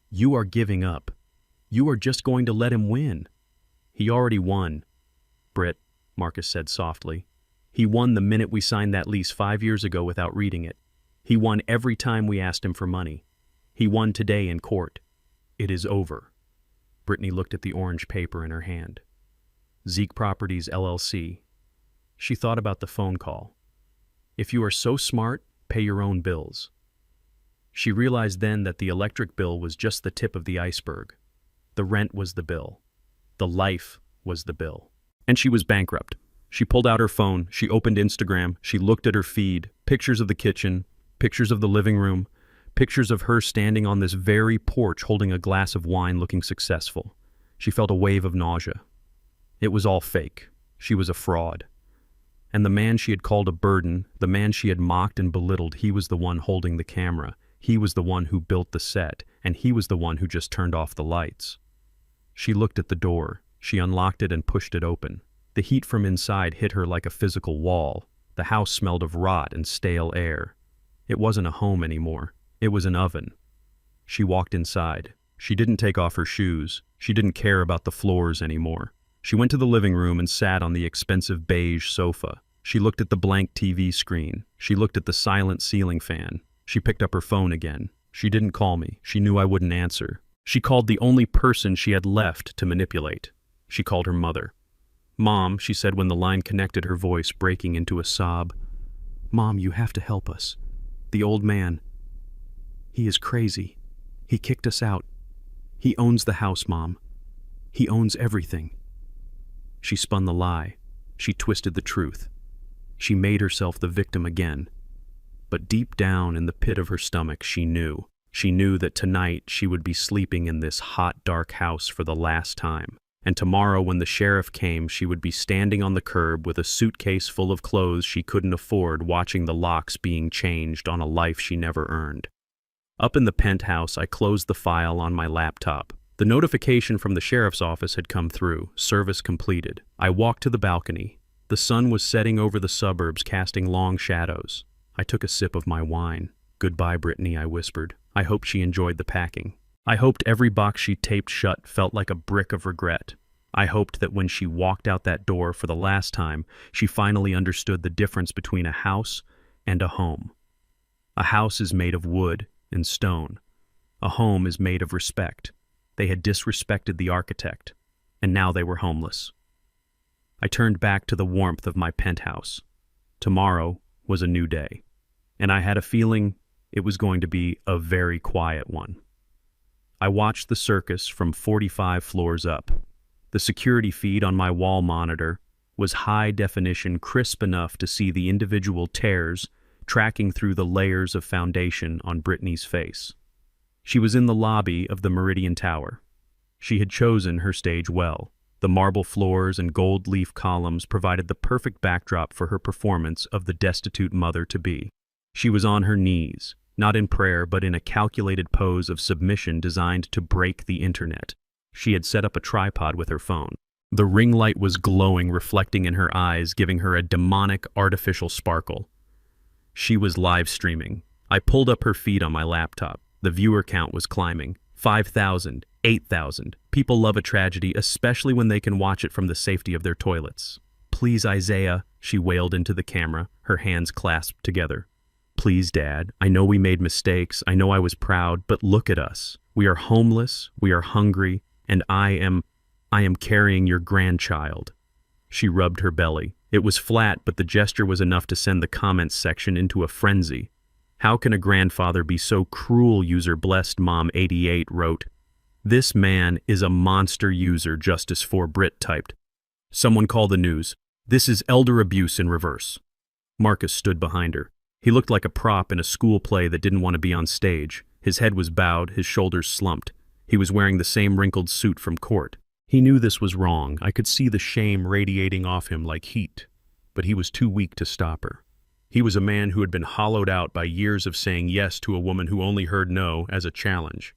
"You are giving up. You are just going to let him win." "He already won, Britt," Marcus said softly. "He won the minute we signed that lease 5 years ago without reading it. He won every time we asked him for money. He won today in court. It is over." Brittany looked at the orange paper in her hand. Zeke Properties, LLC. She thought about the phone call. If you are so smart, pay your own bills. She realized then that the electric bill was just the tip of the iceberg. The rent was the bill. The life was the bill. And she was bankrupt. She pulled out her phone, she opened Instagram, she looked at her feed, pictures of the kitchen, pictures of the living room, pictures of her standing on this very porch holding a glass of wine looking successful. She felt a wave of nausea. It was all fake. She was a fraud. And the man she had called a burden, the man she had mocked and belittled, he was the one holding the camera. He was the one who built the set, and he was the one who just turned off the lights. She looked at the door. She unlocked it and pushed it open. The heat from inside hit her like a physical wall. The house smelled of rot and stale air. It wasn't a home anymore. It was an oven. She walked inside. She didn't take off her shoes. She didn't care about the floors anymore. She went to the living room and sat on the expensive beige sofa. She looked at the blank TV screen. She looked at the silent ceiling fan. She picked up her phone again. She didn't call me. She knew I wouldn't answer. She called the only person she had left to manipulate. She called her mother. "Mom," she said when the line connected, her voice breaking into a sob. "Mom, you have to help us. The old man, he is crazy. He kicked us out. He owns the house, Mom. He owns everything." She spun the lie. She twisted the truth. She made herself the victim again. But deep down in the pit of her stomach, she knew. She knew that tonight she would be sleeping in this hot, dark house for the last time. And tomorrow when the sheriff came, she would be standing on the curb with a suitcase full of clothes she couldn't afford, watching the locks being changed on a life she never earned. Up in the penthouse, I closed the file on my laptop. The notification from the sheriff's office had come through, service completed. I walked to the balcony. The sun was setting over the suburbs, casting long shadows. I took a sip of my wine. "Goodbye, Brittany," I whispered. I hoped she enjoyed the packing. I hoped every box she taped shut felt like a brick of regret. I hoped that when she walked out that door for the last time, she finally understood the difference between a house and a home. A house is made of wood and stone. A home is made of respect. They had disrespected the architect, and now they were homeless. I turned back to the warmth of my penthouse. Tomorrow was a new day, and I had a feeling it was going to be a very quiet one. I watched the circus from 45 floors up. The security feed on my wall monitor was high definition, crisp enough to see the individual tears tracking through the layers of foundation on Brittany's face. She was in the lobby of the Meridian Tower. She had chosen her stage well. The marble floors and gold leaf columns provided the perfect backdrop for her performance of the destitute mother-to-be. She was on her knees, not in prayer but in a calculated pose of submission designed to break the internet. She had set up a tripod with her phone. The ring light was glowing, reflecting in her eyes, giving her a demonic, artificial sparkle. She was live streaming. I pulled up her feed on my laptop. The viewer count was climbing. 5,000, 8,000. People love a tragedy, especially when they can watch it from the safety of their toilets. "Please, Isaiah," she wailed into the camera, her hands clasped together. "Please, Dad, I know we made mistakes, I know I was proud, but look at us. We are homeless, we are hungry, and I am carrying your grandchild." She rubbed her belly. It was flat, but the gesture was enough to send the comments section into a frenzy. "How can a grandfather be so cruel?" User Blessed Mom 88 wrote. "This man is a monster." User Justice for Brit typed. "Someone call the news. This is elder abuse in reverse." Marcus stood behind her. He looked like a prop in a school play that didn't want to be on stage. His head was bowed, his shoulders slumped. He was wearing the same wrinkled suit from court. He knew this was wrong. I could see the shame radiating off him like heat. But he was too weak to stop her. He was a man who had been hollowed out by years of saying yes to a woman who only heard no as a challenge.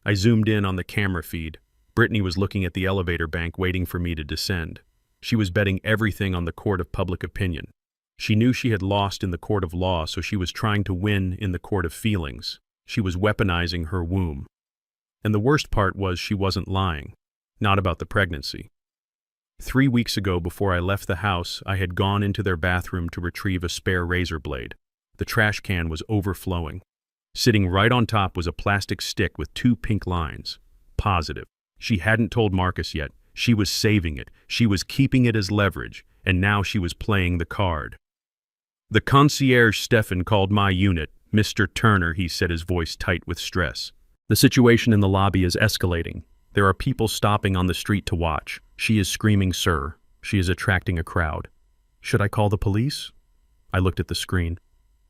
I zoomed in on the camera feed. Brittany was looking at the elevator bank waiting for me to descend. She was betting everything on the court of public opinion. She knew she had lost in the court of law, so she was trying to win in the court of feelings. She was weaponizing her womb. And the worst part was she wasn't lying. Not about the pregnancy. 3 weeks ago, before I left the house, I had gone into their bathroom to retrieve a spare razor blade. The trash can was overflowing. Sitting right on top was a plastic stick with 2 pink lines. Positive. She hadn't told Marcus yet. She was saving it. She was keeping it as leverage, and now she was playing the card. "The concierge Stefan called my unit. Mr. Turner," he said, his voice tight with stress. "The situation in the lobby is escalating. There are people stopping on the street to watch. She is screaming, 'Sir.' She is attracting a crowd. Should I call the police?" I looked at the screen.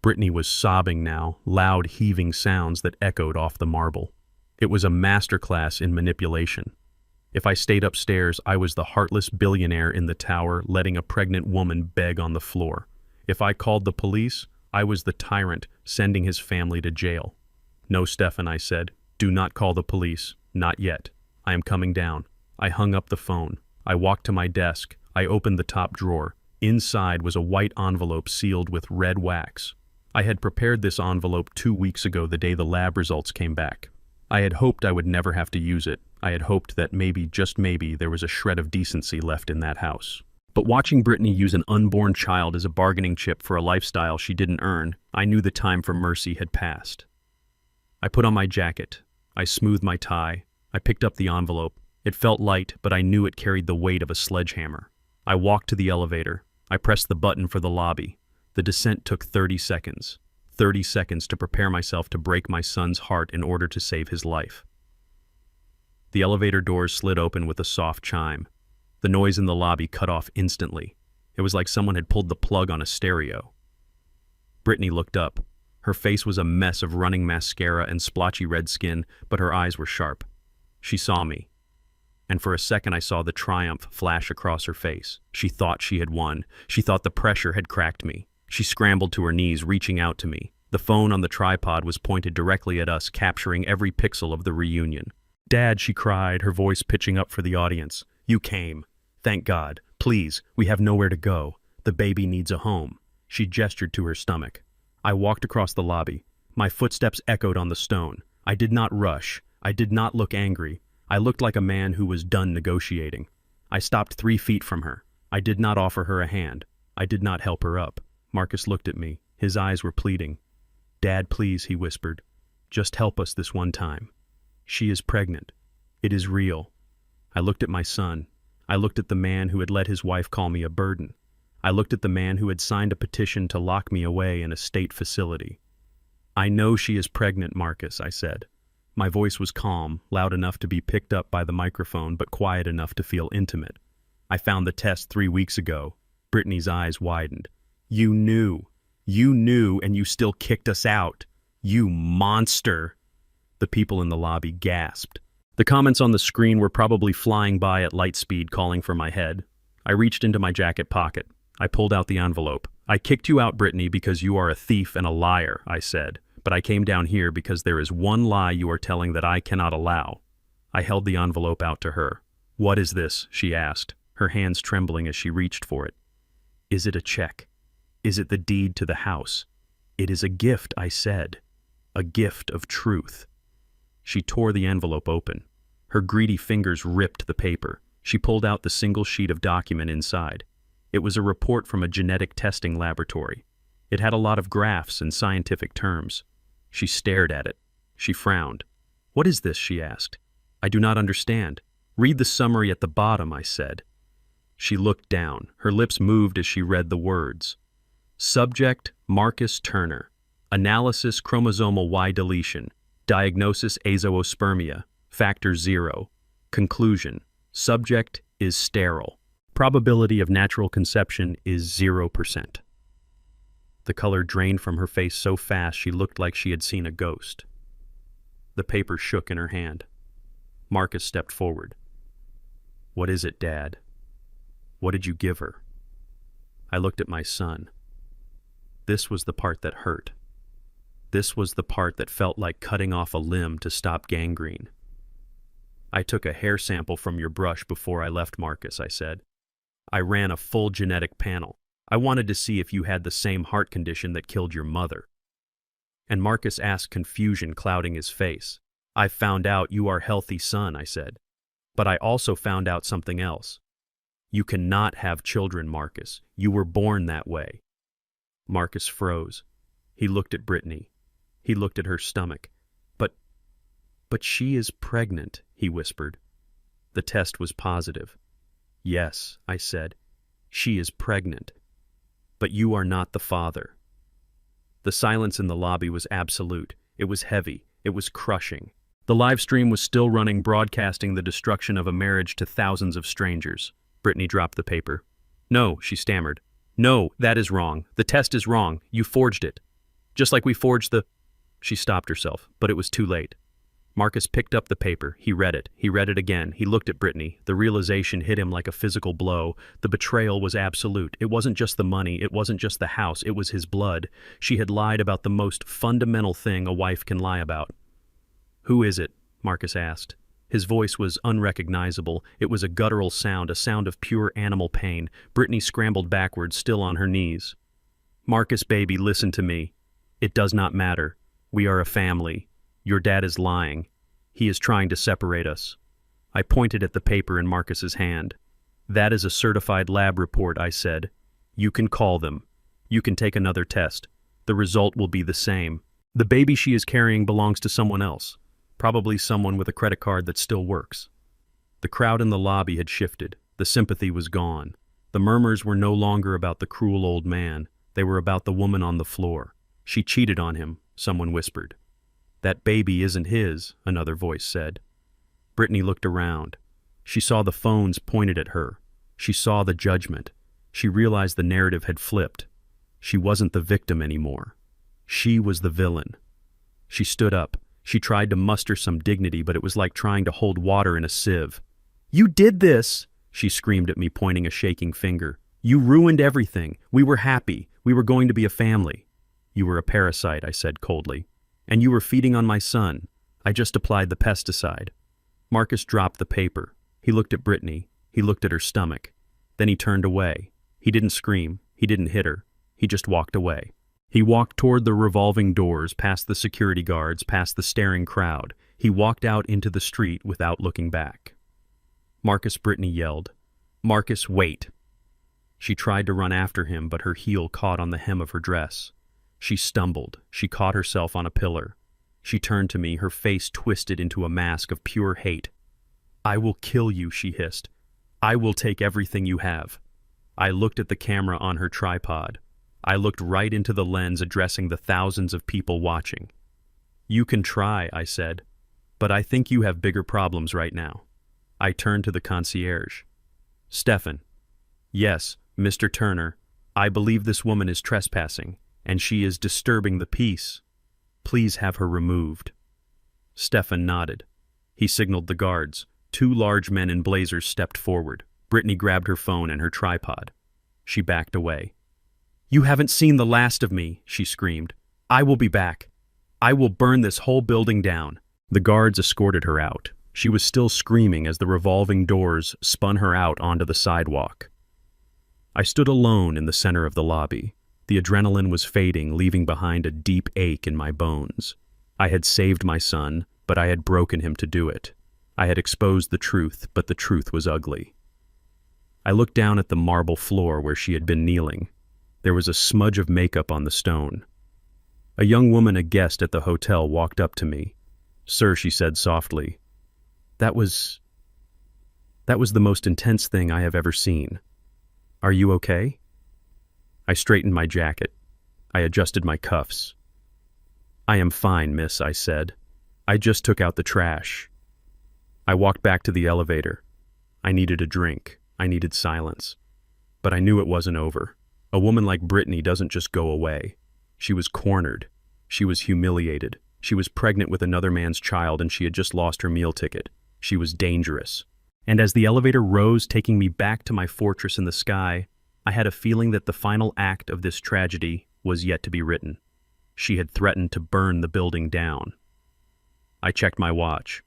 Brittany was sobbing now, loud heaving sounds that echoed off the marble. It was a masterclass in manipulation. If I stayed upstairs, I was the heartless billionaire in the tower letting a pregnant woman beg on the floor. If I called the police, I was the tyrant sending his family to jail. "No, Stefan," I said. "Do not call the police. Not yet. I am coming down." I hung up the phone. I walked to my desk. I opened the top drawer. Inside was a white envelope sealed with red wax. I had prepared this envelope 2 weeks ago, the day the lab results came back. I had hoped I would never have to use it. I had hoped that maybe, just maybe, there was a shred of decency left in that house. But watching Brittany use an unborn child as a bargaining chip for a lifestyle she didn't earn, I knew the time for mercy had passed. I put on my jacket. I smoothed my tie. I picked up the envelope. It felt light, but I knew it carried the weight of a sledgehammer. I walked to the elevator. I pressed the button for the lobby. The descent took 30 seconds. 30 seconds to prepare myself to break my son's heart in order to save his life. The elevator doors slid open with a soft chime. The noise in the lobby cut off instantly. It was like someone had pulled the plug on a stereo. Brittany looked up. Her face was a mess of running mascara and splotchy red skin, but her eyes were sharp. She saw me. And for a second I saw the triumph flash across her face. She thought she had won. She thought the pressure had cracked me. She scrambled to her knees, reaching out to me. The phone on the tripod was pointed directly at us, capturing every pixel of the reunion. "Dad," she cried, her voice pitching up for the audience. "You came. Thank God. Please, we have nowhere to go. The baby needs a home." She gestured to her stomach. I walked across the lobby. My footsteps echoed on the stone. I did not rush. I did not look angry. I looked like a man who was done negotiating. I stopped 3 feet from her. I did not offer her a hand. I did not help her up. Marcus looked at me. His eyes were pleading. "Dad, please," he whispered. "Just help us this one time. She is pregnant. It is real." I looked at my son. I looked at the man who had let his wife call me a burden. I looked at the man who had signed a petition to lock me away in a state facility. "I know she is pregnant, Marcus," I said. My voice was calm, loud enough to be picked up by the microphone, but quiet enough to feel intimate. "I found the test 3 weeks ago." Brittany's eyes widened. You knew, and you still kicked us out. You monster." The people in the lobby gasped. The comments on the screen were probably flying by at light speed, calling for my head. I reached into my jacket pocket. I pulled out the envelope. "I kicked you out, Brittany, because you are a thief and a liar," I said. but I came down here because there is one lie you are telling that I cannot allow." I held the envelope out to her. "What is this?" she asked, her hands trembling as she reached for it. "Is it a check? Is it the deed to the house?" "It is a gift," I said. "A gift of truth." She tore the envelope open. Her greedy fingers ripped the paper. She pulled out the single sheet of document inside. It was a report from a genetic testing laboratory. It had a lot of graphs and scientific terms. She stared at it. She frowned. "What is this?" she asked. "I do not understand." "Read the summary at the bottom," I said. She looked down. Her lips moved as she read the words. Subject, Marcus Turner. Analysis, chromosomal Y deletion. Diagnosis, azoospermia. Factor 0. Conclusion, subject is sterile. Probability of natural conception is 0%. The color drained from her face so fast she looked like she had seen a ghost. The paper shook in her hand. Marcus stepped forward. "What is it, Dad? What did you give her?" I looked at my son. This was the part that hurt. This was the part that felt like cutting off a limb to stop gangrene. "I took a hair sample from your brush before I left, Marcus," I said. "I ran a full genetic panel. I wanted to see if you had the same heart condition that killed your mother." And Marcus asked, confusion clouding his face. "I found out you are healthy, son," I said. "But I also found out something else. You cannot have children, Marcus. You were born that way." Marcus froze. He looked at Brittany. He looked at her stomach. But she is pregnant," he whispered. The test was positive. "Yes," I said, "she is pregnant. But you are not the father." The silence in the lobby was absolute. It was heavy. It was crushing. The live stream was still running, broadcasting the destruction of a marriage to thousands of strangers. Brittany dropped the paper. "No," she stammered. "No, that is wrong. The test is wrong. You forged it. Just like we forged the—" She stopped herself, but it was too late. Marcus picked up the paper. He read it. He read it again. He looked at Brittany. The realization hit him like a physical blow. The betrayal was absolute. It wasn't just the money. It wasn't just the house. It was his blood. She had lied about the most fundamental thing a wife can lie about. "Who is it?" Marcus asked. His voice was unrecognizable. It was a guttural sound, a sound of pure animal pain. Brittany scrambled backwards, still on her knees. "Marcus, baby, listen to me. It does not matter. We are a family. Your dad is lying. He is trying to separate us." I pointed at the paper in Marcus's hand. "That is a certified lab report," I said. "You can call them. You can take another test. The result will be the same. The baby she is carrying belongs to someone else. Probably someone with a credit card that still works." The crowd in the lobby had shifted. The sympathy was gone. The murmurs were no longer about the cruel old man. They were about the woman on the floor. "She cheated on him," someone whispered. "That baby isn't his," another voice said. Brittany looked around. She saw the phones pointed at her. She saw the judgment. She realized the narrative had flipped. She wasn't the victim anymore. She was the villain. She stood up. She tried to muster some dignity, but it was like trying to hold water in a sieve. "You did this!" she screamed at me, pointing a shaking finger. "You ruined everything. We were happy. We were going to be a family." "You were a parasite," I said coldly. "And you were feeding on my son. I just applied the pesticide." Marcus dropped the paper. He looked at Brittany. He looked at her stomach. Then he turned away. He didn't scream. He didn't hit her. He just walked away. He walked toward the revolving doors, past the security guards, past the staring crowd. He walked out into the street without looking back. "Marcus," Brittany yelled. "Marcus, wait!" She tried to run after him, but her heel caught on the hem of her dress. She stumbled. She caught herself on a pillar. She turned to me, her face twisted into a mask of pure hate. "I will kill you," she hissed. "I will take everything you have." I looked at the camera on her tripod. I looked right into the lens, addressing the thousands of people watching. "You can try," I said, "but I think you have bigger problems right now." I turned to the concierge. "Stefan." "Yes, Mr. Turner. I believe this woman is trespassing, and she is disturbing the peace. Please have her removed." Stefan nodded. He signaled the guards. 2 large men in blazers stepped forward. Brittany grabbed her phone and her tripod. She backed away. "You haven't seen the last of me," she screamed. "I will be back." I will burn this whole building down." The guards escorted her out. She was still screaming as the revolving doors spun her out onto the sidewalk. I stood alone in the center of the lobby. The adrenaline was fading, leaving behind a deep ache in my bones. I had saved my son, but I had broken him to do it. I had exposed the truth, but the truth was ugly. I looked down at the marble floor where she had been kneeling. There was a smudge of makeup on the stone. A young woman, a guest at the hotel, walked up to me. "Sir," she said softly, That was the most intense thing I have ever seen. Are you okay?" I straightened my jacket. I adjusted my cuffs. "I am fine, miss," I said. "I just took out the trash." I walked back to the elevator. I needed a drink. I needed silence. But I knew it wasn't over. A woman like Brittany doesn't just go away. She was cornered. She was humiliated. She was pregnant with another man's child, and she had just lost her meal ticket. She was dangerous. And as the elevator rose, taking me back to my fortress in the sky, I had a feeling that the final act of this tragedy was yet to be written. She had threatened to burn the building down. I checked my watch.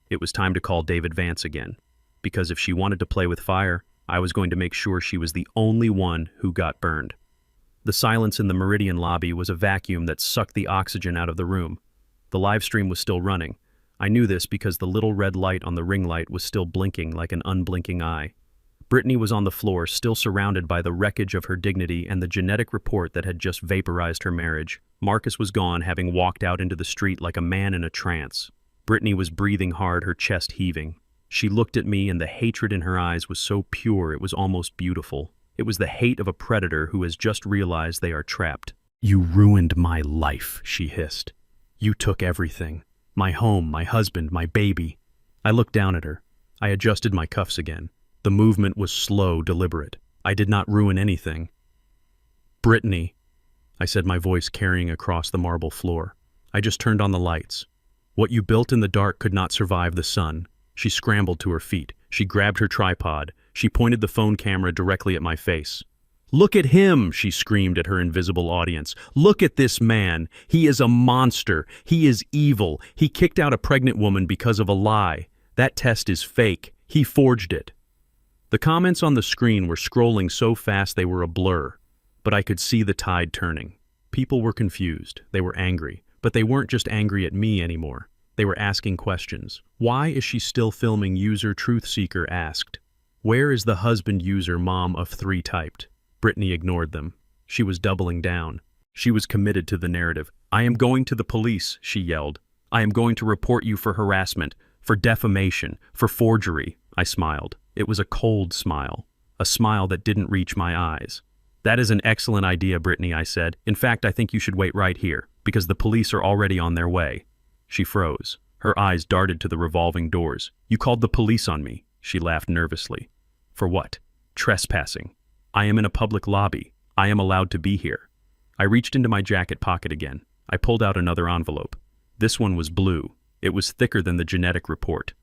It was time to call David Vance again, because if she wanted to play with fire, I was going to make sure she was the only one who got burned. The silence in the Meridian lobby was a vacuum that sucked the oxygen out of the room. The live stream was still running. I knew this because the little red light on the ring light was still blinking like an unblinking eye. Brittany was on the floor, still surrounded by the wreckage of her dignity and the genetic report that had just vaporized her marriage. Marcus was gone, having walked out into the street like a man in a trance. Brittany was breathing hard, her chest heaving. She looked at me, and the hatred in her eyes was so pure it was almost beautiful. It was the hate of a predator who has just realized they are trapped. "You ruined my life," she hissed. "You took everything. My home, my husband, my baby." I looked down at her. I adjusted my cuffs again. The movement was slow, deliberate. I did not ruin anything. "Brittany," I said, my voice carrying across the marble floor. "I just turned on the lights. What you built in the dark could not survive the sun." She scrambled to her feet. She grabbed her tripod. She pointed the phone camera directly at my face. "Look at him," she screamed at her invisible audience. "Look at this man. He is a monster. He is evil. He kicked out a pregnant woman because of a lie. That test is fake. He forged it." The comments on the screen were scrolling so fast they were a blur, but I could see the tide turning. People were confused. They were angry, but they weren't just angry at me anymore. They were asking questions. "Why is she still filming?" User Truth Seeker asked. "Where is the husband?" User Mom of 3 typed. Brittany ignored them. She was doubling down. She was committed to the narrative. "I am going to the police," she yelled. "I am going to report you for harassment, for defamation, for forgery." I smiled. It was a cold smile, a smile that didn't reach my eyes. "That is an excellent idea, Brittany," I said. "In fact, I think you should wait right here, because the police are already on their way." She froze. Her eyes darted to the revolving doors. "You called the police on me," she laughed nervously. "For what?" "Trespassing. I am in a public lobby. I am allowed to be here." I reached into my jacket pocket again. I pulled out another envelope. This one was blue. It was thicker than the genetic report.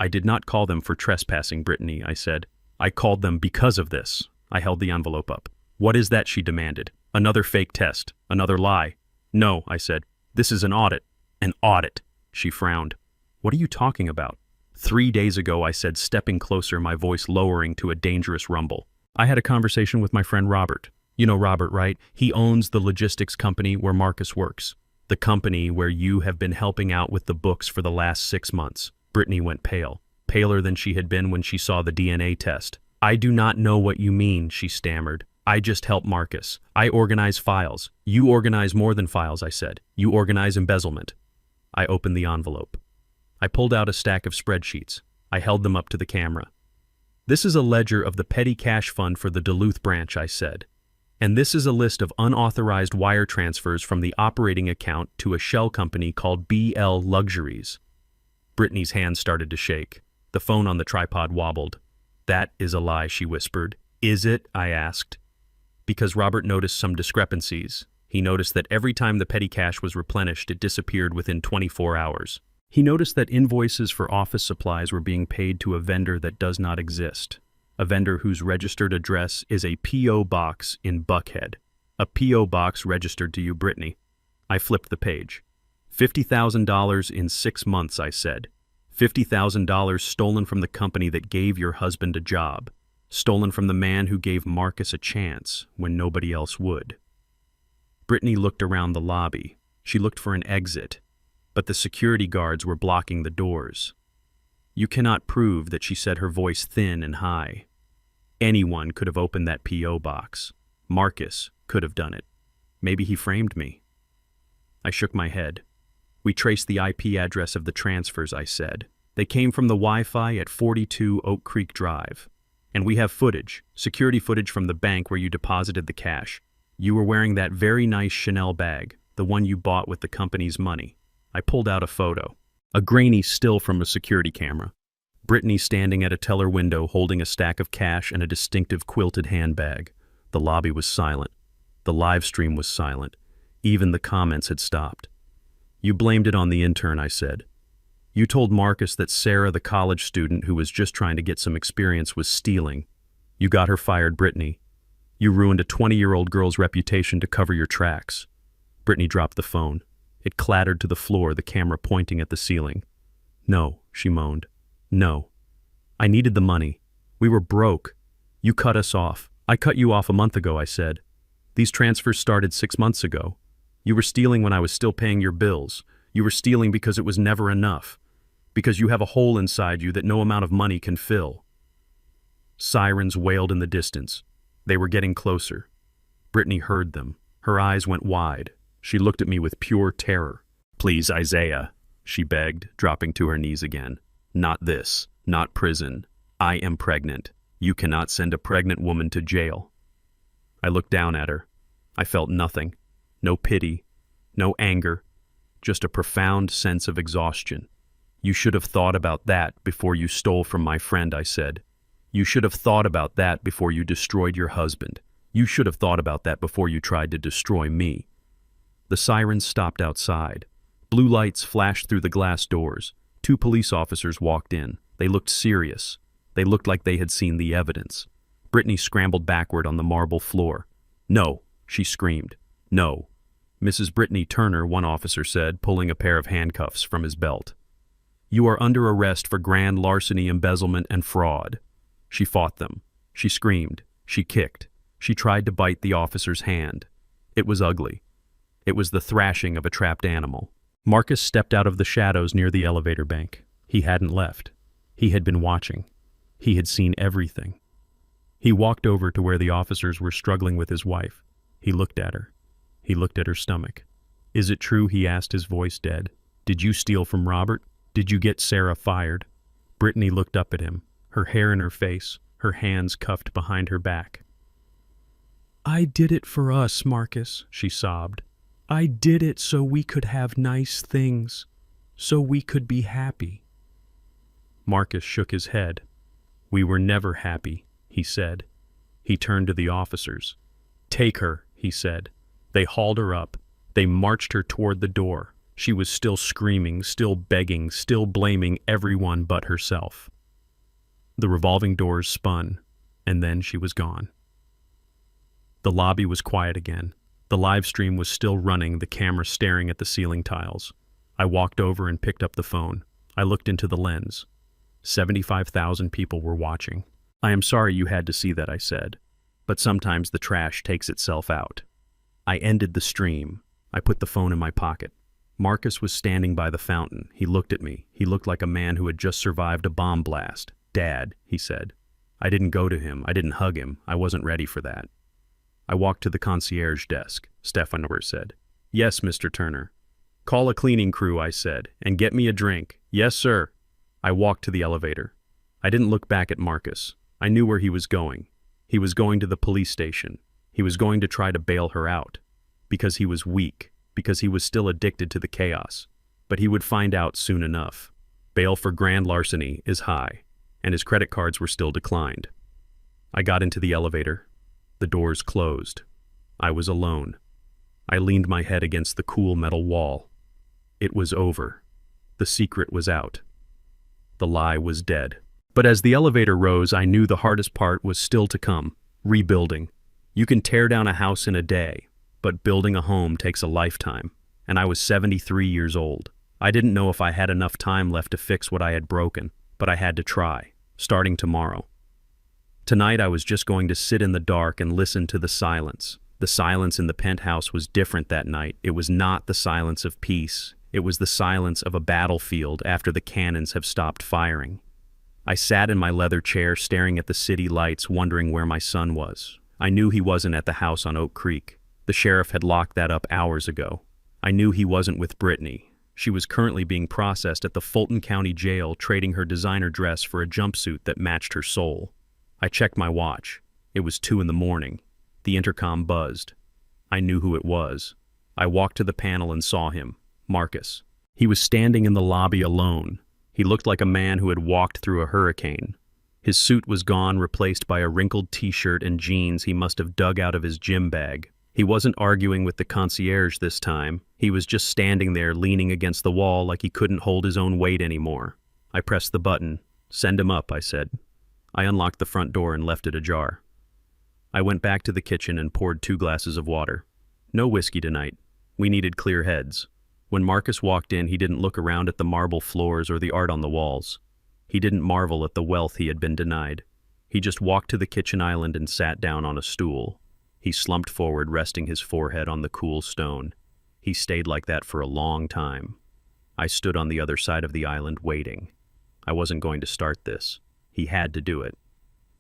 "I did not call them for trespassing, Brittany," I said. "I called them because of this." I held the envelope up. "What is that?" she demanded. "Another fake test. Another lie." "No," I said. "This is an audit." "An audit." She frowned. "What are you talking about?" 3 days ago, I said, stepping closer, my voice lowering to a dangerous rumble. "I had a conversation with my friend Robert. You know Robert, right? He owns the logistics company where Marcus works. The company where you have been helping out with the books for the last 6 months. Brittany went pale, paler than she had been when she saw the DNA test. "I do not know what you mean," she stammered. "I just help Marcus. I organize files." "You organize more than files," I said. "You organize embezzlement." I opened the envelope. I pulled out a stack of spreadsheets. I held them up to the camera. "This is a ledger of the petty cash fund for the Duluth branch," I said. "And this is a list of unauthorized wire transfers from the operating account to a shell company called BL Luxuries." Brittany's hands started to shake. The phone on the tripod wobbled. "That is a lie," she whispered. "Is it?" I asked. Because Robert noticed some discrepancies. He noticed that every time the petty cash was replenished, it disappeared within 24 hours. He noticed that invoices for office supplies were being paid to a vendor that does not exist. A vendor whose registered address is a P.O. box in Buckhead. A P.O. box registered to you, Brittany. I flipped the page. $50,000 in 6 months, I said. $50,000 stolen from the company that gave your husband a job. Stolen from the man who gave Marcus a chance when nobody else would. Brittany looked around the lobby. She looked for an exit, but the security guards were blocking the doors. You cannot prove that, she said, her voice thin and high. Anyone could have opened that P.O. box. Marcus could have done it. Maybe he framed me. I shook my head. We traced the IP address of the transfers, I said. They came from the Wi-Fi at 42 Oak Creek Drive. And we have footage, security footage from the bank where you deposited the cash. You were wearing that very nice Chanel bag, the one you bought with the company's money. I pulled out a photo. A grainy still from a security camera. Brittany standing at a teller window holding a stack of cash and a distinctive quilted handbag. The lobby was silent. The live stream was silent. Even the comments had stopped. You blamed it on the intern, I said. You told Marcus that Sarah, the college student who was just trying to get some experience, was stealing. You got her fired, Brittany. You ruined a 20-year-old girl's reputation to cover your tracks. Brittany dropped the phone. It clattered to the floor, the camera pointing at the ceiling. No, she moaned. No. I needed the money. We were broke. You cut us off. I cut you off a month ago, I said. These transfers started 6 months ago. You were stealing when I was still paying your bills. You were stealing because it was never enough. Because you have a hole inside you that no amount of money can fill. Sirens wailed in the distance. They were getting closer. Brittany heard them. Her eyes went wide. She looked at me with pure terror. Please, Isaiah, she begged, dropping to her knees again. Not this. Not prison. I am pregnant. You cannot send a pregnant woman to jail. I looked down at her. I felt nothing. No pity. No anger. Just a profound sense of exhaustion. You should have thought about that before you stole from my friend, I said. You should have thought about that before you destroyed your husband. You should have thought about that before you tried to destroy me. The sirens stopped outside. Blue lights flashed through the glass doors. 2 police officers walked in. They looked serious. They looked like they had seen the evidence. Brittany scrambled backward on the marble floor. No, she screamed. No. Mrs. Brittany Turner, one officer said, pulling a pair of handcuffs from his belt. You are under arrest for grand larceny, embezzlement, and fraud. She fought them. She screamed. She kicked. She tried to bite the officer's hand. It was ugly. It was the thrashing of a trapped animal. Marcus stepped out of the shadows near the elevator bank. He hadn't left. He had been watching. He had seen everything. He walked over to where the officers were struggling with his wife. He looked at her. He looked at her stomach. Is it true, he asked, his voice dead. Did you steal from Robert? Did you get Sarah fired? Brittany looked up at him, her hair in her face, her hands cuffed behind her back. I did it for us, Marcus, she sobbed. I did it so we could have nice things, so we could be happy. Marcus shook his head. We were never happy, he said. He turned to the officers. Take her, he said. They hauled her up. They marched her toward the door. She was still screaming, still begging, still blaming everyone but herself. The revolving doors spun, and then she was gone. The lobby was quiet again. The live stream was still running, the camera staring at the ceiling tiles. I walked over and picked up the phone. I looked into the lens. 75,000 people were watching. I am sorry you had to see that, I said. But sometimes the trash takes itself out. I ended the stream. I put the phone in my pocket. Marcus was standing by the fountain. He looked at me. He looked like a man who had just survived a bomb blast. Dad, he said. I didn't go to him. I didn't hug him. I wasn't ready for that. I walked to the concierge desk. Stefan said. Yes, Mr. Turner. Call a cleaning crew, I said, and get me a drink. Yes, sir. I walked to the elevator. I didn't look back at Marcus. I knew where he was going. He was going to the police station. He was going to try to bail her out. Because he was weak. Because he was still addicted to the chaos. But he would find out soon enough. Bail for grand larceny is high, and his credit cards were still declined. I got into the elevator. The doors closed. I was alone. I leaned my head against the cool metal wall. It was over. The secret was out. The lie was dead. But as the elevator rose, I knew the hardest part was still to come. Rebuilding. You can tear down a house in a day, but building a home takes a lifetime. and I was 73 years old. I didn't know if I had enough time left to fix what I had broken, but I had to try, starting tomorrow. Tonight I was just going to sit in the dark and listen to the silence. The silence in the penthouse was different that night. It was not the silence of peace. It was the silence of a battlefield after the cannons have stopped firing. I sat in my leather chair staring at the city lights, wondering where my son was. I knew he wasn't at the house on Oak Creek. The sheriff had locked that up hours ago. I knew he wasn't with Brittany. She was currently being processed at the Fulton County Jail, trading her designer dress for a jumpsuit that matched her soul. I checked my watch. It was 2 a.m. The intercom buzzed. I knew who it was. I walked to the panel and saw him, Marcus. He was standing in the lobby alone. He looked like a man who had walked through a hurricane. His suit was gone, replaced by a wrinkled t-shirt and jeans he must have dug out of his gym bag. He wasn't arguing with the concierge this time. He was just standing there, leaning against the wall like he couldn't hold his own weight anymore. I pressed the button. "Send him up," I said. I unlocked the front door and left it ajar. I went back to the kitchen and poured 2 glasses of water. No whiskey tonight. We needed clear heads. When Marcus walked in, he didn't look around at the marble floors or the art on the walls. He didn't marvel at the wealth he had been denied. He just walked to the kitchen island and sat down on a stool. He slumped forward, resting his forehead on the cool stone. He stayed like that for a long time. I stood on the other side of the island waiting. I wasn't going to start this. He had to do it.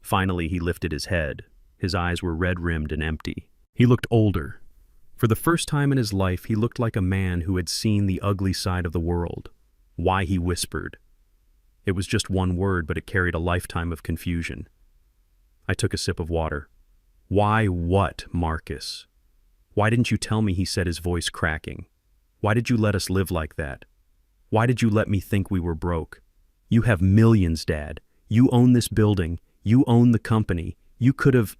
Finally, he lifted his head. His eyes were red-rimmed and empty. He looked older. For the first time in his life, he looked like a man who had seen the ugly side of the world. Why, he whispered. It was just one word, but it carried a lifetime of confusion. I took a sip of water. "Why what, Marcus? Why didn't you tell me?" he said, his voice cracking. "Why did you let us live like that? Why did you let me think we were broke? You have millions, Dad. You own this building. You own the company. You could have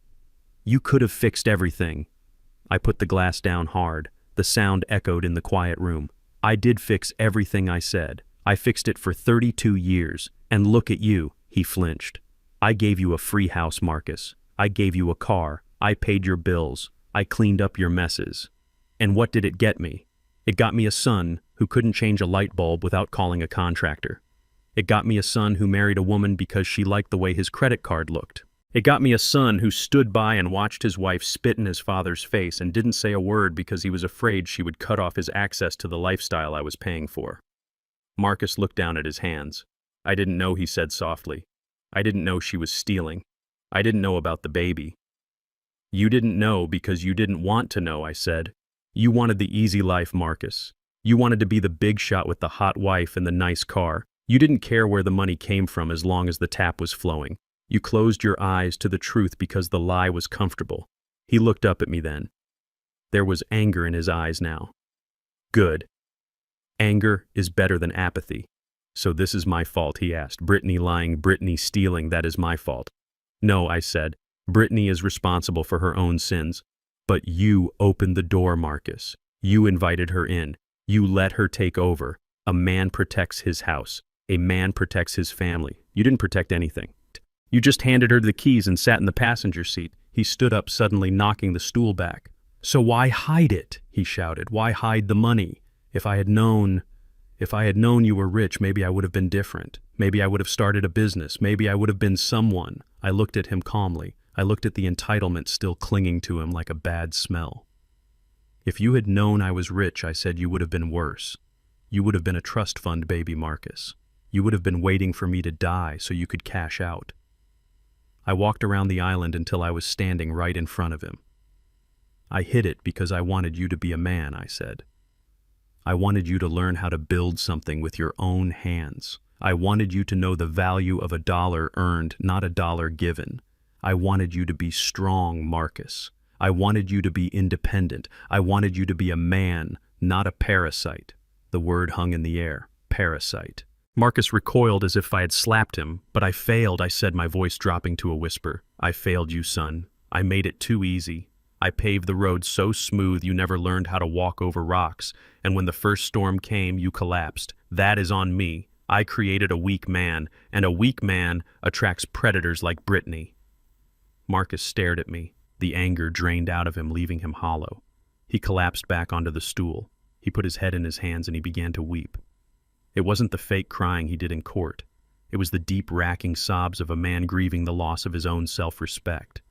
fixed everything." I put the glass down hard. The sound echoed in the quiet room. "I did fix everything," I said. "I fixed it for 32 years. And look at you," he flinched. "I gave you a free house, Marcus. I gave you a car. I paid your bills. I cleaned up your messes. And what did it get me? It got me a son who couldn't change a light bulb without calling a contractor. It got me a son who married a woman because she liked the way his credit card looked. It got me a son who stood by and watched his wife spit in his father's face and didn't say a word because he was afraid she would cut off his access to the lifestyle I was paying for." Marcus looked down at his hands. "I didn't know," he said softly. "I didn't know she was stealing. I didn't know about the baby." "You didn't know because you didn't want to know," I said. "You wanted the easy life, Marcus. You wanted to be the big shot with the hot wife and the nice car. You didn't care where the money came from as long as the tap was flowing. You closed your eyes to the truth because the lie was comfortable." He looked up at me then. There was anger in his eyes now. "Good. Anger is better than apathy. So this is my fault," he asked. "Brittany lying, Brittany stealing, that is my fault." "No," I said. "Brittany is responsible for her own sins. But you opened the door, Marcus. You invited her in. You let her take over. A man protects his house. A man protects his family. You didn't protect anything. You just handed her the keys and sat in the passenger seat." He stood up, suddenly knocking the stool back. "So why hide it?" he shouted. "Why hide the money? If I had known you were rich, maybe I would have been different. Maybe I would have started a business. Maybe I would have been someone." I looked at him calmly. I looked at the entitlement still clinging to him like a bad smell. "If you had known I was rich," I said, "you would have been worse. You would have been a trust fund baby, Marcus. You would have been waiting for me to die so you could cash out." I walked around the island until I was standing right in front of him. "I hid it because I wanted you to be a man," I said. "I wanted you to learn how to build something with your own hands. I wanted you to know the value of a dollar earned, not a dollar given. I wanted you to be strong, Marcus. I wanted you to be independent. I wanted you to be a man, not a parasite." The word hung in the air. Parasite. Marcus recoiled as if I had slapped him. "But I failed," I said, my voice dropping to a whisper. "I failed you, son. I made it too easy. I paved the road so smooth you never learned how to walk over rocks, and when the first storm came, you collapsed. That is on me. I created a weak man, and a weak man attracts predators like Brittany." Marcus stared at me. The anger drained out of him, leaving him hollow. He collapsed back onto the stool. He put his head in his hands and he began to weep. It wasn't the fake crying he did in court. It was the deep, racking sobs of a man grieving the loss of his own self-respect.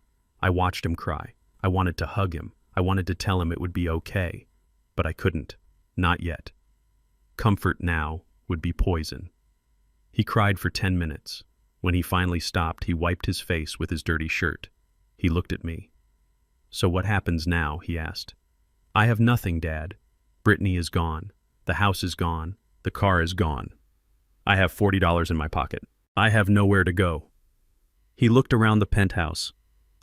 I watched him cry. I wanted to hug him. I wanted to tell him it would be okay. But I couldn't. Not yet. Comfort now would be poison. He cried for 10 minutes. When he finally stopped, he wiped his face with his dirty shirt. He looked at me. "So what happens now?" he asked. "I have nothing, Dad. Brittany is gone. The house is gone. The car is gone. I have $40 in my pocket. I have nowhere to go." He looked around the penthouse.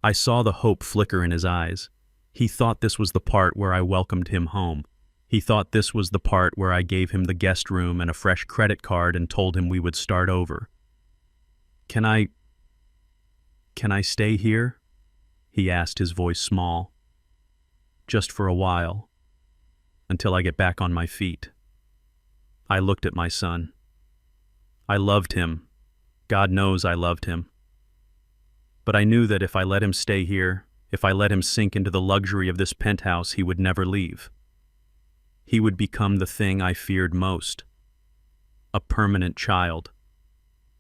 I saw the hope flicker in his eyes. He thought this was the part where I welcomed him home. He thought this was the part where I gave him the guest room and a fresh credit card and told him we would start over. Can I stay here?" he asked, his voice small. "Just for a while, until I get back on my feet." I looked at my son. I loved him. God knows I loved him. But I knew that if I let him stay here, if I let him sink into the luxury of this penthouse, he would never leave. He would become the thing I feared most. A permanent child.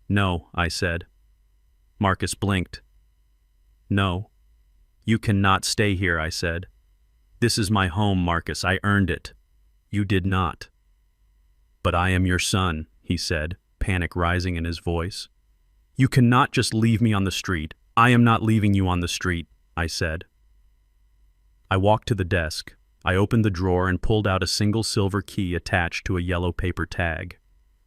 "No," I said. Marcus blinked. "No. You cannot stay here," I said. "This is my home, Marcus. I earned it. You did not." "But I am your son," he said, panic rising in his voice. "You cannot just leave me on the street." "I am not leaving you on the street," I said. I walked to the desk. I opened the drawer and pulled out a single silver key attached to a yellow paper tag.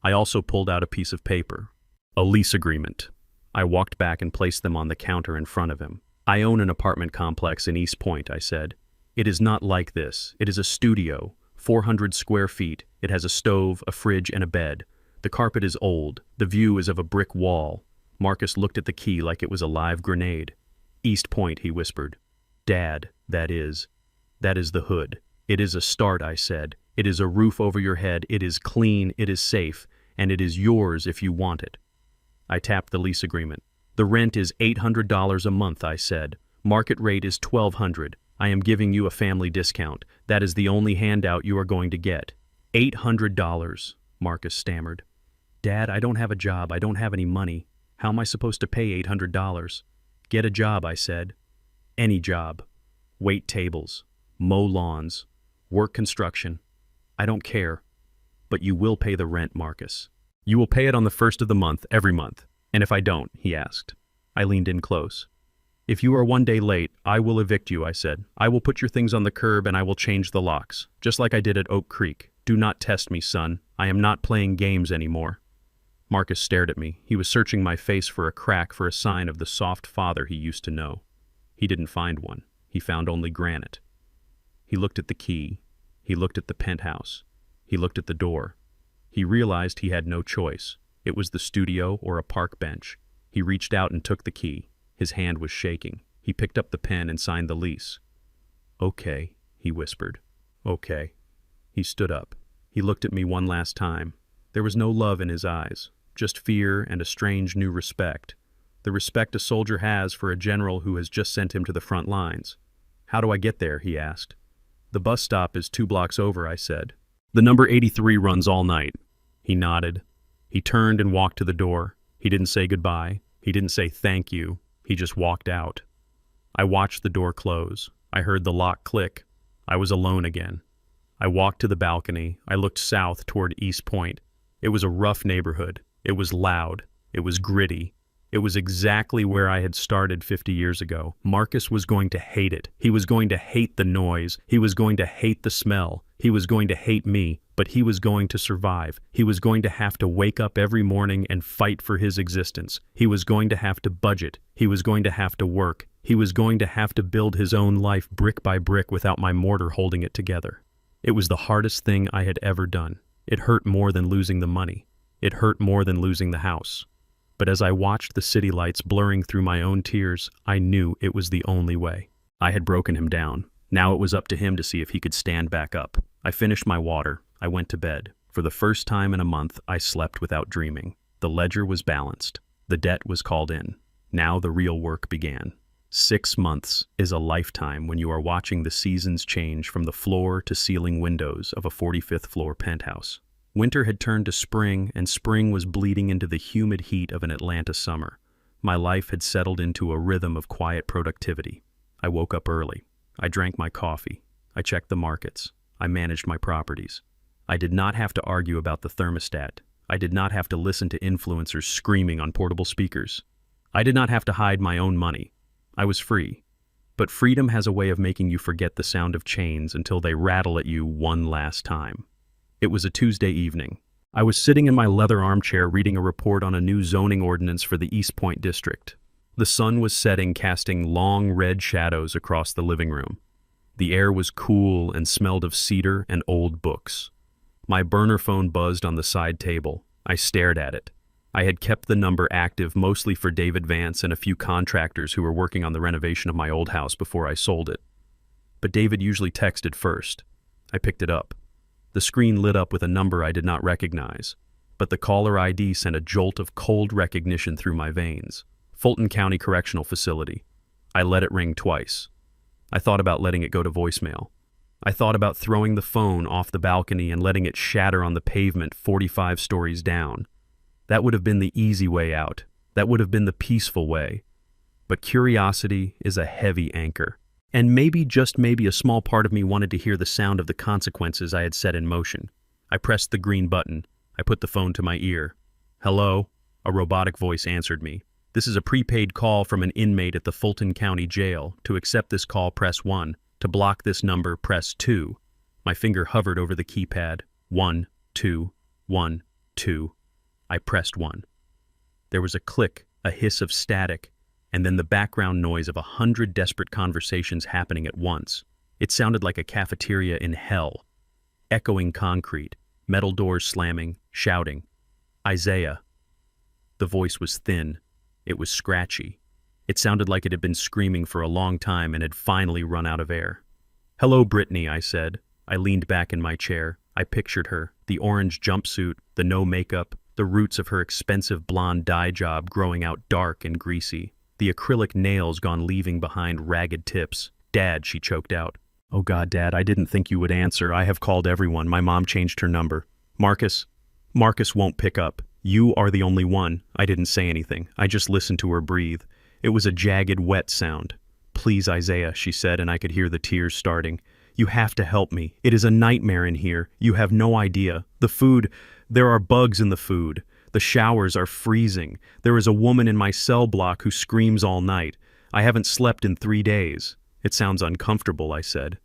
I also pulled out a piece of paper. A lease agreement. I walked back and placed them on the counter in front of him. "I own an apartment complex in East Point," I said. "It is not like this. It is a studio, 400 square feet. It has a stove, a fridge, and a bed. The carpet is old. The view is of a brick wall." Marcus looked at the key like it was a live grenade. "East Point," he whispered. "Dad, that is the hood. It is a start," I said. "It is a roof over your head. It is clean. It is safe. And it is yours if you want it." I tapped the lease agreement. "The rent is $800 a month," I said. "Market rate is $1,200. I am giving you a family discount. That is the only handout you are going to get." $800, Marcus stammered. "Dad, I don't have a job. I don't have any money. How am I supposed to pay $800? "Get a job," I said. "Any job. Wait tables. Mow lawns. Work construction. I don't care. But you will pay the rent, Marcus. You will pay it on the first of the month, every month. And if I don't?" he asked. I leaned in close. "If you are one day late, I will evict you," I said. "I will put your things on the curb and I will change the locks, just like I did at Oak Creek. Do not test me, son. I am not playing games anymore." Marcus stared at me. He was searching my face for a crack, for a sign of the soft father he used to know. He didn't find one. He found only granite. He looked at the key. He looked at the penthouse. He looked at the door. He realized he had no choice. It was the studio or a park bench. He reached out and took the key. His hand was shaking. He picked up the pen and signed the lease. "Okay," he whispered. "Okay." He stood up. He looked at me one last time. There was no love in his eyes, just fear and a strange new respect. The respect a soldier has for a general who has just sent him to the front lines. "How do I get there?" he asked. "The bus stop is 2 blocks over," I said. "The number 83 runs all night." He nodded. He turned and walked to the door. He didn't say goodbye. He didn't say thank you. He just walked out. I watched the door close. I heard the lock click. I was alone again. I walked to the balcony. I looked south toward East Point. It was a rough neighborhood. It was loud. It was gritty. It was exactly where I had started 50 years ago. Marcus was going to hate it. He was going to hate the noise. He was going to hate the smell. He was going to hate me, but he was going to survive. He was going to have to wake up every morning and fight for his existence. He was going to have to budget. He was going to have to work. He was going to have to build his own life brick by brick without my mortar holding it together. It was the hardest thing I had ever done. It hurt more than losing the money. It hurt more than losing the house. But as I watched the city lights blurring through my own tears, I knew it was the only way. I had broken him down. Now it was up to him to see if he could stand back up. I finished my water. I went to bed. For the first time in a month, I slept without dreaming. The ledger was balanced. The debt was called in. Now the real work began. 6 months is a lifetime when you are watching the seasons change from the floor to ceiling windows of a 45th floor penthouse. Winter had turned to spring, and spring was bleeding into the humid heat of an Atlanta summer. My life had settled into a rhythm of quiet productivity. I woke up early. I drank my coffee. I checked the markets. I managed my properties. I did not have to argue about the thermostat. I did not have to listen to influencers screaming on portable speakers. I did not have to hide my own money. I was free. But freedom has a way of making you forget the sound of chains until they rattle at you one last time. It was a Tuesday evening. I was sitting in my leather armchair reading a report on a new zoning ordinance for the East Point district. The sun was setting, casting long red shadows across the living room. The air was cool and smelled of cedar and old books. My burner phone buzzed on the side table. I stared at it. I had kept the number active mostly for David Vance and a few contractors who were working on the renovation of my old house before I sold it. But David usually texted first. I picked it up. The screen lit up with a number I did not recognize, but the caller ID sent a jolt of cold recognition through my veins. Fulton County Correctional Facility. I let it ring twice. I thought about letting it go to voicemail. I thought about throwing the phone off the balcony and letting it shatter on the pavement 45 stories down. That would have been the easy way out. That would have been the peaceful way. But curiosity is a heavy anchor. And maybe, just maybe, a small part of me wanted to hear the sound of the consequences I had set in motion. I pressed the green button. I put the phone to my ear. "Hello?" A robotic voice answered me. "This is a prepaid call from an inmate at the Fulton County Jail. To accept this call, press 1. To block this number, press 2. My finger hovered over the keypad. 1, 2, 1, 2. I pressed 1. There was a click, a hiss of static, and then the background noise of 100 desperate conversations happening at once. It sounded like a cafeteria in hell. Echoing concrete, metal doors slamming, shouting. "Isaiah." The voice was thin. It was scratchy. It sounded like it had been screaming for a long time and had finally run out of air. "Hello, Brittany," I said. I leaned back in my chair. I pictured her, the orange jumpsuit, the no makeup, the roots of her expensive blonde dye job growing out dark and greasy, the acrylic nails gone leaving behind ragged tips. "Dad," she choked out. "Oh God, Dad, I didn't think you would answer. I have called everyone. My mom changed her number. Marcus won't pick up. You are the only one." I didn't say anything. I just listened to her breathe. It was a jagged, wet sound. "Please, Isaiah," she said, and I could hear the tears starting. "You have to help me. It is a nightmare in here. You have no idea. The food, there are bugs in the food. The showers are freezing. There is a woman in my cell block who screams all night. I haven't slept in 3 days. It sounds uncomfortable," I said.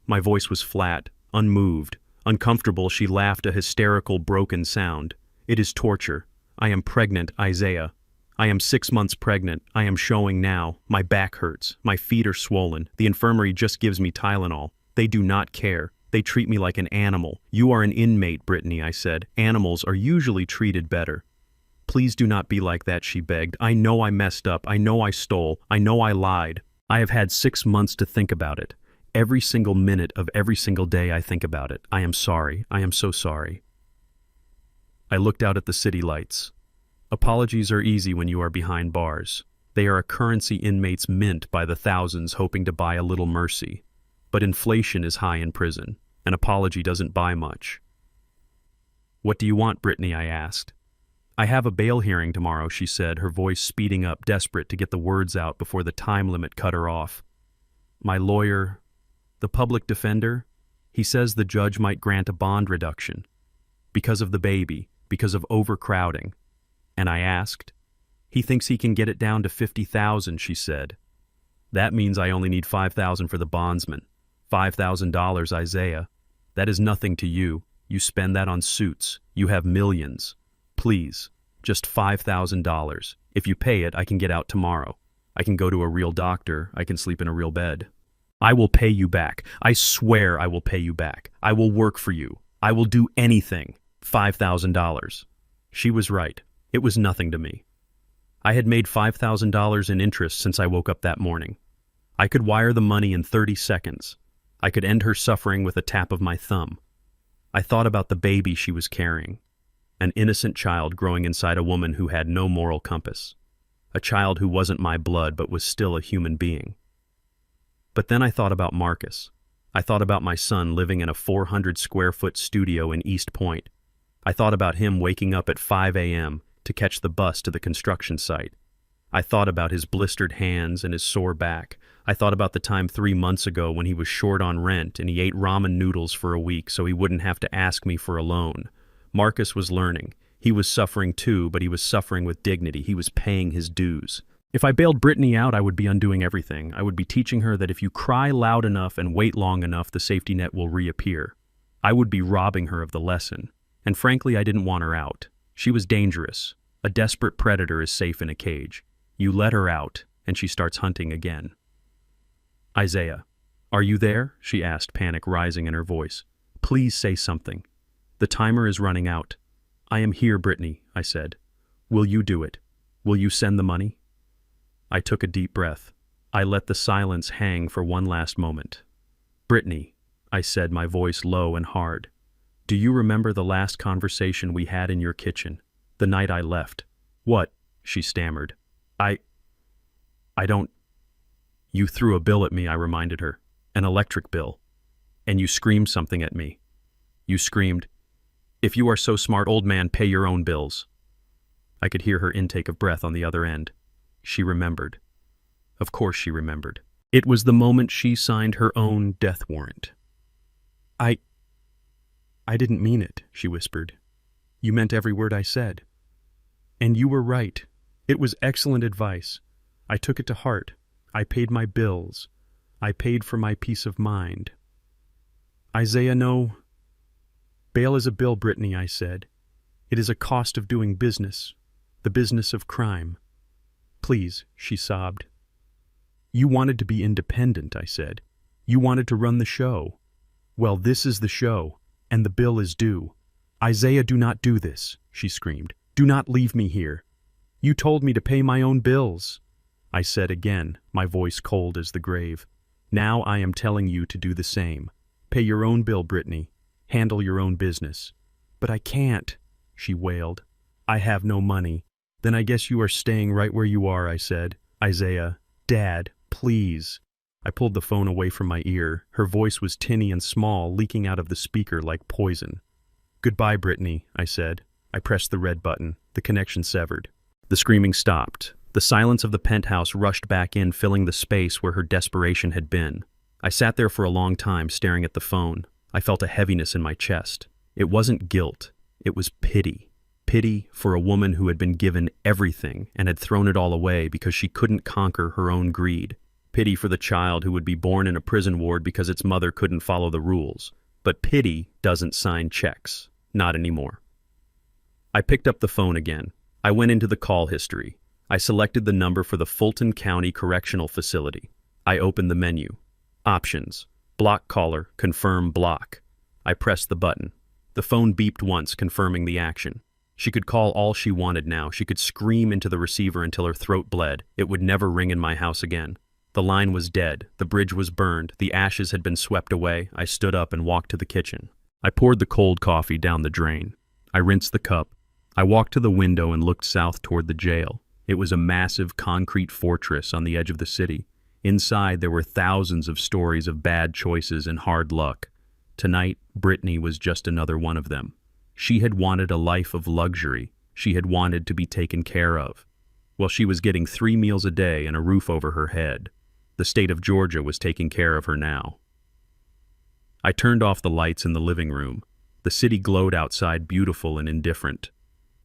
My voice was flat, unmoved. Uncomfortable, she laughed a hysterical, broken sound. "It is torture. I am pregnant, Isaiah. I am 6 months pregnant. I am showing now. My back hurts. My feet are swollen. The infirmary just gives me Tylenol. They do not care. They treat me like an animal." "You are an inmate, Brittany," I said. "Animals are usually treated better." "Please do not be like that," she begged. "I know I messed up. I know I stole. I know I lied. I have had 6 months to think about it. Every single minute of every single day I think about it. I am sorry. I am so sorry." I looked out at the city lights. Apologies are easy when you are behind bars. They are a currency inmates mint by the thousands hoping to buy a little mercy. But inflation is high in prison. An apology doesn't buy much. "What do you want, Brittany?" I asked. "I have a bail hearing tomorrow," she said, her voice speeding up, desperate to get the words out before the time limit cut her off. "My lawyer, the public defender, he says the judge might grant a bond reduction. Because of the baby, because of overcrowding." And I asked. "He thinks he can get it down to 50,000, she said. "That means I only need 5,000 for the bondsman. $5,000, Isaiah. That is nothing to you. You spend that on suits. You have millions. Please, just $5,000. If you pay it, I can get out tomorrow. I can go to a real doctor. I can sleep in a real bed. I will pay you back. I swear I will pay you back. I will work for you. I will do anything. $5,000. She was right. It was nothing to me. I had made $5,000 in interest since I woke up that morning. I could wire the money in 30 seconds. I could end her suffering with a tap of my thumb. I thought about the baby she was carrying, an innocent child growing inside a woman who had no moral compass. a child who wasn't my blood but was still a human being. But then I thought about Marcus. I thought about my son living in a 400-square-foot studio in East Point. I thought about him waking up at 5 a.m. to catch the bus to the construction site. I thought about his blistered hands and his sore back. I thought about the time 3 months ago when he was short on rent and he ate ramen noodles for a week so he wouldn't have to ask me for a loan. Marcus was learning. He was suffering too, but he was suffering with dignity. He was paying his dues. If I bailed Brittany out, I would be undoing everything. I would be teaching her that if you cry loud enough and wait long enough, the safety net will reappear. I would be robbing her of the lesson. And frankly, I didn't want her out. She was dangerous. A desperate predator is safe in a cage. You let her out, and she starts hunting again. Isaiah, are you there? She asked, panic rising in her voice. Please say something. The timer is running out. I am here, Brittany, I said. Will you do it? Will you send the money? I took a deep breath. I let the silence hang for one last moment. Brittany, I said, my voice low and hard. Do you remember the last conversation we had in your kitchen, the night I left? What? She stammered. I don't... You threw a bill at me, I reminded her. An electric bill. And you screamed something at me. You screamed, if you are so smart, old man, pay your own bills. I could hear her intake of breath on the other end. She remembered. Of course she remembered. It was the moment she signed her own death warrant. I didn't mean it, she whispered. You meant every word I said. And you were right. It was excellent advice. I took it to heart. I paid my bills. I paid for my peace of mind. Isaiah, no. Bail is a bill, Brittany, I said. It is a cost of doing business, the business of crime. Please, she sobbed. You wanted to be independent, I said. You wanted to run the show. Well, this is the show, and the bill is due. Isaiah, do not do this, she screamed. Do not leave me here. You told me to pay my own bills. I said again, my voice cold as the grave. Now I am telling you to do the same. Pay your own bill, Brittany. Handle your own business. But I can't, she wailed. I have no money. Then I guess you are staying right where you are, I said. Isaiah, Dad, please. I pulled the phone away from my ear. Her voice was tinny and small, leaking out of the speaker like poison. Goodbye, Brittany, I said. I pressed the red button. The connection severed. The screaming stopped. The silence of the penthouse rushed back in, filling the space where her desperation had been. I sat there for a long time, staring at the phone. I felt a heaviness in my chest. It wasn't guilt. It was pity. Pity for a woman who had been given everything and had thrown it all away because she couldn't conquer her own greed. Pity for the child who would be born in a prison ward because its mother couldn't follow the rules. But pity doesn't sign checks. Not anymore. I picked up the phone again. I went into the call history. I selected the number for the Fulton County Correctional Facility. I opened the menu. Options. Block caller, confirm block. I pressed the button. The phone beeped once, confirming the action. She could call all she wanted now. She could scream into the receiver until her throat bled. It would never ring in my house again. The line was dead. The bridge was burned. The ashes had been swept away. I stood up and walked to the kitchen. I poured the cold coffee down the drain. I rinsed the cup. I walked to the window and looked south toward the jail. It was a massive concrete fortress on the edge of the city. Inside, there were thousands of stories of bad choices and hard luck. Tonight, Brittany was just another one of them. She had wanted a life of luxury. She had wanted to be taken care of. Well, she was getting 3 meals a day and a roof over her head. The state of Georgia was taking care of her now. I turned off the lights in the living room. The city glowed outside, beautiful and indifferent.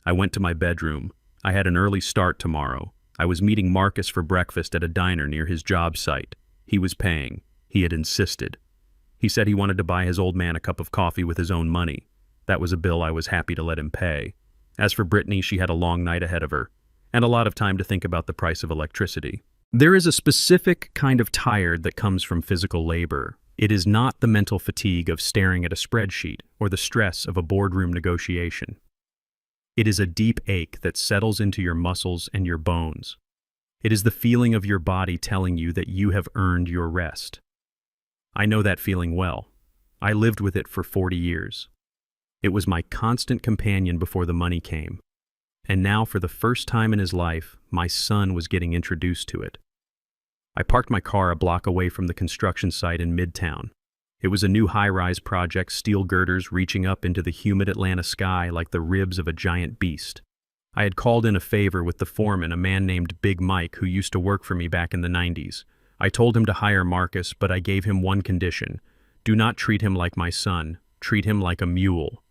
I went to my bedroom. I had an early start tomorrow. I was meeting Marcus for breakfast at a diner near his job site. He was paying. He had insisted. He said he wanted to buy his old man a cup of coffee with his own money. That was a bill I was happy to let him pay. As for Brittany, she had a long night ahead of her, and a lot of time to think about the price of electricity. There is a specific kind of tired that comes from physical labor. It is not the mental fatigue of staring at a spreadsheet or the stress of a boardroom negotiation. It is a deep ache that settles into your muscles and your bones. It is the feeling of your body telling you that you have earned your rest. I know that feeling well. I lived with it for 40 years. It was my constant companion before the money came. And now, for the first time in his life, my son was getting introduced to it. I parked my car a block away from the construction site in Midtown. It was a new high-rise project, steel girders reaching up into the humid Atlanta sky like the ribs of a giant beast. I had called in a favor with the foreman, a man named Big Mike, who used to work for me back in the 90s. I told him to hire Marcus, but I gave him one condition. Do not treat him like my son. Treat him like a mule.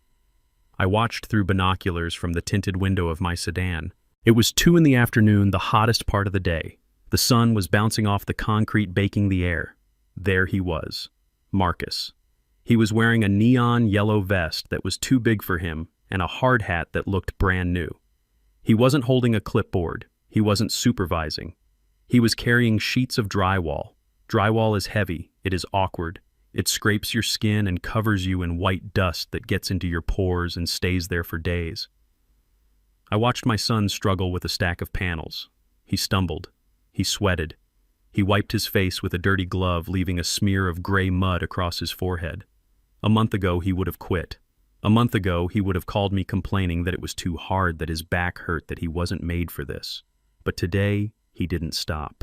I watched through binoculars from the tinted window of my sedan. It was 2 in the afternoon, the hottest part of the day. The sun was bouncing off the concrete, baking the air. There he was, Marcus. He was wearing a neon yellow vest that was too big for him and a hard hat that looked brand new. He wasn't holding a clipboard. He wasn't supervising. He was carrying sheets of drywall. Drywall is heavy. It is awkward. It scrapes your skin and covers you in white dust that gets into your pores and stays there for days. I watched my son struggle with a stack of panels. He stumbled. He sweated. He wiped his face with a dirty glove, leaving a smear of gray mud across his forehead. A month ago, he would have quit. A month ago, he would have called me complaining that it was too hard, that his back hurt, that he wasn't made for this. But today, he didn't stop.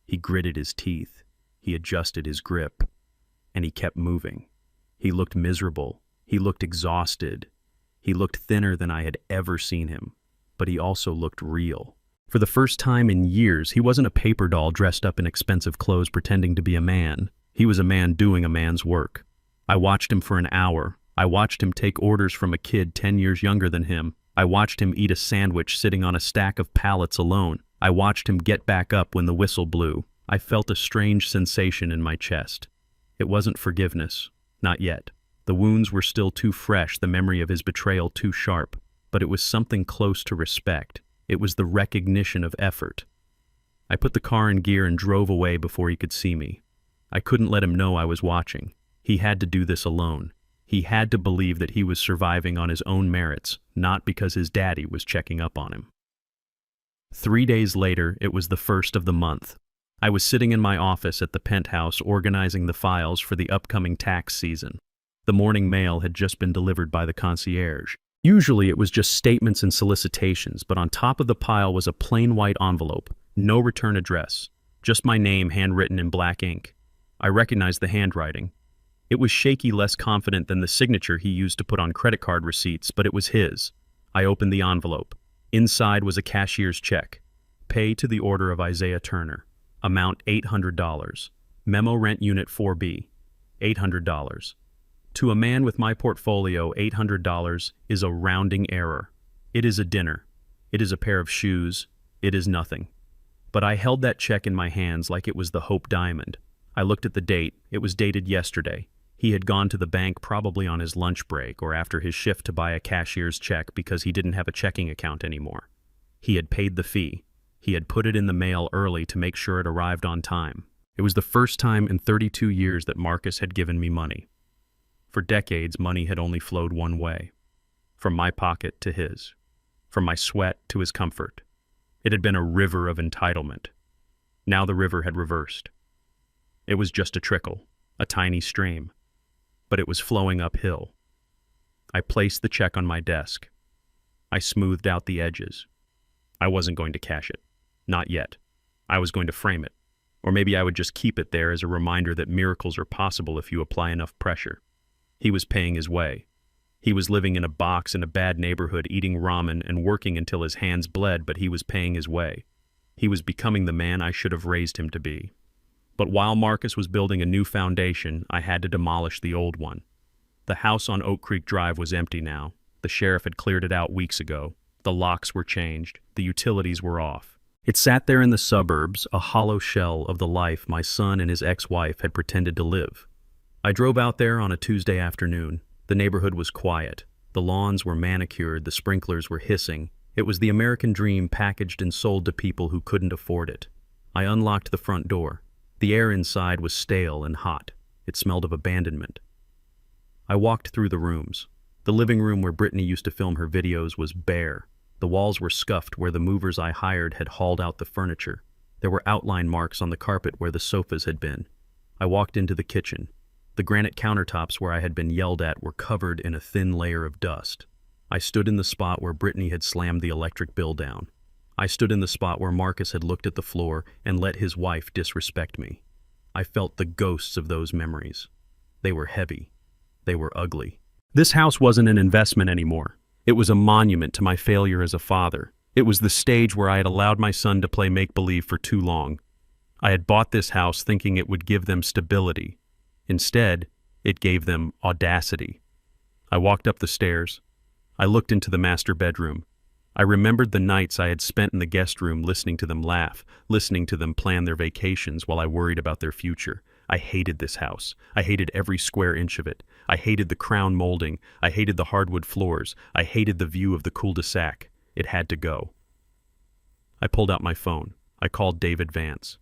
He gritted his teeth. He adjusted his grip. And he kept moving. He looked miserable. He looked exhausted. He looked thinner than I had ever seen him. But he also looked real. For the first time in years, he wasn't a paper doll dressed up in expensive clothes pretending to be a man. He was a man doing a man's work. I watched him for an hour. I watched him take orders from a kid 10 years younger than him. I watched him eat a sandwich sitting on a stack of pallets alone. I watched him get back up when the whistle blew. I felt a strange sensation in my chest. It wasn't forgiveness. Not yet. The wounds were still too fresh, the memory of his betrayal too sharp. But it was something close to respect. It was the recognition of effort. I put the car in gear and drove away before he could see me. I couldn't let him know I was watching. He had to do this alone. He had to believe that he was surviving on his own merits, not because his daddy was checking up on him. 3 days later, it was the 1st of the month. I was sitting in my office at the penthouse organizing the files for the upcoming tax season. The morning mail had just been delivered by the concierge. Usually it was just statements and solicitations, but on top of the pile was a plain white envelope, no return address, just my name handwritten in black ink. I recognized the handwriting. It was shaky, less confident than the signature he used to put on credit card receipts, but it was his. I opened the envelope. Inside was a cashier's check. Pay to the order of Isaiah Turner. Amount $800. Memo rent unit 4B. $800. To a man with my portfolio, $800 is a rounding error. It is a dinner. It is a pair of shoes. It is nothing. But I held that check in my hands like it was the Hope Diamond. I looked at the date. It was dated yesterday. He had gone to the bank probably on his lunch break or after his shift to buy a cashier's check because he didn't have a checking account anymore. He had paid the fee. He had put it in the mail early to make sure it arrived on time. It was the first time in 32 years that Marcus had given me money. For decades, money had only flowed one way, from my pocket to his, from my sweat to his comfort. It had been a river of entitlement. Now the river had reversed. It was just a trickle, a tiny stream, but it was flowing uphill. I placed the check on my desk. I smoothed out the edges. I wasn't going to cash it. Not yet. I was going to frame it. Or maybe I would just keep it there as a reminder that miracles are possible if you apply enough pressure. He was paying his way. He was living in a box in a bad neighborhood, eating ramen and working until his hands bled, but he was paying his way. He was becoming the man I should have raised him to be. But while Marcus was building a new foundation, I had to demolish the old one. The house on Oak Creek Drive was empty now. The sheriff had cleared it out weeks ago. The locks were changed. The utilities were off. It sat there in the suburbs, a hollow shell of the life my son and his ex-wife had pretended to live. I drove out there on a Tuesday afternoon. The neighborhood was quiet. The lawns were manicured. The sprinklers were hissing. It was the American dream packaged and sold to people who couldn't afford it. I unlocked the front door. The air inside was stale and hot. It smelled of abandonment. I walked through the rooms. The living room where Brittany used to film her videos was bare. The walls were scuffed where the movers I hired had hauled out the furniture. There were outline marks on the carpet where the sofas had been. I walked into the kitchen. The granite countertops where I had been yelled at were covered in a thin layer of dust. I stood in the spot where Brittany had slammed the electric bill down. I stood in the spot where Marcus had looked at the floor and let his wife disrespect me. I felt the ghosts of those memories. They were heavy. They were ugly. This house wasn't an investment anymore. It was a monument to my failure as a father. It was the stage where I had allowed my son to play make-believe for too long. I had bought this house thinking it would give them stability. Instead, it gave them audacity. I walked up the stairs. I looked into the master bedroom. I remembered the nights I had spent in the guest room listening to them laugh, listening to them plan their vacations while I worried about their future. I hated this house. I hated every square inch of it. I hated the crown molding. I hated the hardwood floors. I hated the view of the cul-de-sac. It had to go. I pulled out my phone. I called David Vance.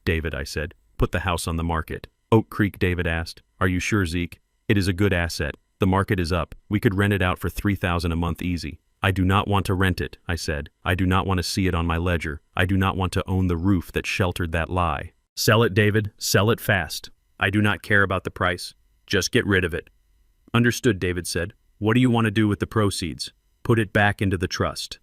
"David," I said, "put the house on the market." "Oak Creek," David asked. "Are you sure, Zeke? It is a good asset. The market is up. We could rent it out for $3,000 a month easy." "I do not want to rent it," I said. "I do not want to see it on my ledger. I do not want to own the roof that sheltered that lie." "Sell it, David. Sell it fast. I do not care about the price. Just get rid of it." "Understood," David said. "What do you want to do with the proceeds?" "Put it back into the trust."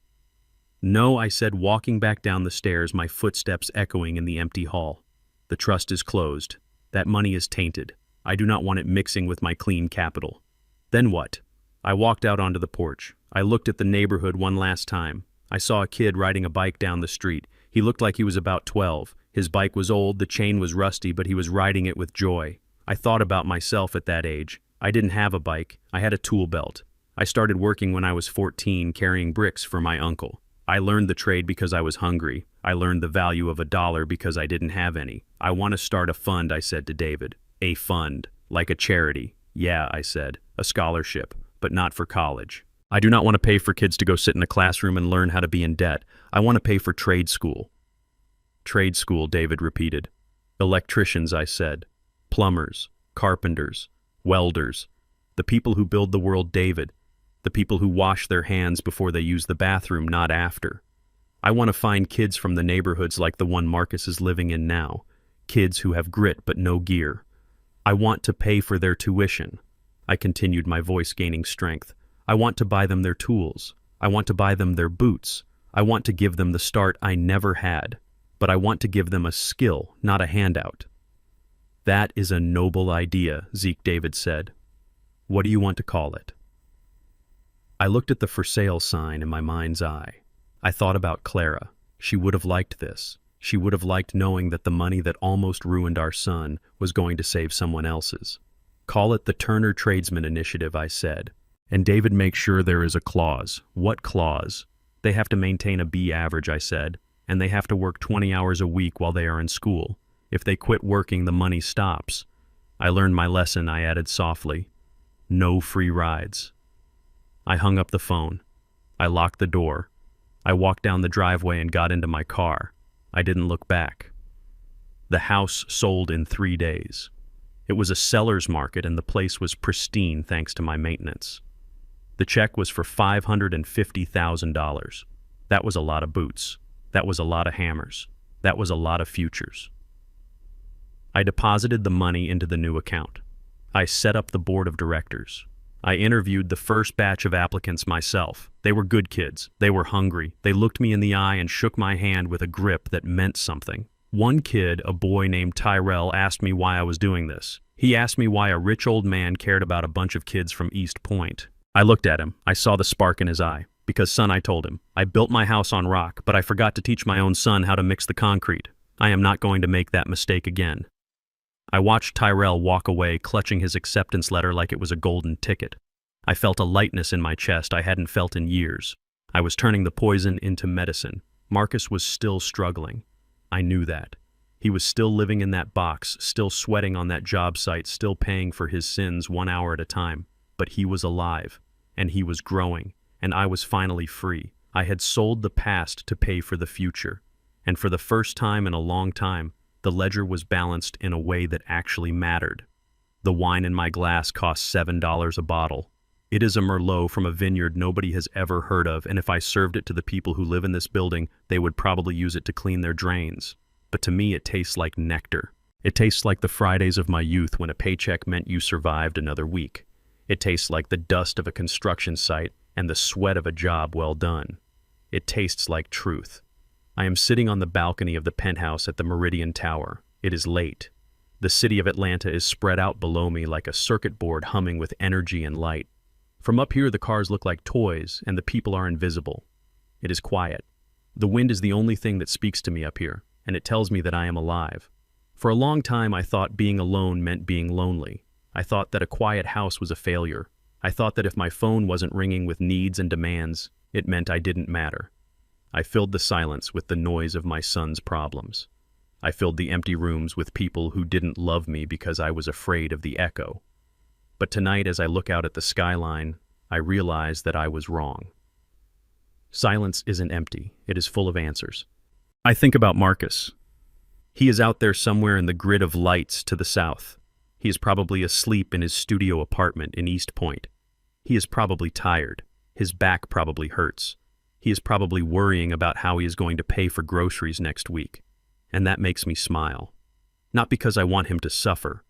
"No," I said, walking back down the stairs, my footsteps echoing in the empty hall. "The trust is closed. That money is tainted. I do not want it mixing with my clean capital." "Then what?" I walked out onto the porch. I looked at the neighborhood one last time. I saw a kid riding a bike down the street. He looked like he was about 12. His bike was old, the chain was rusty, but he was riding it with joy. I thought about myself at that age. I didn't have a bike. I had a tool belt. I started working when I was 14, carrying bricks for my uncle. I learned the trade because I was hungry. I learned the value of $1 because I didn't have any. "I want to start a fund," I said to David. "A fund, like a charity." "Yeah," I said, "a scholarship, but not for college. I do not want to pay for kids to go sit in a classroom and learn how to be in debt. I want to pay for trade school." "Trade school," David repeated. "Electricians," I said. "Plumbers, carpenters, welders. The people who build the world, David. The people who wash their hands before they use the bathroom, not after. I want to find kids from the neighborhoods like the one Marcus is living in now. Kids who have grit but no gear. I want to pay for their tuition." I continued, my voice gaining strength. "I want to buy them their tools. I want to buy them their boots. I want to give them the start I never had. But I want to give them a skill, not a handout." "That is a noble idea," Zeke David said. "What do you want to call it?" I looked at the for sale sign in my mind's eye. I thought about Clara. She would have liked this. She would have liked knowing that the money that almost ruined our son was going to save someone else's. "Call it the Turner Tradesman Initiative," I said. "And David, make sure there is a clause." "What clause?" "They have to maintain a B average," I said, "and they have to work 20 hours a week while they are in school. If they quit working, the money stops." I learned my lesson, I added softly. "No free rides." I hung up the phone. I locked the door. I walked down the driveway and got into my car. I didn't look back. The house sold in 3 days. It was a seller's market and the place was pristine thanks to my maintenance. The check was for $550,000. That was a lot of boots. That was a lot of hammers. That was a lot of futures. I deposited the money into the new account. I set up the board of directors. I interviewed the first batch of applicants myself. They were good kids. They were hungry. They looked me in the eye and shook my hand with a grip that meant something. One kid, a boy named Tyrell, asked me why I was doing this. He asked me why a rich old man cared about a bunch of kids from East Point. I looked at him. I saw the spark in his eye. "Because, son," I told him, "I built my house on rock, but I forgot to teach my own son how to mix the concrete. I am not going to make that mistake again." I watched Tyrell walk away, clutching his acceptance letter like it was a golden ticket. I felt a lightness in my chest I hadn't felt in years. I was turning the poison into medicine. Marcus was still struggling. I knew that. He was still living in that box, still sweating on that job site, still paying for his sins 1 hour at a time. But he was alive, and he was growing, and I was finally free. I had sold the past to pay for the future. And for the first time in a long time, the ledger was balanced in a way that actually mattered. The wine in my glass cost $7 a bottle. It is a Merlot from a vineyard nobody has ever heard of, and if I served it to the people who live in this building, they would probably use it to clean their drains. But to me, it tastes like nectar. It tastes like the Fridays of my youth when a paycheck meant you survived another week. It tastes like the dust of a construction site and the sweat of a job well done. It tastes like truth. I am sitting on the balcony of the penthouse at the Meridian Tower. It is late. The city of Atlanta is spread out below me like a circuit board humming with energy and light. From up here, the cars look like toys, and the people are invisible. It is quiet. The wind is the only thing that speaks to me up here, and it tells me that I am alive. For a long time, I thought being alone meant being lonely. I thought that a quiet house was a failure. I thought that if my phone wasn't ringing with needs and demands, it meant I didn't matter. I filled the silence with the noise of my son's problems. I filled the empty rooms with people who didn't love me because I was afraid of the echo. But tonight, as I look out at the skyline, I realize that I was wrong. Silence isn't empty. It is full of answers. I think about Marcus. He is out there somewhere in the grid of lights to the south. He is probably asleep in his studio apartment in East Point. He is probably tired. His back probably hurts. He is probably worrying about how he is going to pay for groceries next week. And that makes me smile. Not because I want him to suffer,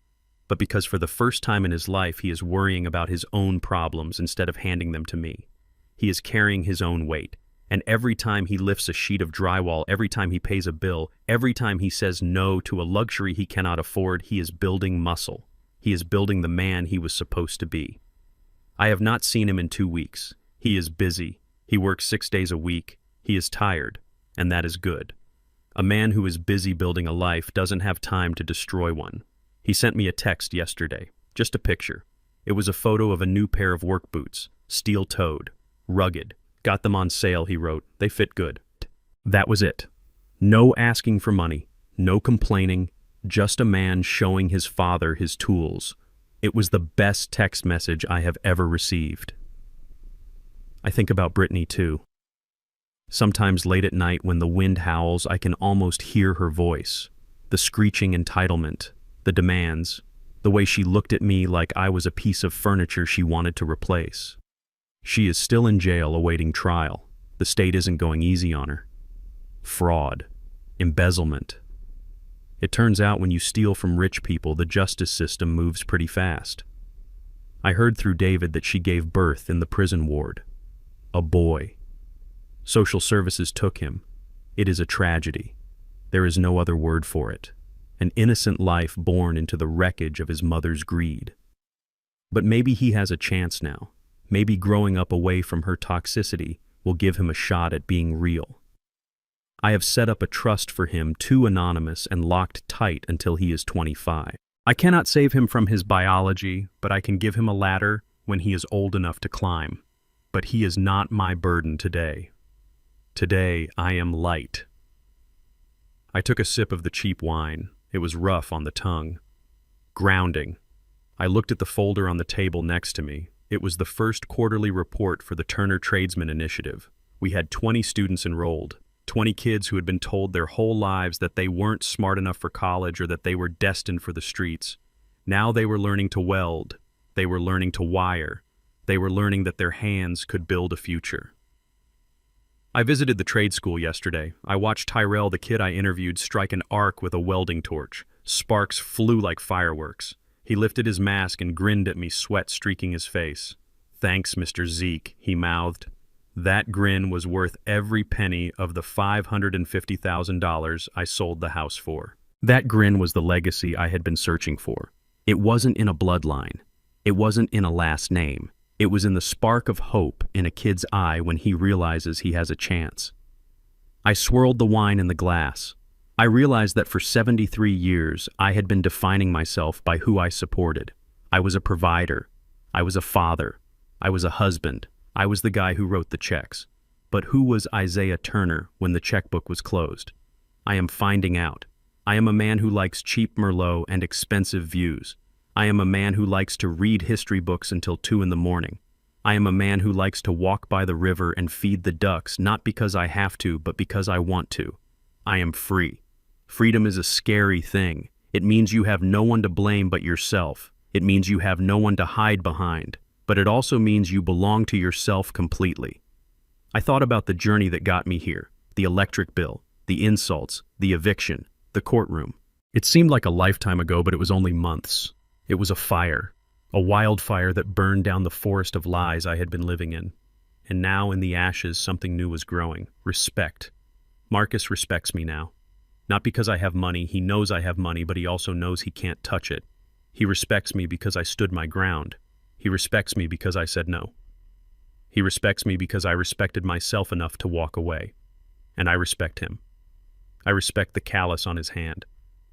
but because for the first time in his life he is worrying about his own problems instead of handing them to me. He is carrying his own weight. And every time he lifts a sheet of drywall, every time he pays a bill, every time he says no to a luxury he cannot afford, he is building muscle. He is building the man he was supposed to be. I have not seen him in 2 weeks. He is busy. He works 6 days a week. He is tired, and that is good. A man who is busy building a life doesn't have time to destroy one. He sent me a text yesterday, just a picture. It was a photo of a new pair of work boots, steel-toed, rugged. Got them on sale, he wrote. They fit good. That was it. No asking for money, no complaining, just a man showing his father his tools. It was the best text message I have ever received. I think about Brittany too. Sometimes late at night when the wind howls, I can almost hear her voice. The screeching entitlement, the demands, the way she looked at me like I was a piece of furniture she wanted to replace. She is still in jail awaiting trial. The state isn't going easy on her. Fraud. Embezzlement. It turns out when you steal from rich people, the justice system moves pretty fast. I heard through David that she gave birth in the prison ward. A boy. Social services took him. It is a tragedy. There is no other word for it. An innocent life born into the wreckage of his mother's greed. But maybe he has a chance now. Maybe growing up away from her toxicity will give him a shot at being real. I have set up a trust for him too anonymous and locked tight until he is 25. I cannot save him from his biology, but I can give him a ladder when he is old enough to climb. But he is not my burden today. Today I am light. I took a sip of the cheap wine. It was rough on the tongue. Grounding. I looked at the folder on the table next to me. It was the first quarterly report for the Turner Tradesman Initiative. We had 20 students enrolled, 20 kids who had been told their whole lives that they weren't smart enough for college or that they were destined for the streets. Now they were learning to weld. They were learning to wire. They were learning that their hands could build a future. I visited the trade school yesterday. I watched Tyrell, the kid I interviewed, strike an arc with a welding torch. Sparks flew like fireworks. He lifted his mask and grinned at me, sweat streaking his face. "Thanks, Mr. Zeke," he mouthed. That grin was worth every penny of the $550,000 I sold the house for. That grin was the legacy I had been searching for. It wasn't in a bloodline. It wasn't in a last name. It was in the spark of hope in a kid's eye when he realizes he has a chance. I swirled the wine in the glass. I realized that for 73 years, I had been defining myself by who I supported. I was a provider. I was a father. I was a husband. I was the guy who wrote the checks. But who was Isaiah Turner when the checkbook was closed? I am finding out. I am a man who likes cheap Merlot and expensive views. I am a man who likes to read history books until 2 in the morning. I am a man who likes to walk by the river and feed the ducks, not because I have to, but because I want to. I am free. Freedom is a scary thing. It means you have no one to blame but yourself. It means you have no one to hide behind. But it also means you belong to yourself completely. I thought about the journey that got me here, the electric bill, the insults, the eviction, the courtroom. It seemed like a lifetime ago, but it was only months. It was a fire, a wildfire that burned down the forest of lies I had been living in. And now in the ashes, something new was growing. Respect. Marcus respects me now. Not because I have money, he knows I have money, but he also knows he can't touch it. He respects me because I stood my ground. He respects me because I said no. He respects me because I respected myself enough to walk away. And I respect him. I respect the callus on his hand.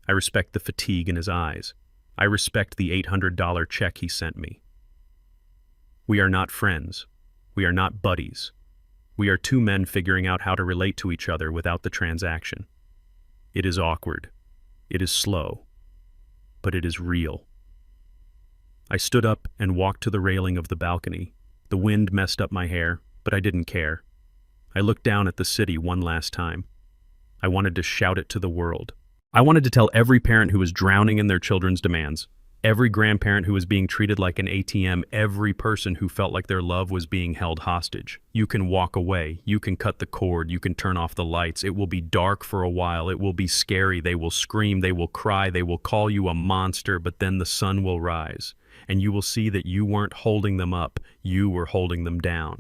I respect the fatigue in his eyes. I respect the $800 check he sent me. We are not friends. We are not buddies. We are two men figuring out how to relate to each other without the transaction. It is awkward. It is slow. But it is real. I stood up and walked to the railing of the balcony. The wind messed up my hair, but I didn't care. I looked down at the city one last time. I wanted to shout it to the world. I wanted to tell every parent who was drowning in their children's demands, every grandparent who was being treated like an ATM, every person who felt like their love was being held hostage. You can walk away. You can cut the cord. You can turn off the lights. It will be dark for a while. It will be scary. They will scream. They will cry. They will call you a monster, but then the sun will rise, and you will see that you weren't holding them up. You were holding them down.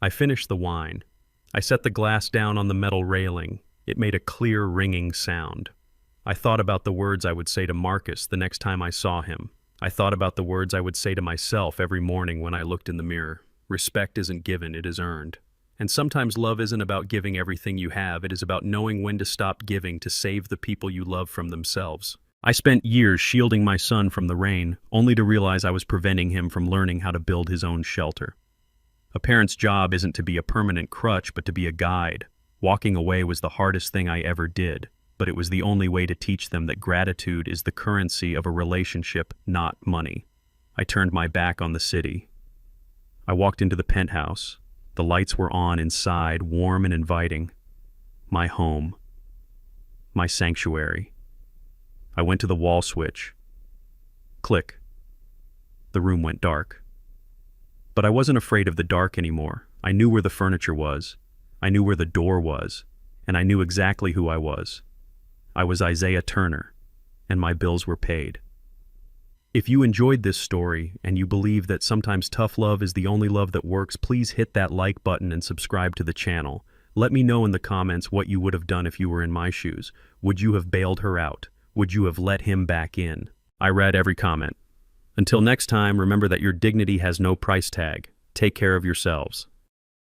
I finished the wine. I set the glass down on the metal railing. It made a clear, ringing sound. I thought about the words I would say to Marcus the next time I saw him. I thought about the words I would say to myself every morning when I looked in the mirror. Respect isn't given, it is earned. And sometimes love isn't about giving everything you have, it is about knowing when to stop giving to save the people you love from themselves. I spent years shielding my son from the rain, only to realize I was preventing him from learning how to build his own shelter. A parent's job isn't to be a permanent crutch, but to be a guide. Walking away was the hardest thing I ever did, but it was the only way to teach them that gratitude is the currency of a relationship, not money. I turned my back on the city. I walked into the penthouse. The lights were on inside, warm and inviting. My home. My sanctuary. I went to the wall switch. Click. The room went dark. But I wasn't afraid of the dark anymore. I knew where the furniture was. I knew where the door was. And I knew exactly who I was. I was Isaiah Turner, and my bills were paid. If you enjoyed this story and you believe that sometimes tough love is the only love that works, please hit that like button and subscribe to the channel. Let me know in the comments what you would have done if you were in my shoes. Would you have bailed her out? Would you have let him back in? I read every comment. Until next time, remember that your dignity has no price tag. Take care of yourselves.